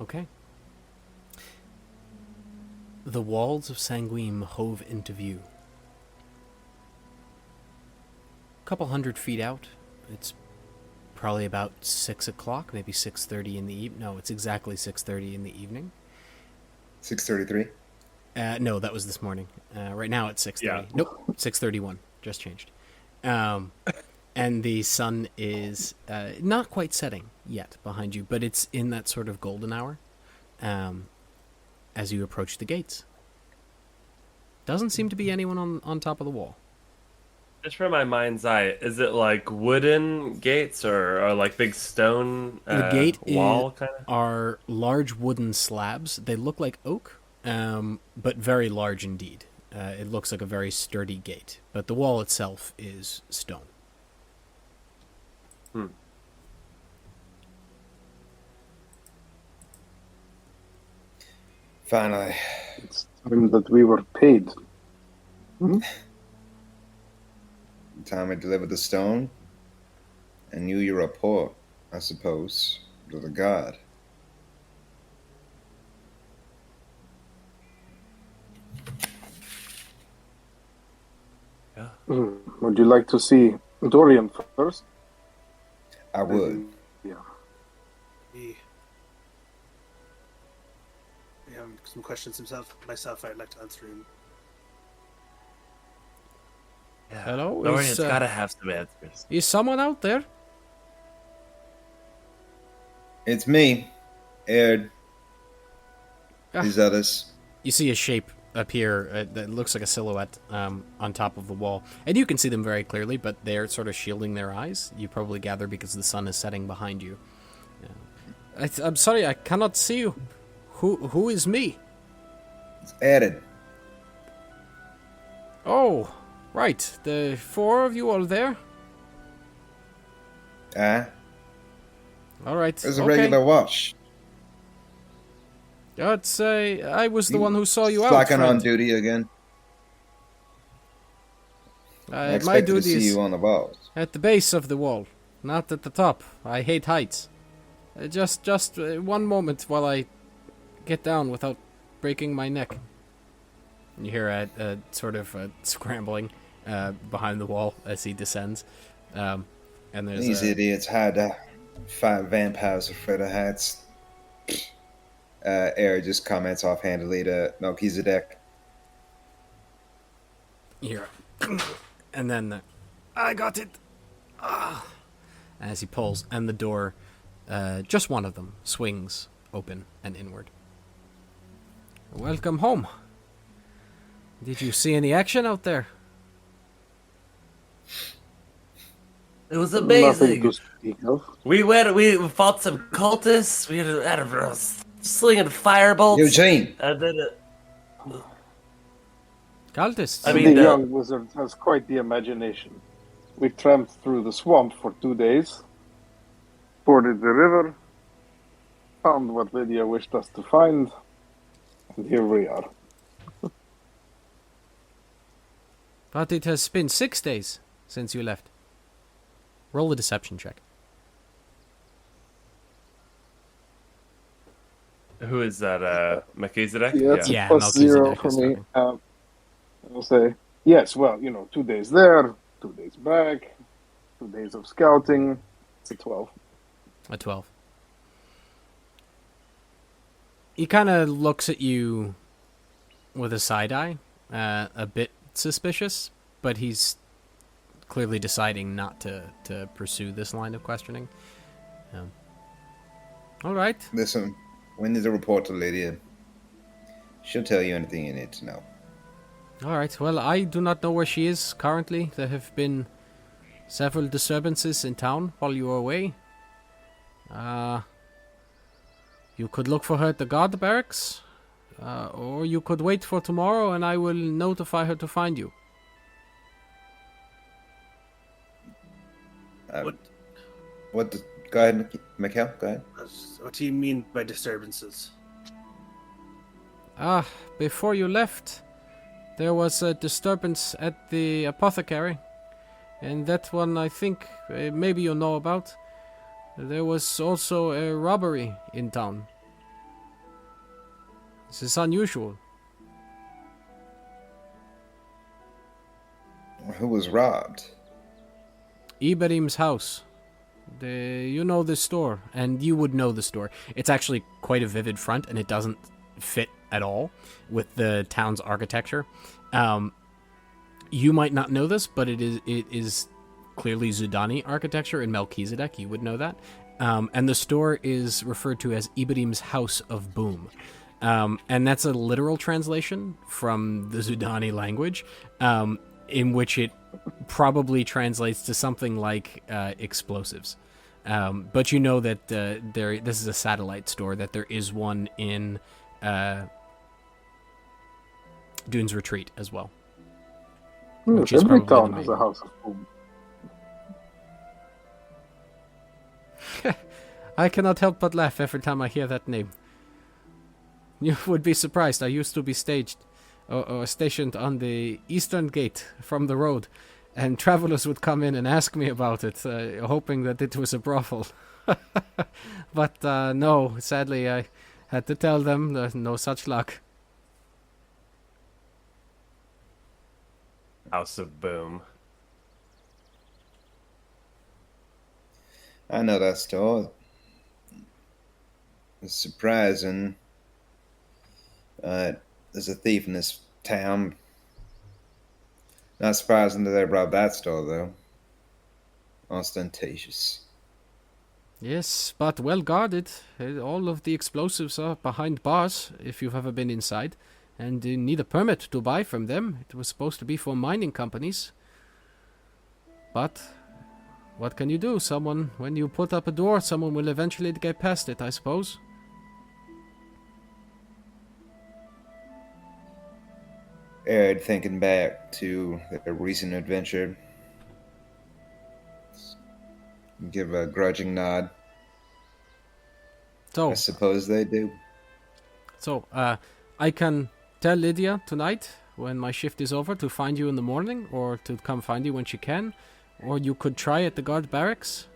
Okay. The walls of Sanguine hove into view. A couple 100 feet out, it's probably about 6 o'clock, maybe 6:30 in the evening. No, it's exactly 6:30 in the evening. 6:33. No, that was this morning. Right now it's 6:30. Yeah. Nope, 6:31. Just changed. And the sun is not quite setting yet behind you, but it's in that sort of golden hour as you approach the gates. Doesn't seem to be anyone on top of the wall. Just for my mind's eye, is it like wooden gates or like big stone The gate wall kind of? are large wooden slabs. They look like oak, but very large indeed. It looks like a very sturdy gate, but the wall itself is stone. Finally. It's time that we were paid. Time I delivered the stone. I knew your report, I suppose, to the god. Would you like to see Dorian first? I would. Yeah. I have some questions myself I'd like to answer him. Yeah. Hello, Dorian's gotta have some answers. Is someone out there? It's me, Aird. Ah. These others. You see a shape appear that looks like a silhouette on top of the wall. And you can see them very clearly, but they're sort of shielding their eyes. You probably gather because the sun is setting behind you. I'm sorry, I cannot see you. Who is me? It's added. Oh, right. The four of you are there? All right. It's a okay. regular watch. It's, I was the one who saw you out, Slacking friend. on duty again. I My expected to duty see is you on the walls. at the base of the wall, not at the top. I hate heights. Just one moment while I get down without breaking my neck. And you hear a sort of scrambling behind the wall as he descends. And there's These idiots had to fight vampires afraid of heights. Air just comments offhandedly to Melchizedek. here. And then I got it. As he pulls, and the door, just one of them, swings open and inward. Welcome home. Did you see any action out there? It was Nothing amazing. to speak of. We fought some cultists. We had a slinging firebolts. Eugene! And then Cultists. I mean, the young wizard has quite the imagination. We tramped through the swamp for 2 days, forded the river, found what Lydia wished us to find, and here we are. But it has been 6 days since you left. Roll a deception check. who is that? Melchizedek? Yeah, it's Yeah, plus zero Melchizedek for is me. talking. I'll say, yes, well, 2 days there, 2 days back, 2 days of scouting. It's a 12. A 12. He kind of looks at you with a side eye, a bit suspicious, but he's clearly deciding not to pursue this line of questioning. All right. Listen, when there's a report to Lydia, she'll tell you anything you need to know. All right. Well, I do not know where she is currently. There have been several disturbances in town while you were away. You could look for her at the guard barracks, or you could wait for tomorrow and I will notify her to find you. Go ahead, Mikhael, go ahead. What do you mean by disturbances? Before you left, there was a disturbance at the apothecary, and that one I think maybe you know about. There was also a robbery in town. This is unusual. Who was robbed? Iberim's house. You know the store, and you would know the store. It's actually quite a vivid front, and it doesn't fit at all with the town's architecture. You might not know this, but it is clearly Zudani architecture in Melchizedek. You would know that. And the store is referred to as Iberim's House of Boom. And that's a literal translation from the Zudani language, in which it probably translates to something like explosives. But you know that this is a satellite store, that there is one in Dune's Retreat as well. Which is every probably town the has main a house of boom. I cannot help but laugh every time I hear that name. You would be surprised. I used to be stationed on the eastern gate from the road, and travelers would come in and ask me about it, hoping that it was a brothel. But no, sadly, I had to tell them no such luck. House of Boom. I know that store. It's surprising. There's a thief in this town. Not surprising that they robbed that store, though. Ostentatious. Yes, but well guarded. All of the explosives are behind bars, if you've ever been inside. And you need a permit to buy from them. It was supposed to be for mining companies. But what can you do? When you put up a door, someone will eventually get past it, I suppose. Ed, thinking back to their recent adventure, give a grudging nod. So, I suppose they do. I can tell Lydia tonight, when my shift is over, to find you in the morning, or to come find you when she can. Or you could try at the guard barracks.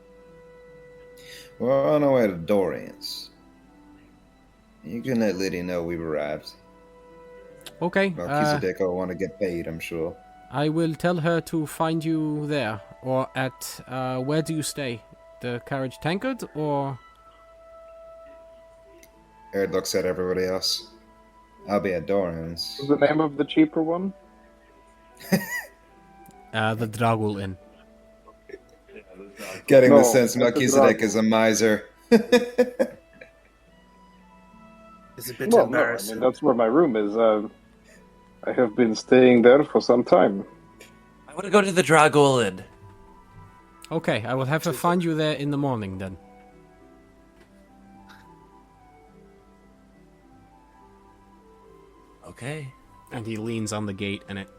We're on our way to Dorian's. You can let Lydia know we've arrived. Okay, Melchizedek will want to get paid, I'm sure. I will tell her to find you there, or at, where do you stay? The carriage tankard, or... Ed looks at everybody else. I'll be at Dorian's. What's the name of the cheaper one? the Dragul Inn. Getting the No, sense that's the Melchizedek Dragon. is a miser. It's a bit Well, no, I embarrassing. mean, that's where my room is. I have been staying there for some time. I want to go to the Dragul Inn. Okay, I will have her find you there in the morning, then. Okay. And he leans on the gate, and it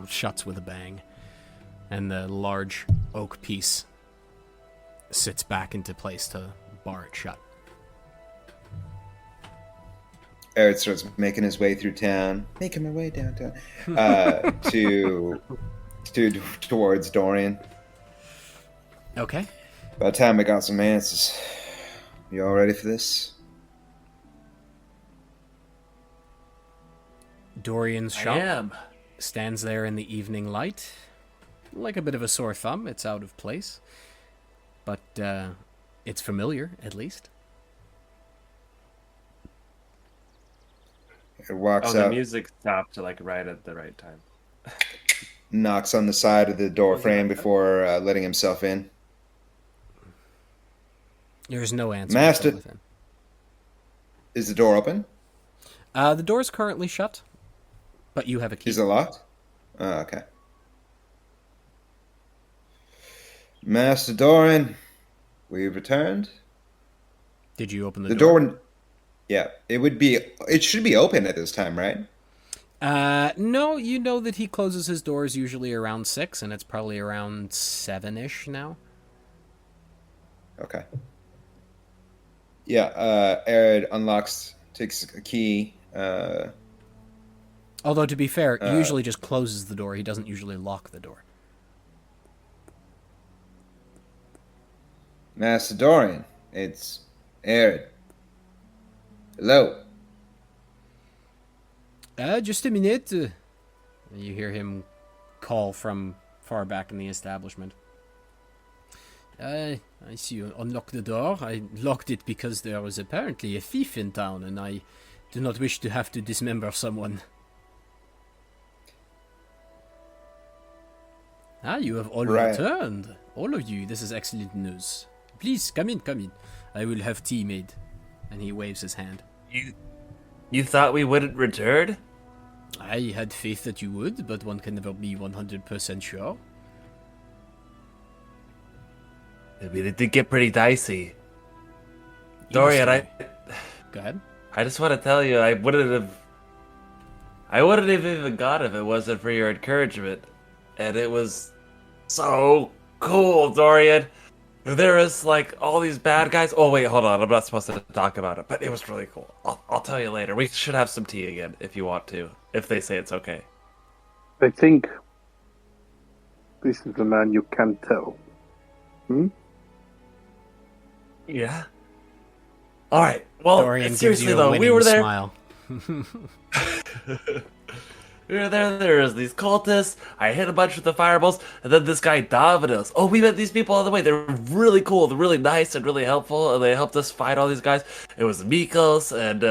shuts with a bang. And the large oak piece sits back into place to bar it shut. Ed starts making his way through town, making my way downtown, towards Dorian. Okay. By the time I got some answers, you all ready for this? Dorian's I shop am. stands there in the evening light. Like a bit of a sore thumb, it's out of place. But it's familiar, at least. It walks The out, music stopped like right at the right time. knocks on the side of the door frame before letting himself in. There's no answer. Master- from within. Is the door open? The door's currently shut, but you have a key. Is it locked? Oh, okay. Master Dorian, we've returned. Did you open the The door? door. Yeah, it should be open at this time, right? No, you know that he closes his doors usually around 6, and it's probably around 7-ish now. Okay. Yeah, Arid unlocks, takes a key. Although, to be fair, he usually just closes the door. He doesn't usually lock the door. Master Dorian, it's Arid. Hello. Just a minute. You hear him call from far back in the establishment. I see you unlock the door. I locked it because there was apparently a thief in town, and I do not wish to have to dismember someone. You have all Right. returned. All of you. This is excellent news. Please, come in, come in. I will have tea made. And he waves his hand. You thought we wouldn't return? I had faith that you would, but one can never be 100% sure. I mean, it did get pretty dicey. Dorian, Go ahead. I just want to tell you, I wouldn't have even gone if it wasn't for your encouragement. And it was so cool, Dorian. There was like all these bad guys. Oh wait, hold on. I'm not supposed to talk about it, but it was really cool. I'll tell you later. We should have some tea again if you want to. If they say it's okay. I think this is the man you can't tell. Yeah. All right. Well, Dorian gives seriously you a though, we winning were there. smile. We were there. There was these cultists. I hit a bunch with the fireballs, and then this guy Davidos. Oh, we met these people on the way. They were really cool. They're really nice and really helpful. And they helped us fight all these guys. It was Mikos and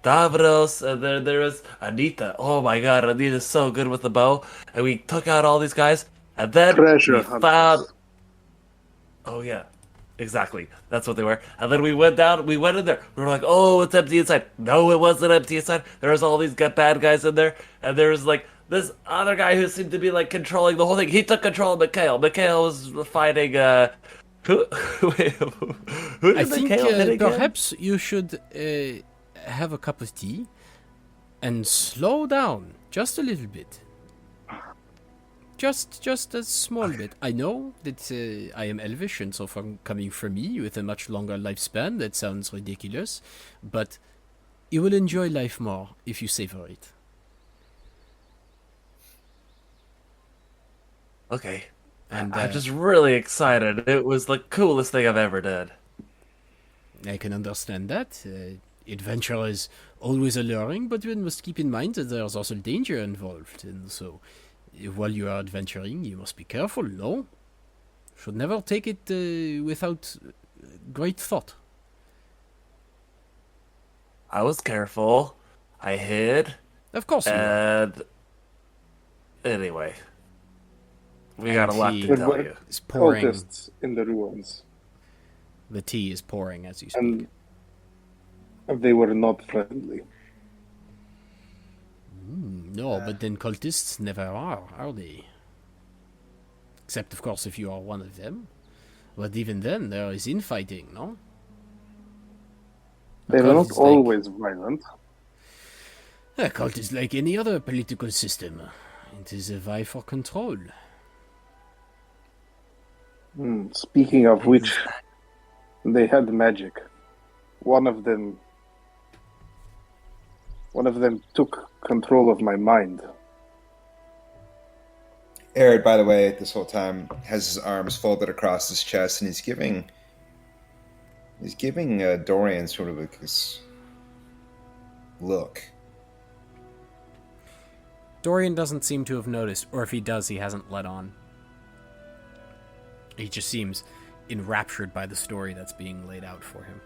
Davidos, and there was Anita. Oh my God, Anita's so good with the bow. And we took out all these guys, and then Treasure we hunters. found. Oh yeah. Exactly. That's what they were. And then we went in there. We were like, oh, it's empty inside. No, it wasn't empty inside. There was all these bad guys in there. And there was like this other guy who seemed to be like controlling the whole thing. He took control of Mikhael. Mikhael was fighting, who did I think Mikhael hit again? perhaps you should have a cup of tea and slow down just a little bit. Just a small bit. I know that I am elvish, and so coming from me with a much longer lifespan, that sounds ridiculous, but you will enjoy life more if you savor it. Okay. And I'm just really excited. It was the coolest thing I've ever done. I can understand that. Adventure is always alluring, but one must keep in mind that there's also danger involved, and so while you are adventuring, you must be careful, no? Should never take it without great thought. I was careful. I hid. Of course you are. And anyway, we got a lot he- to tell you. It's pouring. Cultists in the ruins, The tea is pouring as you speak. and they were not friendly. No, but then cultists never are they? Except, of course, if you are one of them. But even then, there is infighting, no? They were not always violent. A cult is like any other political system. It is a vie for control. Speaking of which, they had magic. One of them took control of my mind. Arid, by the way, this whole time has his arms folded across his chest, and he's giving Dorian sort of like this look. Dorian doesn't seem to have noticed, or if he does, he hasn't let on. He just seems enraptured by the story that's being laid out for him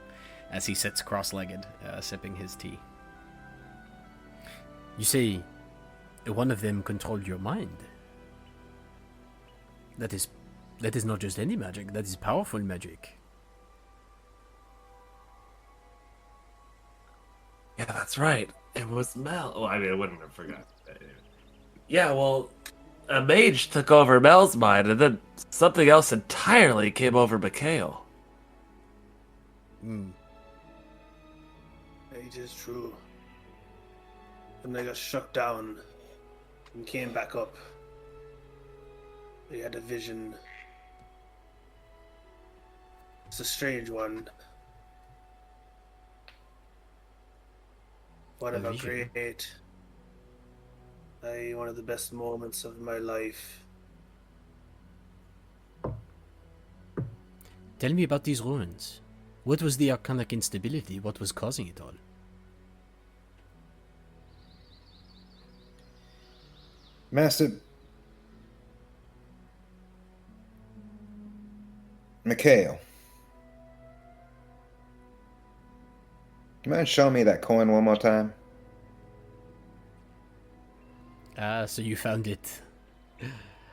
as he sits cross-legged, sipping his tea. You say one of them controlled your mind. That is not just any magic, that is powerful magic. Yeah, that's right. It was Mel. Oh, I mean, I wouldn't have forgotten. Yeah, well, a mage took over Mel's mind, and then something else entirely came over Mikhael. It is true. And they got shut down and came back up. They had a vision. It's a strange one. One of a vision. great, one of the best moments of my life. Tell me about these ruins. What was the arcanic instability? What was causing it all? Master Mikhael, you mind showing me that coin one more time? Ah, so you found it.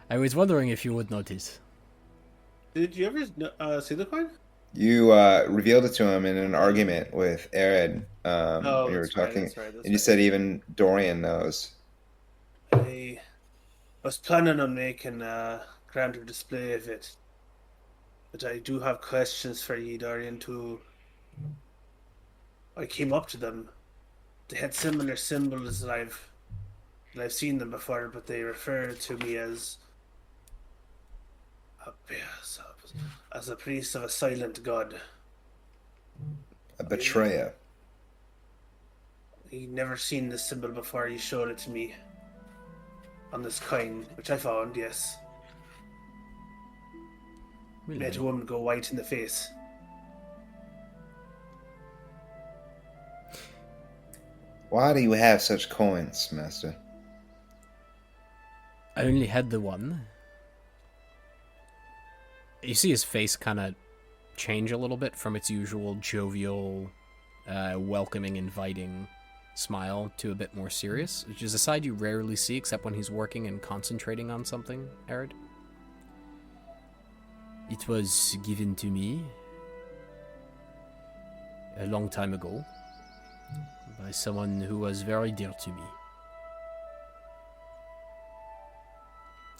I was wondering if you would notice. Did you ever see the coin? You revealed it to him in an argument with Arid Oh, when you were that's right, talking, that's right, that's and you right. said even Dorian knows. I was planning on making a grander display of it, but I do have questions for you, Dorian, too. I came up to them. They had similar symbols that I've seen them before, but they refer to me as a priest of a silent god. A betrayer. He'd never seen this symbol before. He showed it to me on this coin, which I found, yes. Made a woman go white in the face. Why do you have such coins, Master? I only had the one. You see his face kind of change a little bit from its usual jovial, welcoming, inviting smile to a bit more serious, which is a side you rarely see except when he's working and concentrating on something, Arid. It was given to me a long time ago by someone who was very dear to me.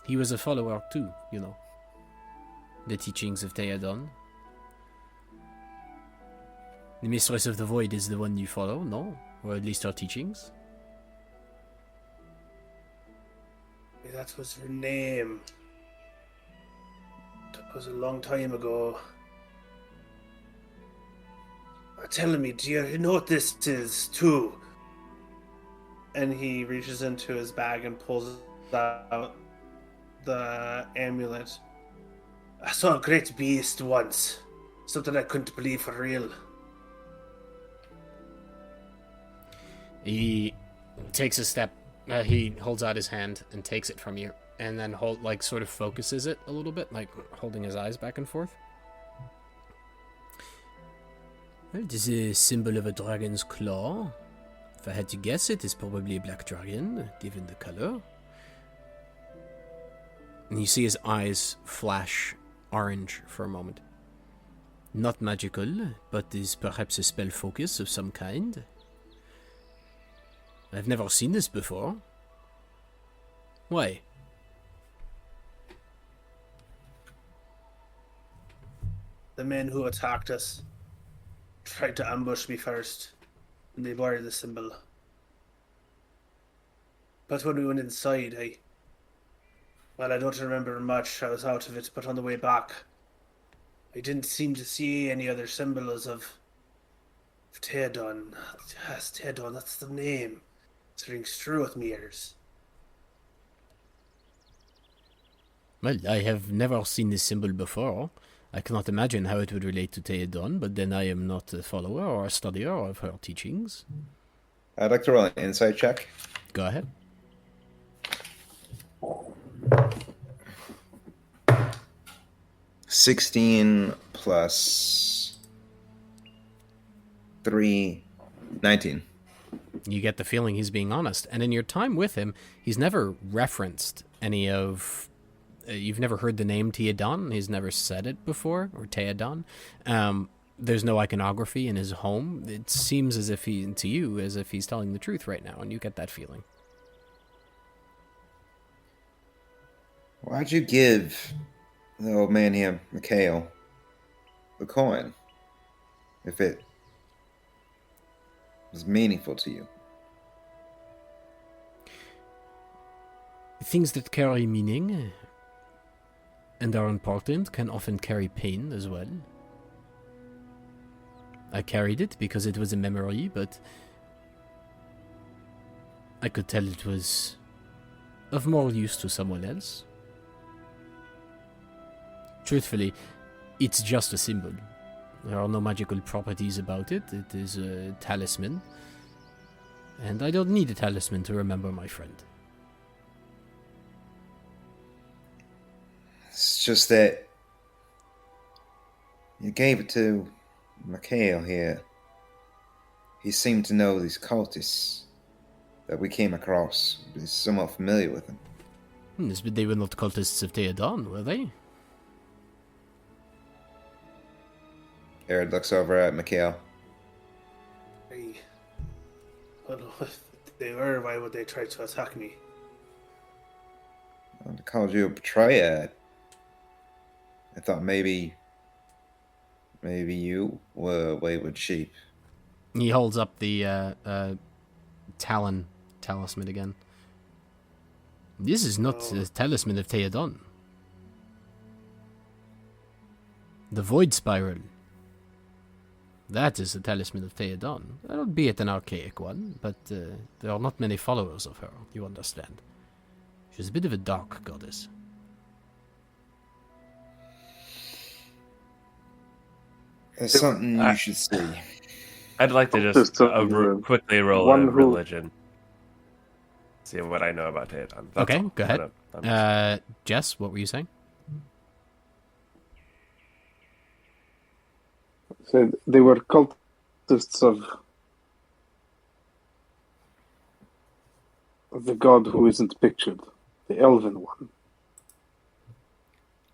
He was a follower too, you know. The teachings of Theoden. The Mistress of the Void is the one you follow, no? Or at least her teachings? That was her name. That was a long time ago. Telling me, do you know what this is, too? And he reaches into his bag and pulls out the amulet. I saw a great beast once. Something I couldn't believe for real. He takes a step, he holds out his hand and takes it from you, and then sort of focuses it a little bit, like holding his eyes back and forth. Well, it is a symbol of a dragon's claw. If I had to guess, it is probably a black dragon, given the color. And you see his eyes flash orange for a moment. Not magical, but is perhaps a spell focus of some kind. I've never seen this before. Why? The men who attacked us tried to ambush me first, and they bore the symbol. But when we went inside, I don't remember much. I was out of it, but on the way back, I didn't seem to see any other symbols of Theoden. Yes, Theoden, that's the name. It rings true with me ears. Well, I have never seen this symbol before. I cannot imagine how it would relate to Theoden, but then I am not a follower or a studier of her teachings. I'd like to roll an insight check. Go ahead. 16 plus 3, 19. You get the feeling he's being honest. And in your time with him, he's never referenced any of... you've never heard the name Theoden. He's never said it before, or Theoden. There's no iconography in his home. It seems as if to you, as if he's telling the truth right now, and you get that feeling. Why'd you give the old man here, Mikhael, the coin, if it was meaningful to you? Things that carry meaning and are important can often carry pain as well. I carried it because it was a memory, but I could tell it was of more use to someone else. Truthfully, it's just a symbol. There are no magical properties about it. It is a talisman. And I don't need a talisman to remember my friend. It's just that you gave it to Mikhael here. He seemed to know these cultists that we came across. He's somewhat familiar with them. But they were not cultists of Theodon, were they? Arid looks over at Mikhael. I don't know if they were. Why would they try to attack me? I called you a betrayer. I thought maybe you were wayward sheep. He holds up the talisman again. This is not the talisman of Theodon. The Void Spiral. That is the talisman of Theodon. Albeit an archaic one, but there are not many followers of her, you understand. She's a bit of a dark goddess. It's something you should see. I'd like to just quickly roll a religion. See what I know about Theodon. Okay, go ahead. Jess, what were you saying? So they were cultists of the god who isn't pictured, the elven one.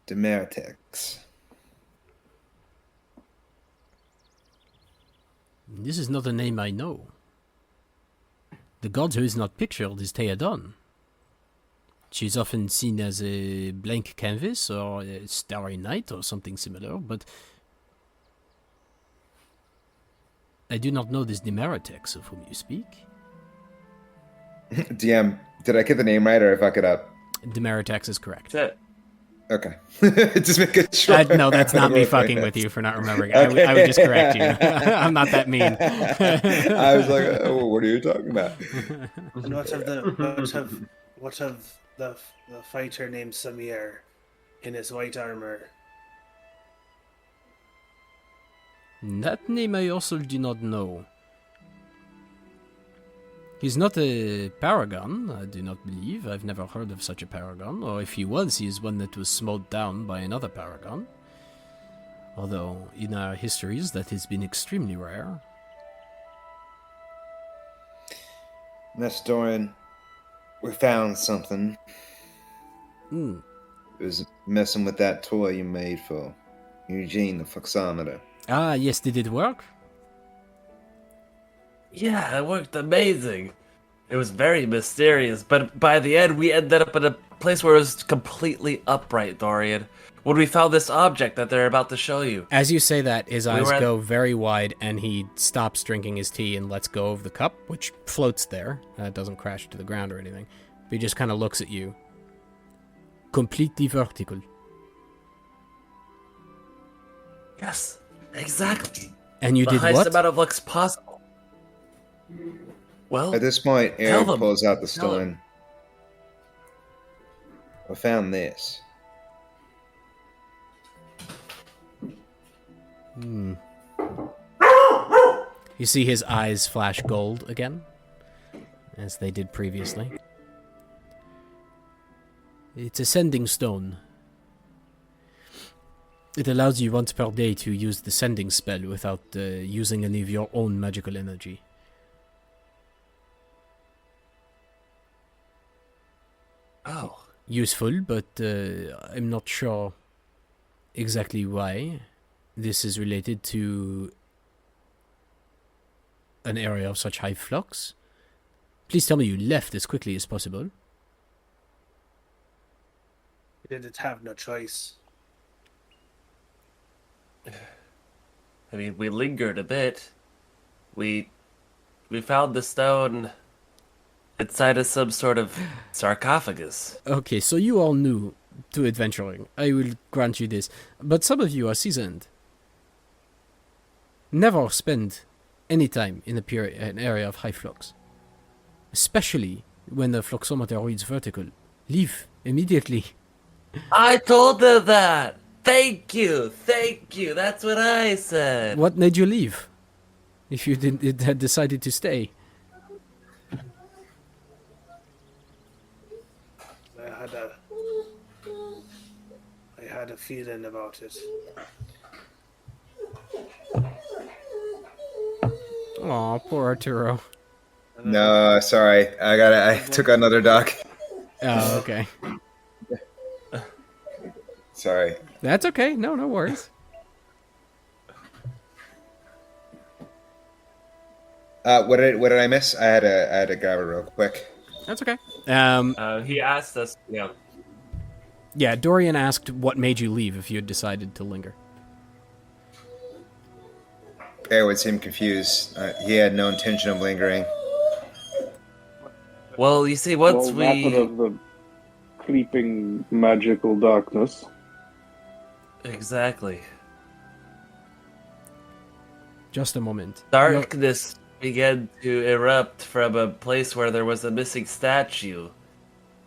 Demaratex. This is not a name I know. The god who is not pictured is Theodon. She is often seen as a blank canvas or a starry night or something similar, but I do not know this Demaratex of whom you speak. DM, did I get the name right or I fuck it up? Demaratex is correct. That's it. Okay. Just make it sure. No, that's not me fucking with you for not remembering. Okay. I would just correct you. I'm not that mean. I was like, oh, what are you talking about? And what of the fighter named Samir in his white armor? That name I also do not know. He's not a paragon, I do not believe. I've never heard of such a paragon. Or if he was, he is one that was smote down by another paragon. Although, in our histories, that has been extremely rare. Miss Dorian, we found something. Hmm. It was messing with that toy you made for Eugene, the Fluxometer. Ah, yes, did it work? Yeah, it worked amazing. It was very mysterious, but by the end, we ended up in a place where it was completely upright, Dorian. When we found this object that they're about to show you. As you say that, his eyes go very wide, and he stops drinking his tea and lets go of the cup, which floats there. It doesn't crash to the ground or anything. But he just kind of looks at you. Completely vertical. Yes, exactly. And you the did highest what? amount of lux possible. Well, at this point, Eric them. pulls out the Tell stone. I found this. You see his eyes flash gold again, as they did previously. It's a sending stone. It allows you once per day to use the sending spell without using any of your own magical energy. oh, Useful, but I'm not sure exactly why. This is related to an area of such high flux. Please tell me you left as quickly as possible. We didn't have no choice. I mean, we lingered a bit. We found the stone inside of some sort of sarcophagus. Okay, so you all new to adventuring. I will grant you this. But some of you are seasoned. Never spend any time in an area of high flux. Especially when the fluxometer reads vertical. Leave immediately. I told them that! Thank you! That's what I said! What made you leave? If you had decided to stay. feeling about it. Aw, poor Arturo. No, sorry. I took another doc. Oh, okay. Sorry. That's okay. No worries. What did I miss? I had to grab it real quick. That's okay. He asked us. Yeah. Yeah, Dorian asked what made you leave if you had decided to linger. Airwood seemed confused. He had no intention of lingering. Well, you see, once matter of the creeping magical darkness. Exactly. Just a moment. Darkness began to erupt from a place where there was a missing statue.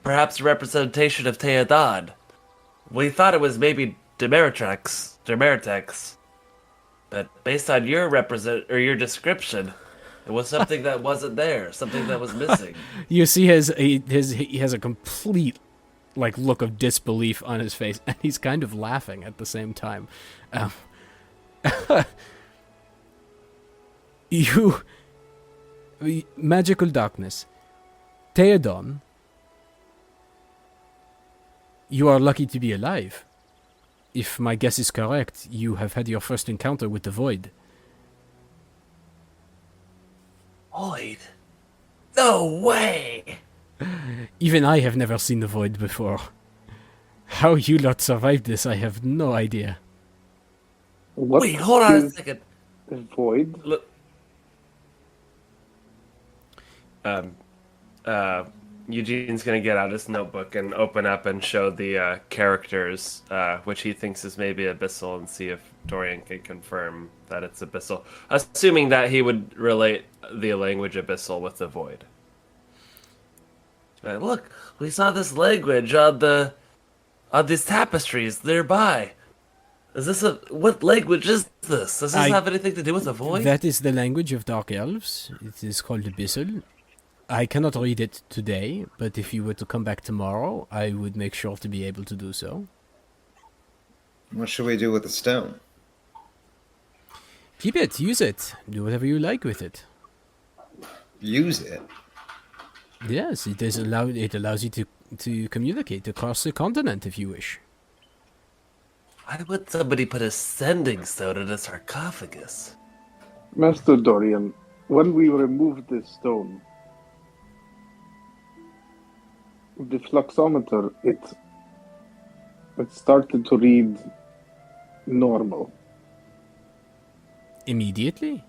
Perhaps a representation of Theodan. We thought it was maybe Demeritex. But based on your your description, it was something that wasn't there, something that was missing. You see he has a complete look of disbelief on his face, and he's kind of laughing at the same time. Magical darkness. Theodan, you are lucky to be alive. If my guess is correct, you have had your first encounter with the Void. Void? No way! Even I have never seen the Void before. How you lot survived this, I have no idea. Wait, hold on a second. The Void? Look. Eugene's going to get out his notebook and open up and show the characters, which he thinks is maybe abyssal, and see if Dorian can confirm that it's abyssal. Assuming that he would relate the language abyssal with the void. Look, we saw this language on these tapestries nearby. What language is this? Does this have anything to do with the void? That is the language of Dark Elves. It is called abyssal. I cannot read it today, but if you were to come back tomorrow, I would make sure to be able to do so. What should we do with the stone? Keep it, use it, do whatever you like with it. Use it? Yes, it allows you to communicate across the continent if you wish. Why would somebody put a sending stone in a sarcophagus? Master Dorian, when we removed this stone, the fluxometer, it started to read normal. Immediately?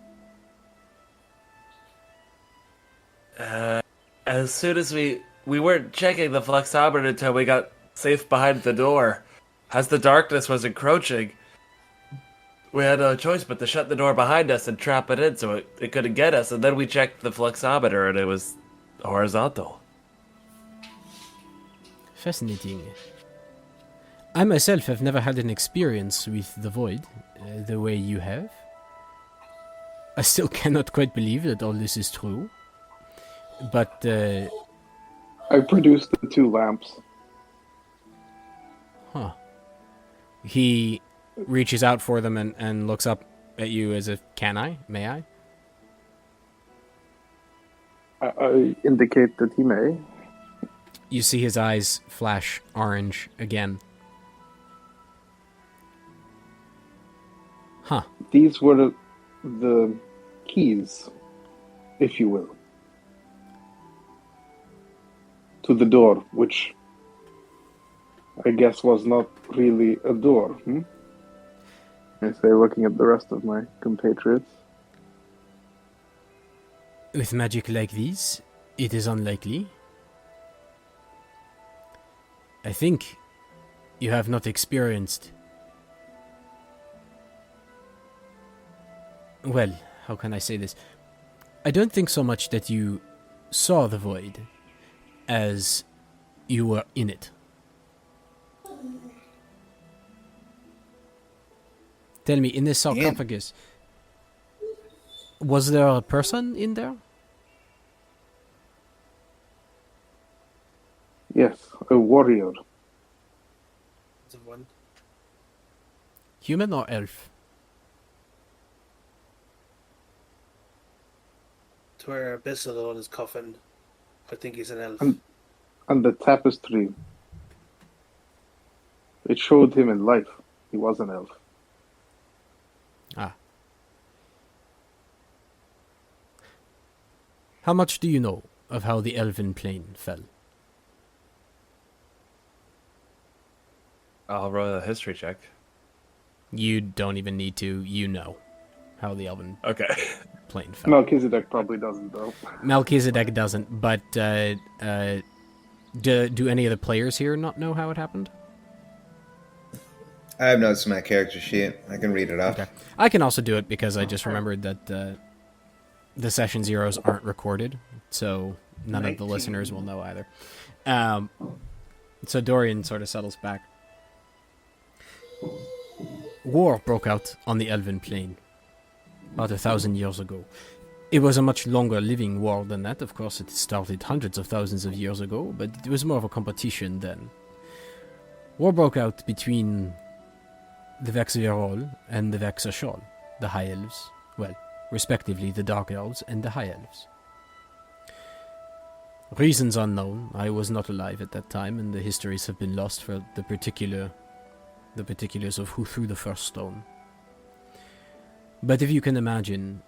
As soon as we weren't checking the fluxometer until we got safe behind the door. As the darkness was encroaching, we had no choice but to shut the door behind us and trap it in so it couldn't get us. And then we checked the fluxometer and it was horizontal. Fascinating. I myself have never had an experience with the Void the way you have. I still cannot quite believe that all this is true. But I produced the 2 lamps. Huh. He reaches out for them and looks up at you as if, can I? May I? I indicate that he may. You see his eyes flash orange again. Huh. These were the keys, if you will, to the door, which I guess was not really a door. I say, looking at the rest of my compatriots. With magic like this, it is unlikely. I think you have not experienced... Well, how can I say this? I don't think so much that you saw the void as you were in it. Tell me, in this sarcophagus, was there a person in there? Yes, a warrior. Human or elf? To where Abyssal on his coffin. I think he's an elf. And the tapestry. It showed him in life. He was an elf. Ah. How much do you know of how the elven plane fell? I'll roll a history check. You don't even need to. You know how the elven Okay. plane fell. Melchizedek probably doesn't, though. Melchizedek doesn't, but do any of the players here not know how it happened? I have notes in my character sheet. I can read it off. Okay. I can also do it because I just remembered that the session zeros aren't recorded, so none of the 19. listeners will know either. So Dorian sort of settles back. War broke out on the Elven Plain about 1,000 years ago. It was a much longer living war than that. Of course, it started hundreds of thousands of years ago, but it was more of a competition then. War broke out between the Vexvirol and the Vexashol, the High Elves. Well, respectively, the Dark Elves and the High Elves. Reasons unknown. I was not alive at that time, and the histories have been lost for the particulars of who threw the first stone. But if you can imagine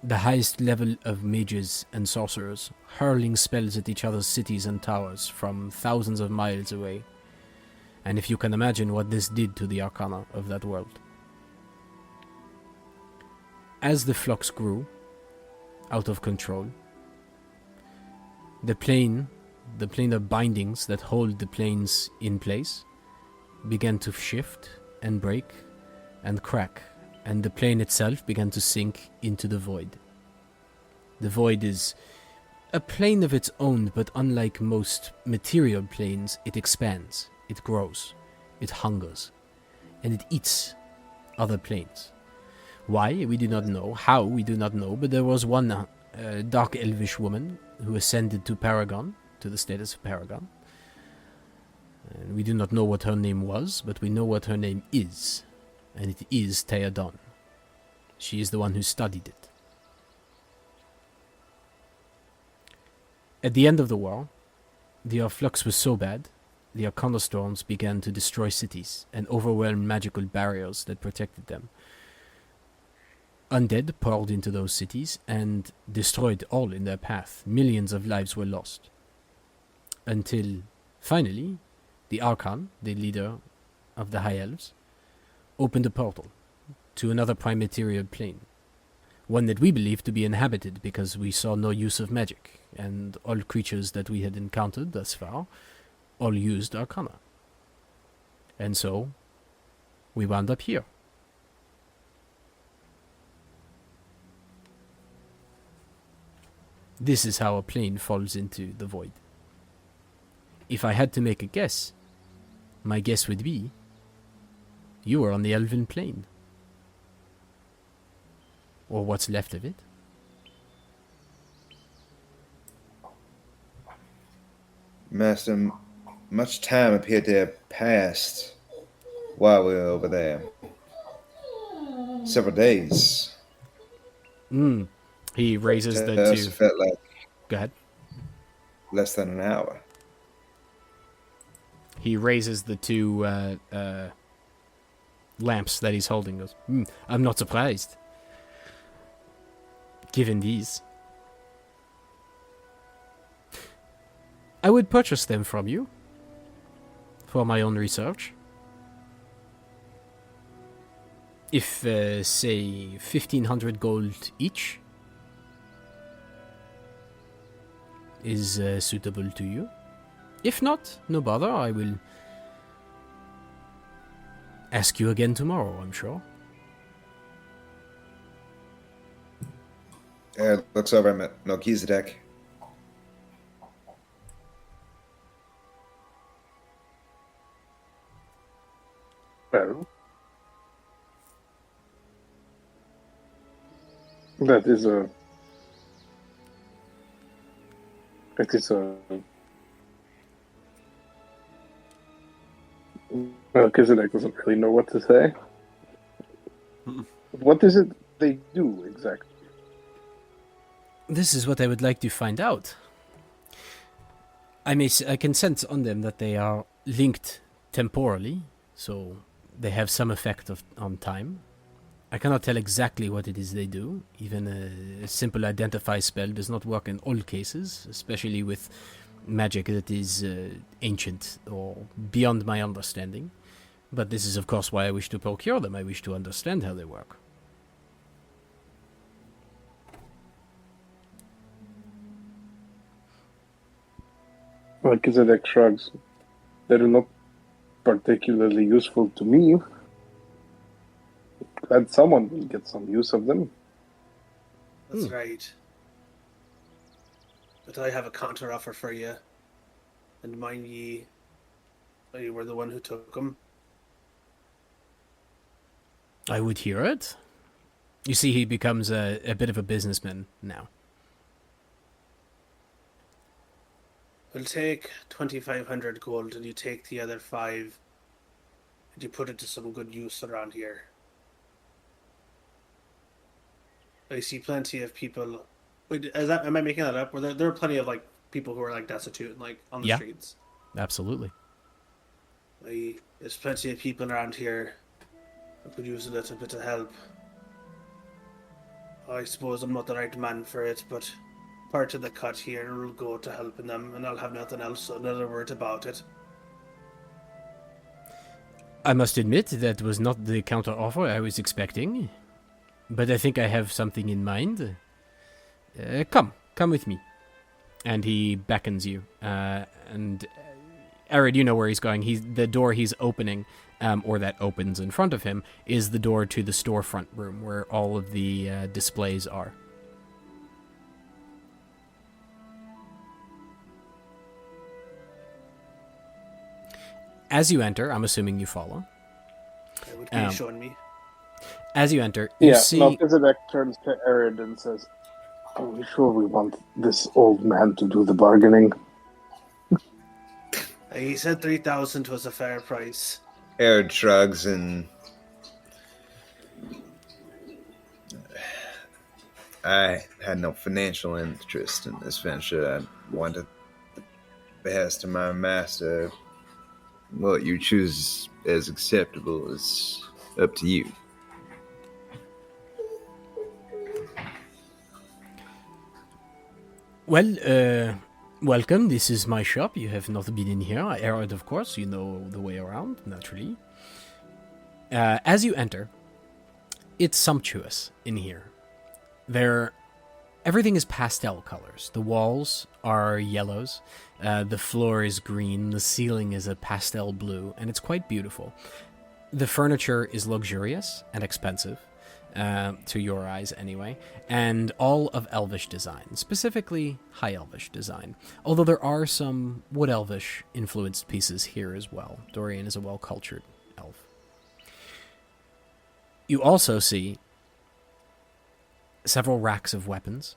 the highest level of mages and sorcerers hurling spells at each other's cities and towers from thousands of miles away, and if you can imagine what this did to the arcana of that world. As the flux grew out of control, the plane of bindings that hold the planes in place began to shift and break and crack, and the plane itself began to sink into the void. The void is a plane of its own, but unlike most material planes, it expands, it grows, it hungers, and it eats other planes. Why? We do not know. How? We do not know, but there was one dark elvish woman who ascended to Paragon, to the status of Paragon. And we do not know what her name was, but we know what her name is, and it is Theodon. She is the one who studied it. At the end of the war, the Arflux was so bad, the Arcana storms began to destroy cities and overwhelm magical barriers that protected them. Undead poured into those cities and destroyed all in their path. Millions of lives were lost. Until, finally, the Arcan, the leader of the High Elves, opened a portal to another primaterial plane. One that we believed to be inhabited because we saw no use of magic, and all creatures that we had encountered thus far all used Arcana. And so, we wound up here. This is how a plane falls into the void. If I had to make a guess, my guess would be you were on the Elven Plane. Or what's left of it. Master, much time appeared to have passed while we were over there. Several days. He raises the It two. felt like Go ahead. less than an hour. He raises the two lamps that he's holding. Goes, I'm not surprised. Given these. I would purchase them from you. For my own research. If, say, 1,500 gold each is suitable to you. If not, no bother, I will ask you again tomorrow, I'm sure. Looks over at Melchizedek. Well, that is a. It is a. Melchizedek doesn't really know what to say. What is it they do exactly? This is what I would like to find out. I can sense on them that they are linked temporally, so they have some effect on time. I cannot tell exactly what it is they do. Even a simple identify spell does not work in all cases, especially with magic that is ancient or beyond my understanding. But this is of course why I wish to procure them. I wish to understand how they work. Melchizedek shrugs. They're not particularly useful to me. Glad someone will get some use of them. That's right. But I have a counter offer for you. And mind ye, you were the one who took them. I would hear it. You see, he becomes a bit of a businessman now. We'll take 2,500 gold and you take the other 5 and you put it to some good use around here. I see plenty of people. Wait, am I making that up? There are plenty of like people who are like destitute and like on the streets. Absolutely. There's plenty of people around here who could use a little bit of help. I suppose I'm not the right man for it, but part of the cut here will go to helping them, and I'll have nothing else, another word about it. I must admit that was not the counter offer I was expecting, but I think I have something in mind. Come with me. And he beckons you. And Arid, you know where he's going. The door he's opening, or that opens in front of him, is the door to the storefront room where all of the displays are. As you enter, I'm assuming you follow. It would be showing me. As you enter, you see... Melchizedek turns to Arid and says, "Are we sure we want this old man to do the bargaining?" He said 3,000 was a fair price. Arid shrugs and... I had no financial interest in this venture. I wanted the behest of my master. What you choose as acceptable is up to you. Well, welcome. This is my shop. You have not been in here. Arid, of course. You know the way around, naturally. As you enter, it's sumptuous in here. Everything is pastel colors. The walls are yellows. The floor is green. The ceiling is a pastel blue, and it's quite beautiful. The furniture is luxurious and expensive, to your eyes anyway, and all of Elvish design, specifically High Elvish design. Although there are some Wood Elvish influenced pieces here as well. Dorian is a well-cultured elf. You also see several racks of weapons,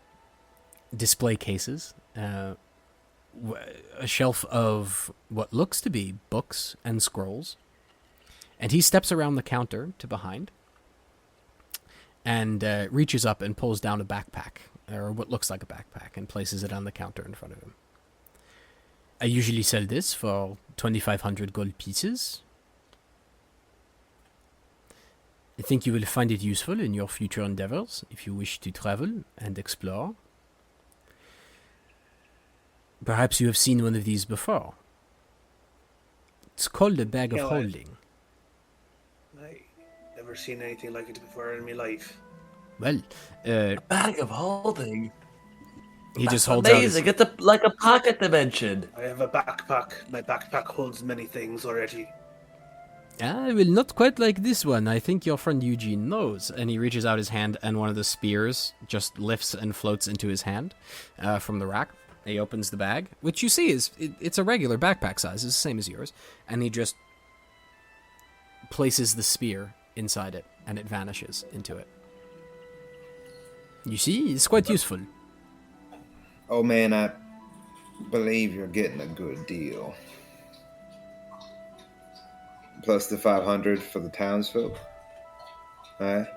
display cases, a shelf of what looks to be books and scrolls, and he steps around the counter to behind and reaches up and pulls down a backpack, or what looks like a backpack, and places it on the counter in front of him. I usually sell this for 2,500 gold pieces. I think you will find it useful in your future endeavors if you wish to travel and explore. Perhaps you have seen one of these before. It's called a bag of holding. I never seen anything like it before in my life. Well, A bag of holding. he just That's holds amazing. out It's like a pocket dimension. I have a backpack. My backpack holds many things already. Well, not quite like this one. I think your friend Eugene knows. And he reaches out his hand, and one of the spears just lifts and floats into his hand from the rack. He opens the bag, which you see it's a regular backpack size. It's the same as yours. And he just places the spear inside it, and it vanishes into it. You see, it's quite useful. Oh man, I believe you're getting a good deal. Plus the 500 for the townsfolk. Alright.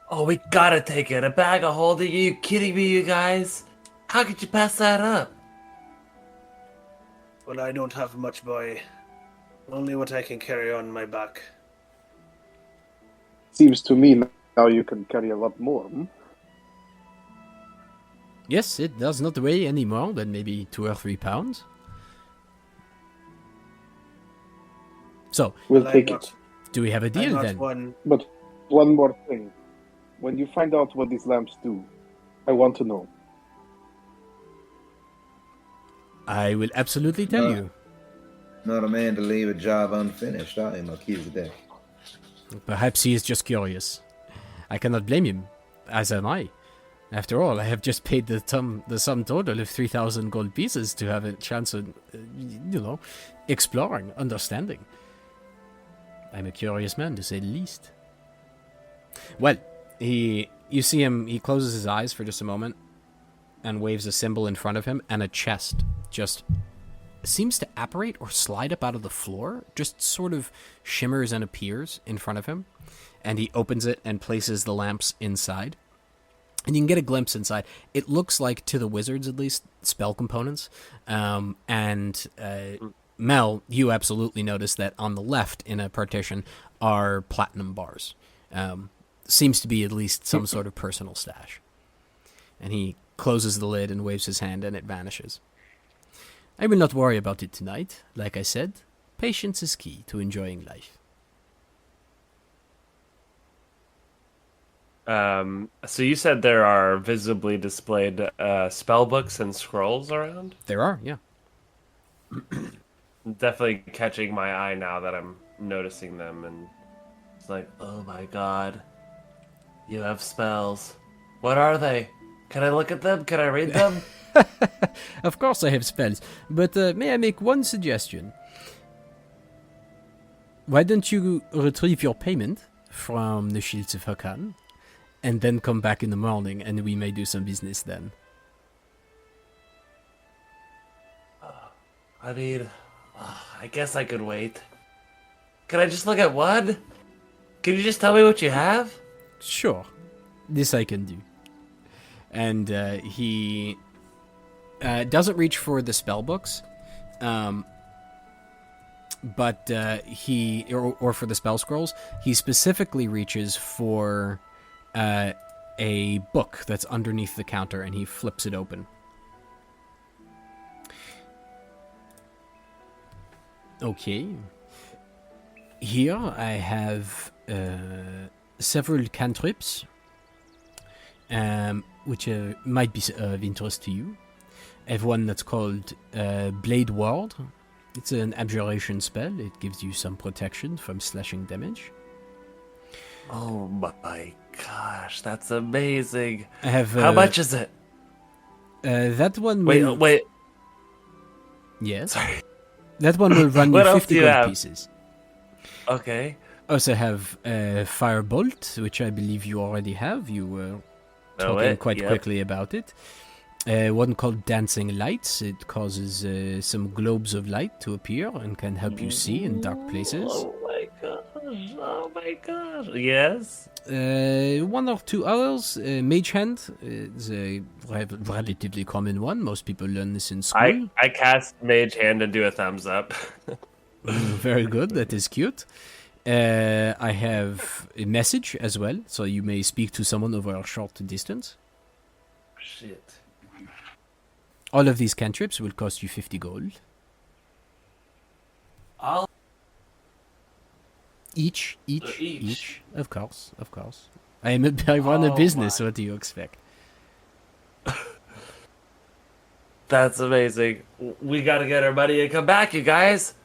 Oh, we gotta take it. A bag of holding? Are you kidding me, you guys? How could you pass that up? Well, I don't have much, boy. Only what I can carry on my back. Seems to me now you can carry a lot more. Yes, it does not weigh any more than maybe 2 or 3 pounds. So, We'll Well, take I'm it. do we have a I'm deal not then? one. But one more thing. When you find out what these lamps do, I want to know. I will absolutely tell No. you. Not a man to leave a job unfinished, are you, Melchizedek? Perhaps he is just curious. I cannot blame him, as am I. After all, I have just paid the sum total of 3,000 gold pieces to have a chance of, exploring, understanding. I'm a curious man, to say the least. Well, you see him, he closes his eyes for just a moment and waves a symbol in front of him, and a chest just seems to apparate or slide up out of the floor, just sort of shimmers and appears in front of him, and he opens it and places the lamps inside. And you can get a glimpse inside. It looks like, to the wizards at least, spell components. Mel, you absolutely notice that on the left in a partition are platinum bars. Seems to be at least some sort of personal stash. And he closes the lid and waves his hand, and it vanishes. I will not worry about it tonight. Like I said, patience is key to enjoying life. So you said there are visibly displayed spell books and scrolls around? There are, yeah. Definitely catching my eye now that I'm noticing them, and It's like, oh my god. You have spells. What are they? Can I look at them? Can I read them? Of course I have spells, but may I make one suggestion? Why don't you retrieve your payment from the Shields of Arcan, and then come back in the morning, and we may do some business then. I mean, I guess I could wait. Can I just look at one? Can you just tell me what you have? Sure, this I can do. And he doesn't reach for the spell books, but he or for the spell scrolls. He specifically reaches for a book that's underneath the counter, and he flips it open. Okay. Here I have several cantrips, which might be of interest to you. I have one that's called Blade Ward. It's an abjuration spell. It gives you some protection from slashing damage. Oh my gosh, that's amazing. I have. How much is it? That one. Wait. Yes. Sorry. That one will run you What else 50 do you gold have? pieces. Okay. Also have Firebolt, which I believe you already have. You were talking quite quickly about it. One called Dancing Lights. It causes some globes of light to appear and can help you see in dark places. Oh my gosh. Oh my gosh. Yes. One or two others. Mage Hand is a relatively common one. Most people learn this in school. I cast Mage Hand and do a thumbs up. Very good. That is cute. I have a message as well, so you may speak to someone over a short distance. Shit. All of these cantrips will cost you 50 gold. All Each. Each. Of course. I run a business. What do you expect? That's amazing. We gotta get our money and come back, you guys.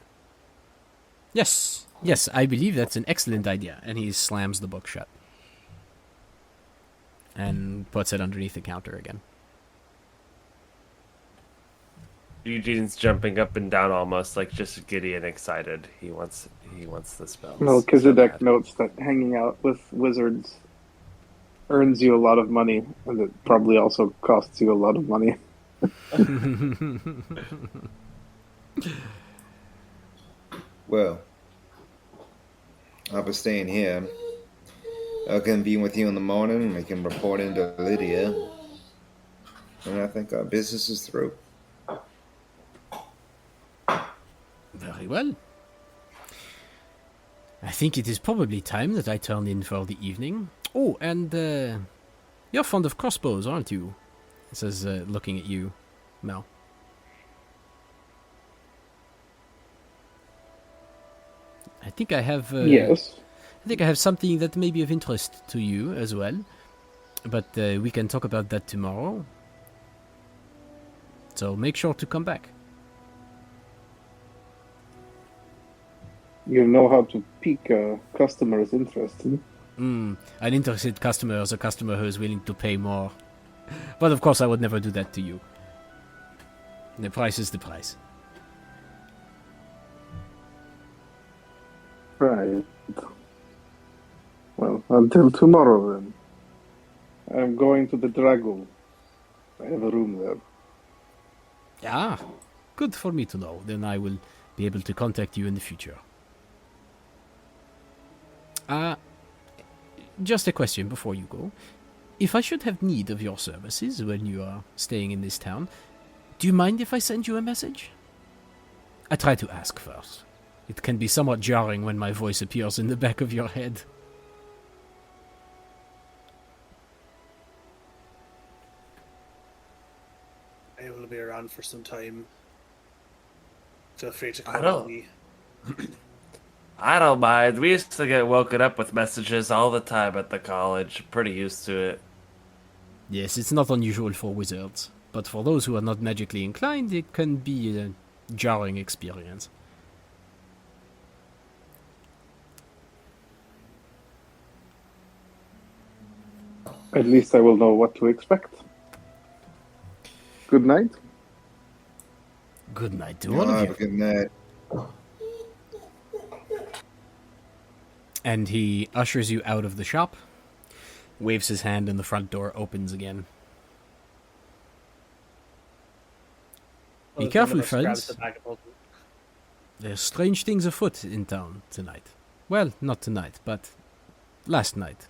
Yes, I believe that's an excellent idea. And he slams the book shut. And puts it underneath the counter again. Eugene's jumping up and down, almost like just giddy and excited. He wants the spells. Melchizedek notes that hanging out with wizards earns you a lot of money, and it probably also costs you a lot of money. Well, I'll be staying here. I'll convene with you in the morning. We can report into Lydia. And I think our business is through. Very well. I think it is probably time that I turn in for the evening. Oh, and you're fond of crossbows, aren't you? It says, looking at you, Mel. I think I have... Yes. I think I have something that may be of interest to you as well. But we can talk about that tomorrow. So make sure to come back. You know how to pique a customer's interest. An interested customer is a customer who is willing to pay more. But of course I would never do that to you. The price is the price. Right. Well, until tomorrow then. I'm going to the Dragul. I have a room there. Ah, good for me to know. Then I will be able to contact you in the future. Just a question before you go. If I should have need of your services when you are staying in this town, do you mind if I send you a message? I try to ask first. It can be somewhat jarring when my voice appears in the back of your head. I will be around for some time. Feel free to I call don't- me. I don't mind. We used to get woken up with messages all the time at the college. Pretty used to it. Yes, it's not unusual for wizards, but for those who are not magically inclined, it can be a jarring experience. At least I will know what to expect. Good night. Good night to all of Have you. a good night. And he ushers you out of the shop, waves his hand, and the front door opens again. Be One careful, of us grabs friends. the bag of holding. There's strange things afoot in town tonight. Well, not tonight, but last night.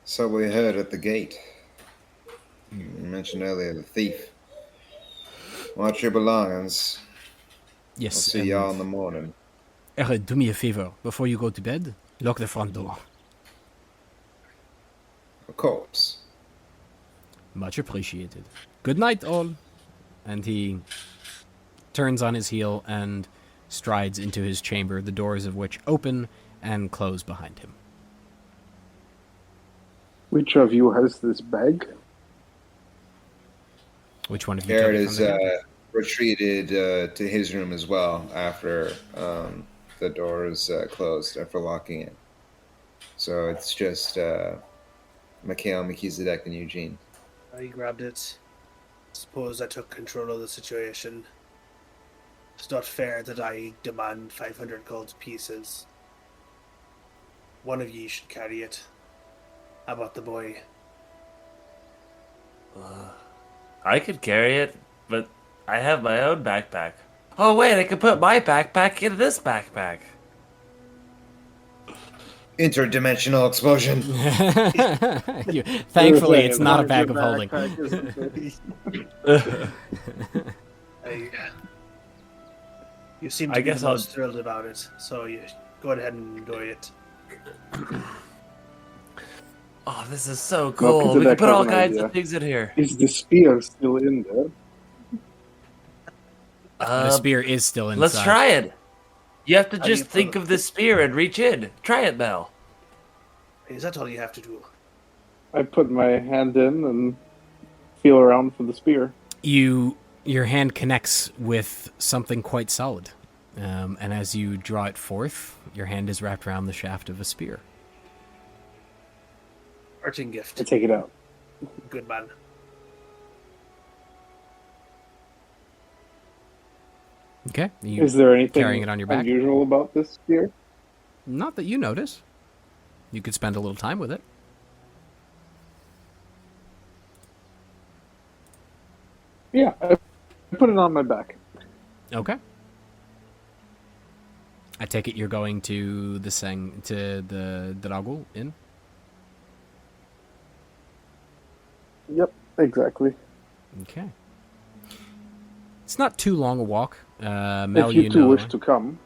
So we heard at the gate. You mentioned earlier the thief. Watch your belongings. I'll Yes, see y'all in the morning. Do me a favor. Before you go to bed, lock the front door. Of course. Much appreciated. Good night, all. And he turns on his heel and strides into his chamber, the doors of which open and close behind him. Which of you has this bag? Which one of you Garrett took it is from the head? retreated to his room as well after the doors closed, after locking it. So it's just Mikhael, Melchizedek, and Eugene. I grabbed it. Suppose I took control of the situation. It's not fair that I demand 500 gold pieces. One of ye should carry it. How about the boy? I could carry it, but I have my own backpack. Oh wait, I could put my backpack in this backpack. Interdimensional explosion. Thankfully, it's not a bag of holding. You seem I to be guess the I'll- most thrilled about it, so you go ahead and enjoy it. Oh, this is so cool. We Melchizedek can put has all an kinds idea. of things in here. Is the spear still in there? The spear is still inside. Let's try it. You have to How do you just put think it? of the spear and reach in. Try it, Mel. Is that all you have to do? I put my hand in and feel around for the spear. Your hand connects with something quite solid. And as you draw it forth, your hand is wrapped around the shaft of a spear. Parting I gift. take it out. Good man. Okay? You, Is there anything carrying it on your back? unusual about this spear? Not that you notice. You could spend a little time with it. Yeah, I put it on my back. Okay. I take it you're going to the Dragul Inn? Yep, exactly. Okay. It's not too long a walk. Mel, If you two know wish the way. to come,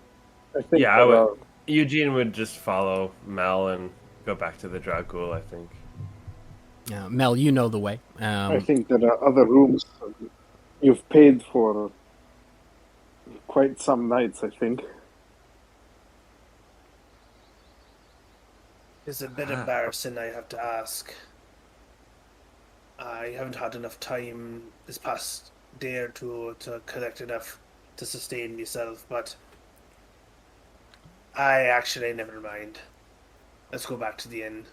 I think. Yeah, I would. Eugene would just follow Mel and go back to the Dragul, I think. Mel, you know the way. I think there are other rooms. You've paid for quite some nights, I think. It's a bit embarrassing, I have to ask. I haven't had enough time this past day or two to collect enough to sustain myself, but I actually never mind. Let's go back to the inn.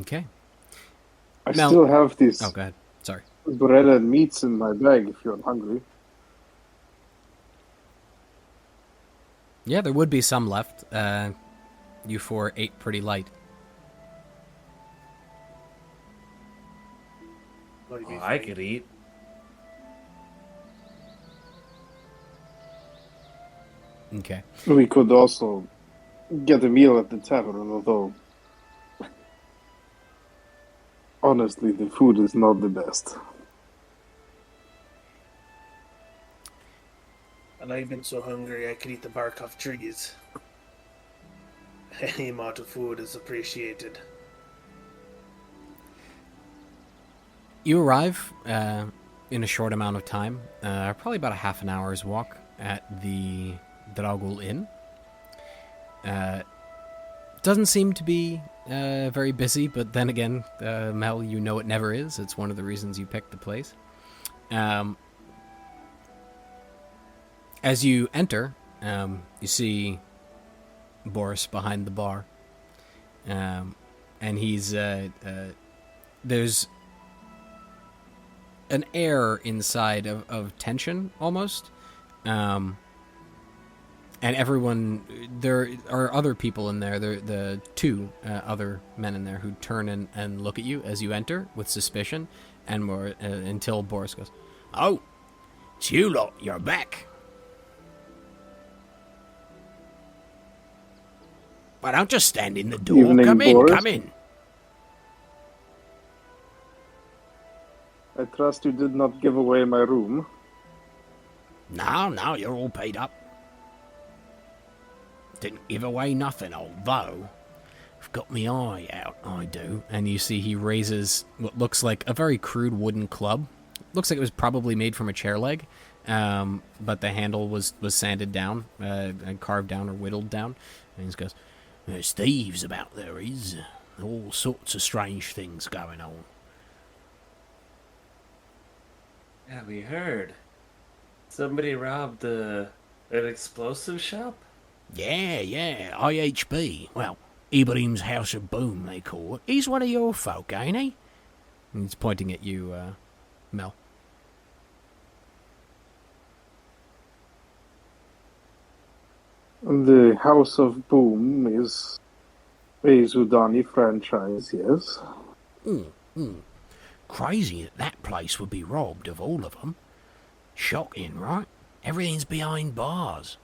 Okay. I Mel- still have these Oh, go ahead. Sorry. bread and meats in my bag if you're hungry. Yeah, there would be some left. You four ate pretty light. Oh, I could eat. Okay. We could also get a meal at the tavern, although honestly, the food is not the best. And I've been so hungry I could eat the bark off trees. Any amount of food is appreciated. You arrive in a short amount of time, probably about a half an hour's walk at the Dragul Inn. Doesn't seem to be very busy, but then again, Mel, you know it never is. It's one of the reasons you picked the place. As you enter, you see Boris behind the bar, and he's there's an air inside of tension almost, and everyone, there are other people in there. There the two other men in there who turn and look at you as you enter with suspicion, and more until Boris goes, "Oh, it's you lot, you're back. Well, don't just stand in the door. Evening, Come in, Boris. come in." I trust you did not give away my room. No, you're all paid up. Didn't give away nothing, although I've got my eye out, I do. And you see he raises what looks like a very crude wooden club. Looks like it was probably made from a chair leg, but the handle was sanded down, and carved down or whittled down. And he goes, "There's thieves about there is. All sorts of strange things going on." Yeah, we heard. Somebody robbed an explosive shop? Yeah, IHB. Well, Ibrahim's House of Boom, they call it. He's one of your folk, ain't he? And he's pointing at you, Mel. The House of Boom is a Zudani franchise, yes. Crazy that place would be robbed of all of them. Shocking, right? Everything's behind bars.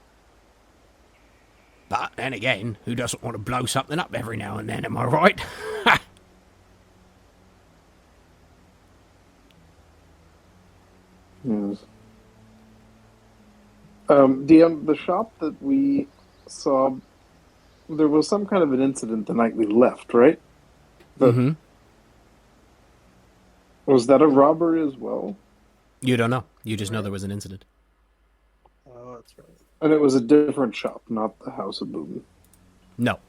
But then again, who doesn't want to blow something up every now and then, am I right? Yes. The shop that we saw, there was some kind of an incident the night we left, right? Mm-hmm. Was that a robbery as well? You don't know. You just know there was an incident. Oh, that's right. And it was a different shop, not the House of Boom. No.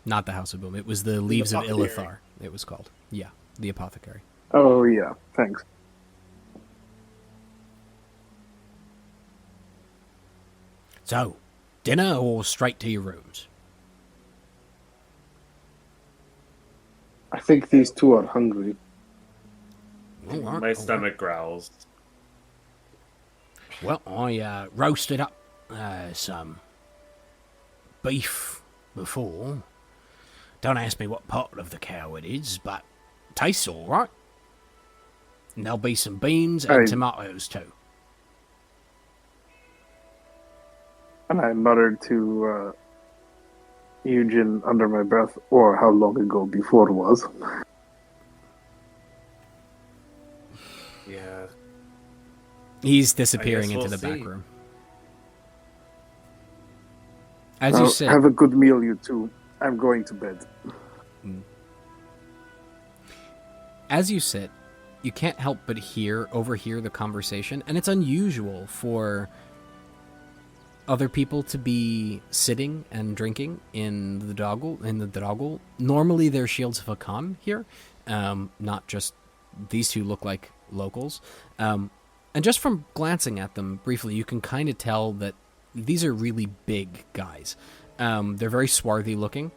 Not the House of Boom. It was the Leaves of Apothecary. Illithar, it was called. Yeah, the Apothecary. Oh, yeah, thanks. So, dinner or straight to your rooms? I think these two are hungry. All right, My all stomach growls. right. Well, I roasted up some beef before. Don't ask me what part of the cow it is, but tastes all right. And there'll be some beans and tomatoes too. And I muttered to Eugen under my breath, or how long ago before was. Yeah. He's disappearing into the back room. As you sit, have a good meal, you two. I'm going to bed. As you sit, you can't help but overhear the conversation, and it's unusual for other people to be sitting and drinking in the doggle. Normally, they're shields of Hakan here, not just these two look like locals. And just from glancing at them briefly, you can kind of tell that these are really big guys. They're very swarthy looking,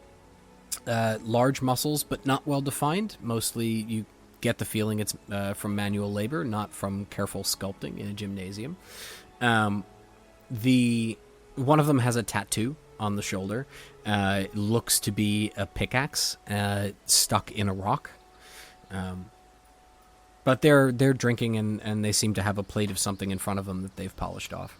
large muscles, but not well defined. Mostly, you get the feeling it's from manual labor, not from careful sculpting in a gymnasium. One of them has a tattoo on the shoulder. It looks to be a pickaxe stuck in a rock. But they're drinking and they seem to have a plate of something in front of them that they've polished off.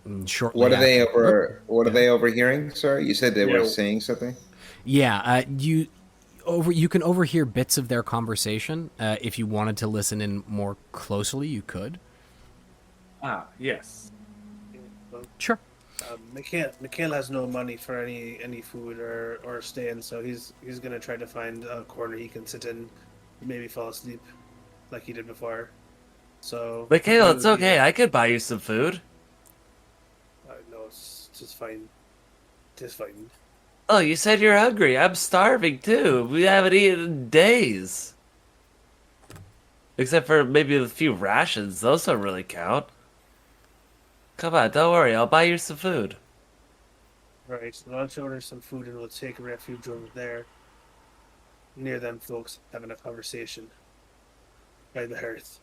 And shortly What are they after, What are they overhearing? Sorry, you said they were saying something. Yeah, you can overhear bits of their conversation. If you wanted to listen in more closely, you could. Ah, yes. Sure. Mikhael has no money for any food or stay in, so he's gonna try to find a corner he can sit in, maybe fall asleep, like he did before. So Mikhael, it's okay. I could buy you some food. No, it's just fine. Just fine. Oh, you said you're hungry. I'm starving too. We haven't eaten in days. Except for maybe a few rations. Those don't really count. Come on, don't worry. I'll buy you some food. Right, so why don't you order some food and we'll take refuge over there. Near them folks having a conversation. By the hearth.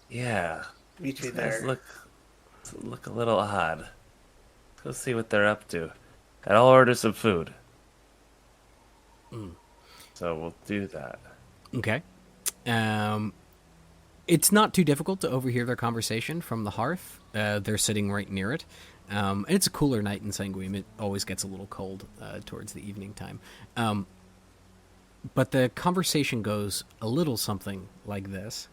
Yeah. Meet me These guys there. look a little odd. Let's see what they're up to. And I'll order some food. So we'll do that. Okay. It's not too difficult to overhear their conversation from the hearth. They're sitting right near it. And it's a cooler night in Sanguine. It always gets a little cold towards the evening time. But the conversation goes a little something like this.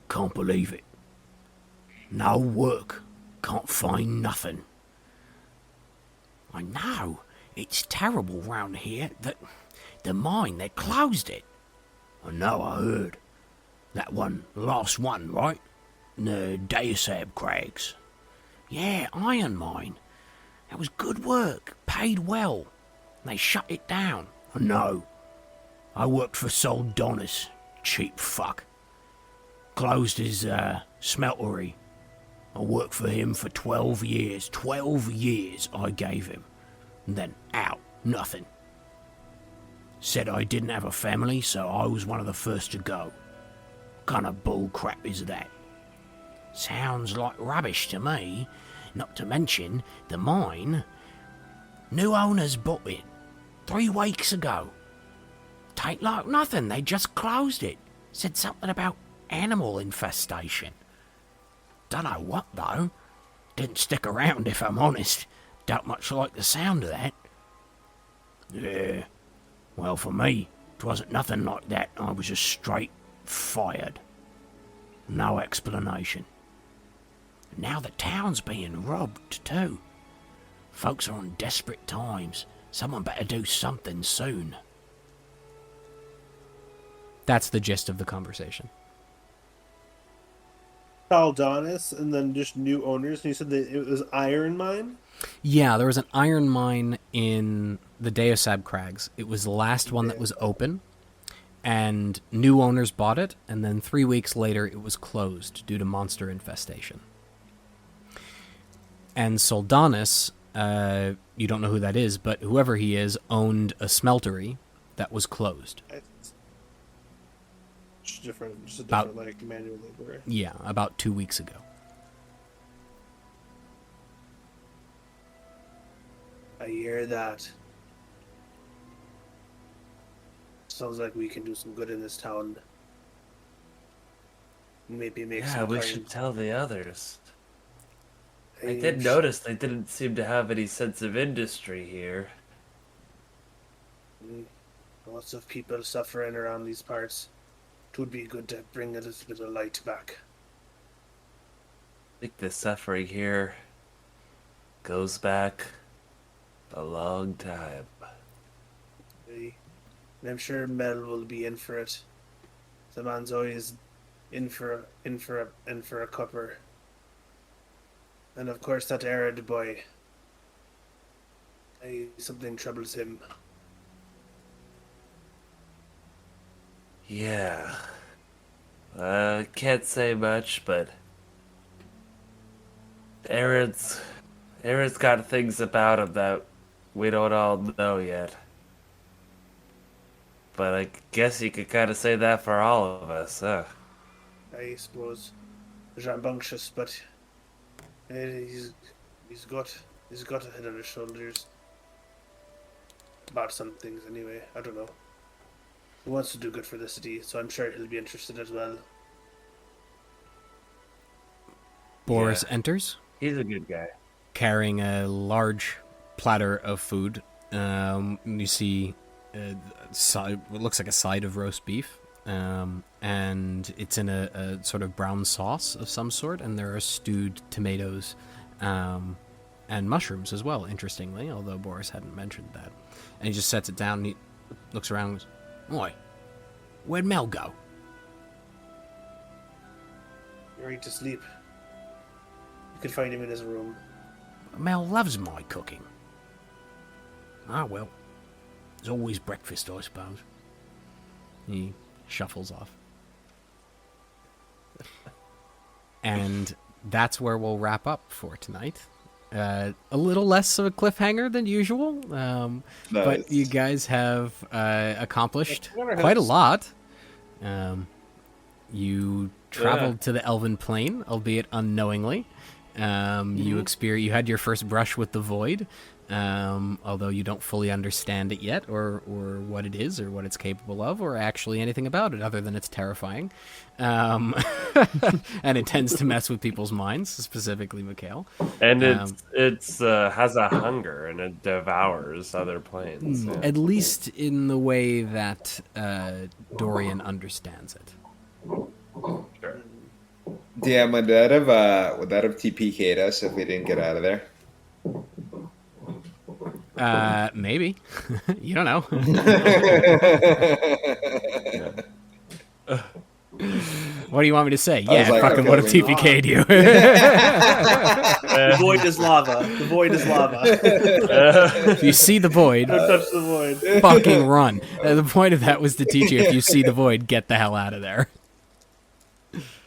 Can't believe it. No work. Can't find nothing. I know. It's terrible round here. The mine, they closed it. I know, I heard. That one, the last one, right? The Deusab Crags. Yeah, iron mine. That was good work. Paid well. They shut it down. I know. I worked for Soldonis. Cheap fuck. Closed his smeltery. I worked for him for 12 years. 12 years I gave him. And then out. Nothing. Said I didn't have a family, so I was one of the first to go. Kind of bull crap is that? Sounds like rubbish to me. Not to mention, the mine. New owners bought it 3 weeks ago. Tain't like nothing, they just closed it. Said something about animal infestation. Dunno what, though. Didn't stick around, if I'm honest. Don't much like the sound of that. Yeah. Well, for me, 'twasn't nothing like that. I was just straight fired. No explanation. Now the town's being robbed, too. Folks are on desperate times. Someone better do something soon. That's the gist of the conversation. Saldonis and then just new owners. And you said that it was iron mine? Yeah, there was an iron mine in the Deusab Crags. It was the last one that was open, and new owners bought it, and then 3 weeks later it was closed due to monster infestation. And Soldonis, you don't know who that is, but whoever he is, owned a smeltery that was closed. Just a different like manual labor. Yeah, about 2 weeks ago. I hear that. sounds like we can do some good in this town. Maybe make Yeah, some we coin. should tell the others. I Hey, did notice they didn't seem to have any sense of industry here. Lots of people suffering around these parts. It would be good to bring a little bit of light back. I think the suffering here goes back a long time. And I'm sure Mel will be in for it. The man's always in for a cupper. And of course that Arid boy. Something troubles him. Yeah. Can't say much, but Aaron's got things about him that we don't all know yet. But I guess you could kind of say that for all of us, huh? I suppose rambunctious, but he's got a head on his shoulders. About some things, anyway. I don't know. He wants to do good for the city, so I'm sure he'll be interested as well. Boris enters, He's a good guy. carrying a large platter of food. You see what looks like a side of roast beef, and it's in a sort of brown sauce of some sort, and there are stewed tomatoes and mushrooms as well, interestingly, although Boris hadn't mentioned that. And he just sets it down, and he looks around and goes, "Oi, where'd Mel go?" You're ready to sleep. You can find him in his room. "Mel loves my cooking." "Ah, well, there's always breakfast, I suppose." He shuffles off. And that's where we'll wrap up for tonight. A little less of a cliffhanger than usual, but you guys have accomplished quite a lot. You traveled to the Elven Plane, albeit unknowingly. You had your first brush with the Void, although you don't fully understand it yet, or what it is, or what it's capable of, or actually anything about it, other than it's terrifying. And it tends to mess with people's minds, specifically Mikhael. And it's has a hunger, and it devours other planes. Yeah. At least in the way that Dorian understands it. Sure. DM, would that have TPK'd us if we didn't get out of there? Maybe. You don't know. What do you want me to say? Yeah, like, fucking okay, would have TPK'd you. The void is lava. The void is lava. If you see the void, Don't touch the void. fucking run. The point of that was to teach you, if you see the void, get the hell out of there.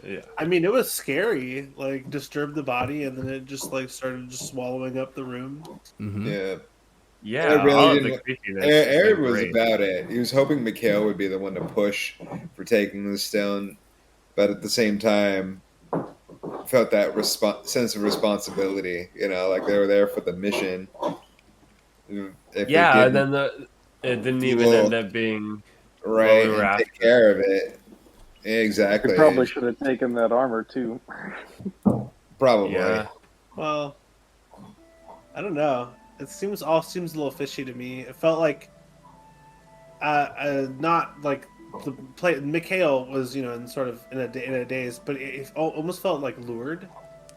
Yeah. I mean, it was scary. Like, disturbed the body, and then it just like started just swallowing up the room. Mm-hmm. Yeah. Yeah, I really all of didn't- the creepiness. Eric is was great. about it. He was hoping Mikhael would be the one to push for taking the stone, but at the same time, felt that sense of responsibility. You know, like they were there for the mission. If we Yeah, and didn't, then it didn't even Well, end up being right, we were and take after. care of it. Exactly. We probably should have taken that armor too. Probably. Yeah. Well, I don't know. It seems a little fishy to me. It felt like, not like the play. Mikhael was, in sort of in a daze, but it almost felt like lured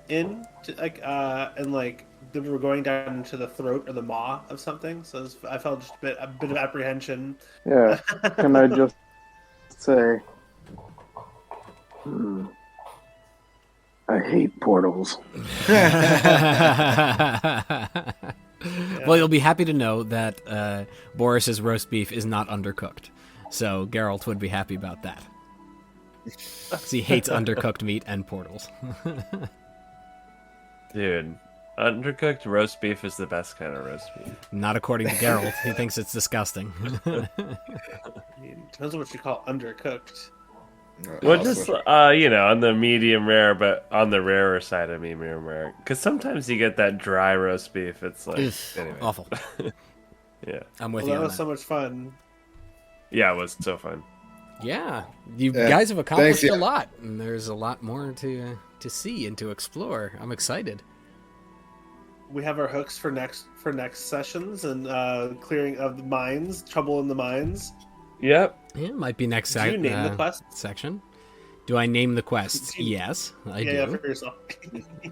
in, to, like, and like they were going down into the throat or the maw of something. So I felt just a bit of apprehension. Yeah. Can I just say, I hate portals. Well, you'll be happy to know that Boris's roast beef is not undercooked. So Geralt would be happy about that. 'Cause he hates undercooked meat and portals. Dude, undercooked roast beef is the best kind of roast beef. Not according to Geralt. He thinks it's disgusting. I mean, depends on what you call undercooked. Well, just on the medium rare, but on the rarer side of medium rare, because sometimes you get that dry roast beef. It's like Ugh, anyway. awful. Yeah, I'm with Well, you that on was that. so much fun. Yeah, it was so fun. Yeah, you guys have accomplished Thanks, a lot, and there's a lot more to see and to explore. I'm excited. We have our hooks for next sessions and clearing of the mines, trouble in the mines. Yep. Yeah, it might be next Do you name the quest? section. Do I name the quests? Yes, I do. Yeah, for yourself.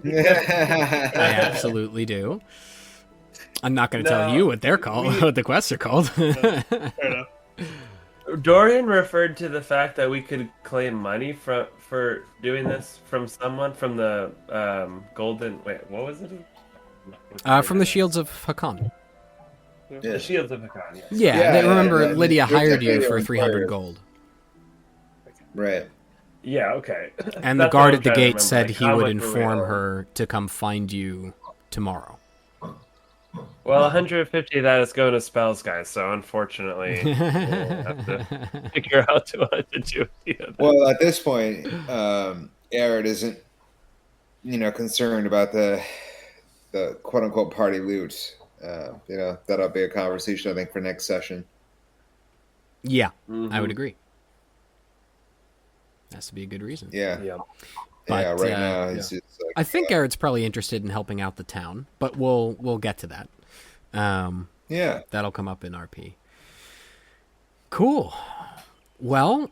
I absolutely do. I'm not going to tell you what they're called, what the quests are called. Fair enough. Dorian referred to the fact that we could claim money for doing this from someone from the golden. Wait, what was it? From the Shields of Hakan. The Shields of Hakan. Yes. Yeah, remember Lydia they're hired you technically for employers. 300 gold. Right. Yeah. Okay. And the That's guard what at the I'm trying to gate remember, said like, he how would much were we inform owed? her to come find you tomorrow. Well, 150 of that is going to spells, guys. So unfortunately, we'll have to figure out what to do with the other. Well, at this point, Arid isn't, concerned about the quote unquote party loot. That'll be a conversation I think for next session. Yeah, I Mm-hmm. would agree. Has to be a good reason. Yeah. Yeah. Yeah. But, Right now, he's just like, I think Arid's probably interested in helping out the town, but we'll get to that. yeah. That'll come up in RP. Cool. Well,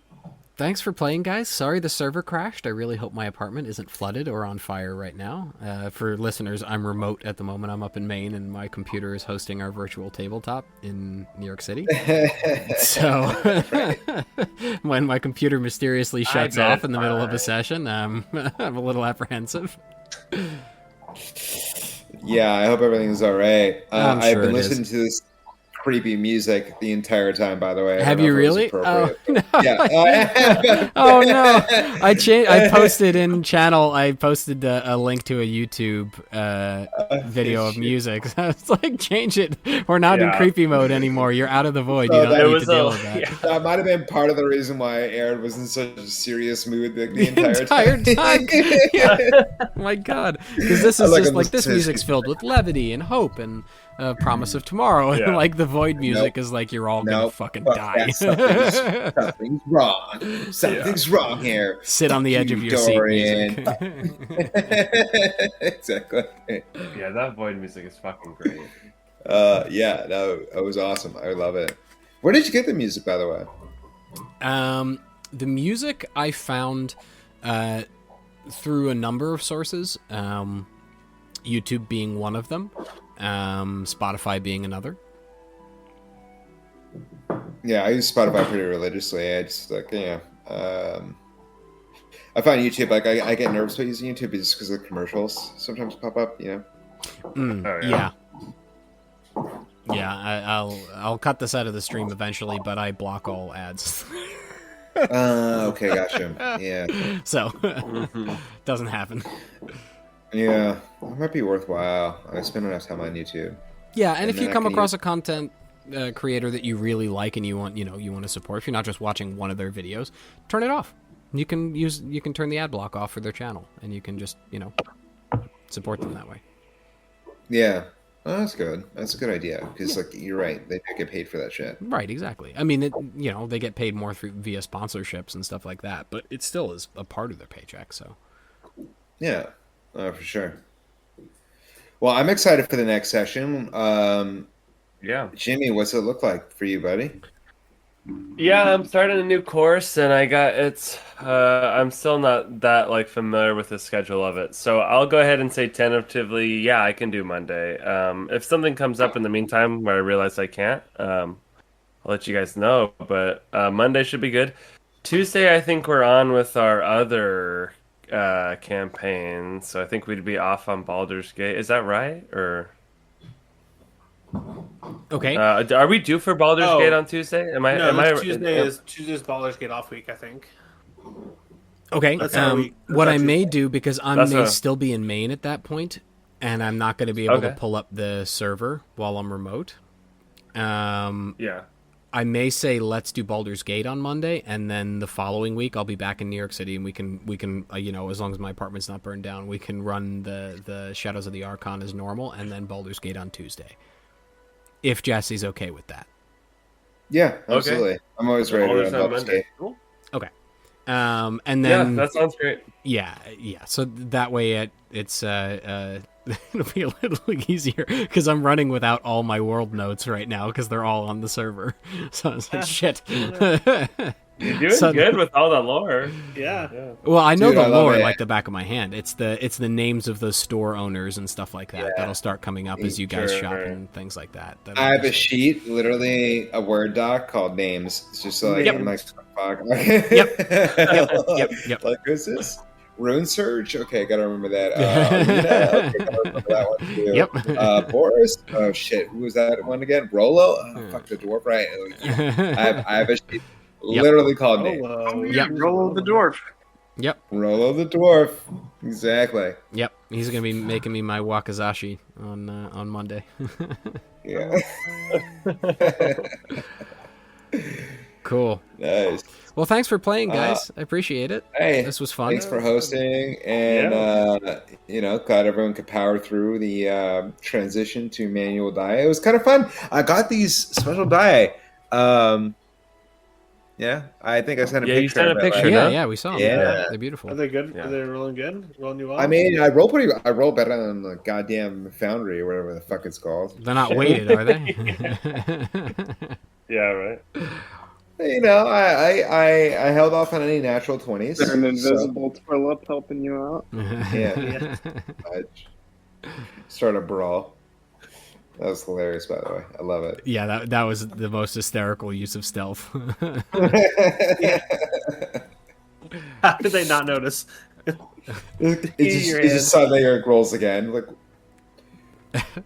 thanks for playing, guys. Sorry the server crashed. I really hope my apartment isn't flooded or on fire right now. For listeners, I'm remote at the moment. I'm up in Maine, and my computer is hosting our virtual tabletop in New York City. So when my computer mysteriously shuts bet off in the it's middle of a fine. session, I'm a little apprehensive. Yeah, I hope everything's all right. I'm I've sure been it listening to this creepy music the entire time, by the way. I Have don't know you if it was really? Oh, appropriate, no. but- Yeah. Oh no! I posted in channel. I posted a link to a YouTube video of music. I was like, change it. We're not in Yeah. creepy mode anymore. You're out of the void. Oh, You don't that need was to deal a- with that. yeah. That might have been part of the reason why Aaron was in such a serious mood the entire time. Yeah. My God, because this is like just a like this listener. music's filled with levity and hope and promise of tomorrow. And Yeah. like the void music is like you're all gonna Nope. fucking Fuck die. that. Something's wrong. Something's wrong here. Sit on the Fuck edge you, of your seat. Dorian. Music. Exactly. Yeah, that void music is fucking great. Yeah, no, it was awesome. I love it. Where did you get the music, by the way? The music I found through a number of sources, YouTube being one of them, Spotify being another. Yeah, I use Spotify pretty religiously. I just I find YouTube I get nervous about using YouTube just because the commercials sometimes pop up. Oh, yeah. Yeah, I'll cut this out of the stream eventually, but I block all ads. Okay, gotcha. Yeah, So, Mm-hmm. doesn't happen. yeah, it might be worthwhile. I spend enough time on YouTube. Yeah, and if then you I come can across a content creator that you really like and you want to support, if you're not just watching one of their videos, turn it off. You can turn the ad block off for their channel, and you can just support them that way. Yeah, oh, that's good. That's a good idea because you're right. They do get paid for that shit. Right, exactly. I mean, they get paid more via sponsorships and stuff like that, but it still is a part of their paycheck. So, Yeah, for sure. Well, I'm excited for the next session. Yeah. Jimmy, what's it look like for you, buddy? Yeah, I'm starting a new course, and I'm still not that familiar with the schedule of it. So I'll go ahead and say tentatively, yeah, I can do Monday. If something comes up in the meantime where I realize I can't, I'll let you guys know. But Monday should be good. Tuesday, I think we're on with our other campaign, so I think we'd be off on Baldur's Gate. Is that right? Or okay. are we due for Baldur's Oh. Gate on Tuesday? Tuesday's Baldur's Gate off week, I think. Okay. That's our week. That's What our I may Tuesday. do, because I That's may a- still be in Maine at that point, and I'm not going to be able to Okay. pull up the server while I'm remote. Yeah. I may say let's do Baldur's Gate on Monday, and then the following week I'll be back in New York City, and we can as long as my apartment's not burned down, we can run the Shadows of the Arcan as normal, and then Baldur's Gate on Tuesday, if Jesse's okay with that. Yeah, absolutely. I'm always ready All to this on help Monday. escape. Cool. And Yeah, then that sounds great. yeah. So that way it's it'll be a little easier because I'm running without all my world notes right now because they're all on the server. So it's like shit. You're doing So- good with all the lore. Yeah. Yeah. Well, I know Dude, the I love lore it. like the back of my hand. It's the names of the store owners and stuff like that. Yeah. That'll start coming up as you guys Sure. shop and things like that. I have a sheet, literally a Word doc called names. It's just like, Yep. I'm like, fuck. Yep. Like, who's this? Rune Surge? Okay, gotta remember that. Lena? Okay, gotta remember that one too. Yep. Boris? Oh shit, who was that one again? Rolo? Oh, fuck, the dwarf, right? I have a sheet literally called names. Yep. Roll the dwarf. Yep. Rolo the dwarf. Exactly. Yep. He's gonna be making me my wakizashi on Monday. Yeah. Cool. Nice. Well, thanks for playing, guys. I appreciate it. Hey, This was fun. thanks for hosting, and glad everyone could power through the transition to manual die. It was kind of fun. I got these special die. Yeah, I think I sent a Yeah, you picture. sent a of it, picture, right? no? Yeah, we saw them. Yeah. They're beautiful. Are they good? Yeah. Are they rolling good? Rolling you well? I mean, I roll better than the goddamn Foundry or whatever the fuck it's called. They're not weighted, are they? Yeah, right. You know, I held off on any natural 20s. There's an so- invisible twirl helping you out. Yeah. I start a brawl. That was hilarious, by the way. I love it. Yeah, that was the most hysterical use of stealth. How did they not notice? It just suddenly Eric rolls again. Like,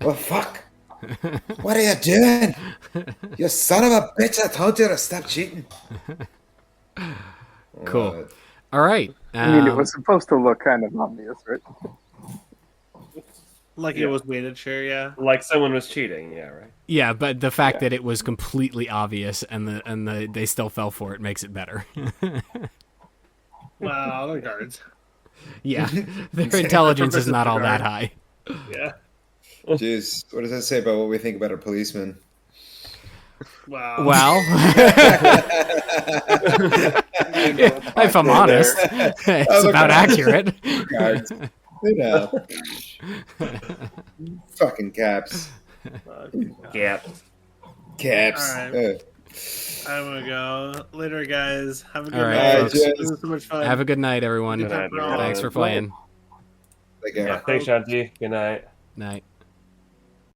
well, fuck. What are you doing? You son of a bitch! I told you to stop cheating. Cool. Love it. All right. I mean, it was supposed to look kind of obvious, right? Like it was weighted, sure, yeah. Like someone was cheating. Yeah, right. Yeah, but the fact that it was completely obvious and they still fell for it makes it better. Wow, the guards. Yeah, their intelligence is not all that high. Yeah. Jeez, what does that say about what we think about a policeman? Wow. Well, if I'm honest, it's about accurate. Guards. You know. Fucking caps. Yeah. Caps. All right. Ugh. I'm gonna go. Later, guys. Have a good All right, night. folks. This was so much fun. Have a good night, everyone. Good night, everyone. Thanks for playing. Like, Yeah. Thanks, Shanti. Good night. Night.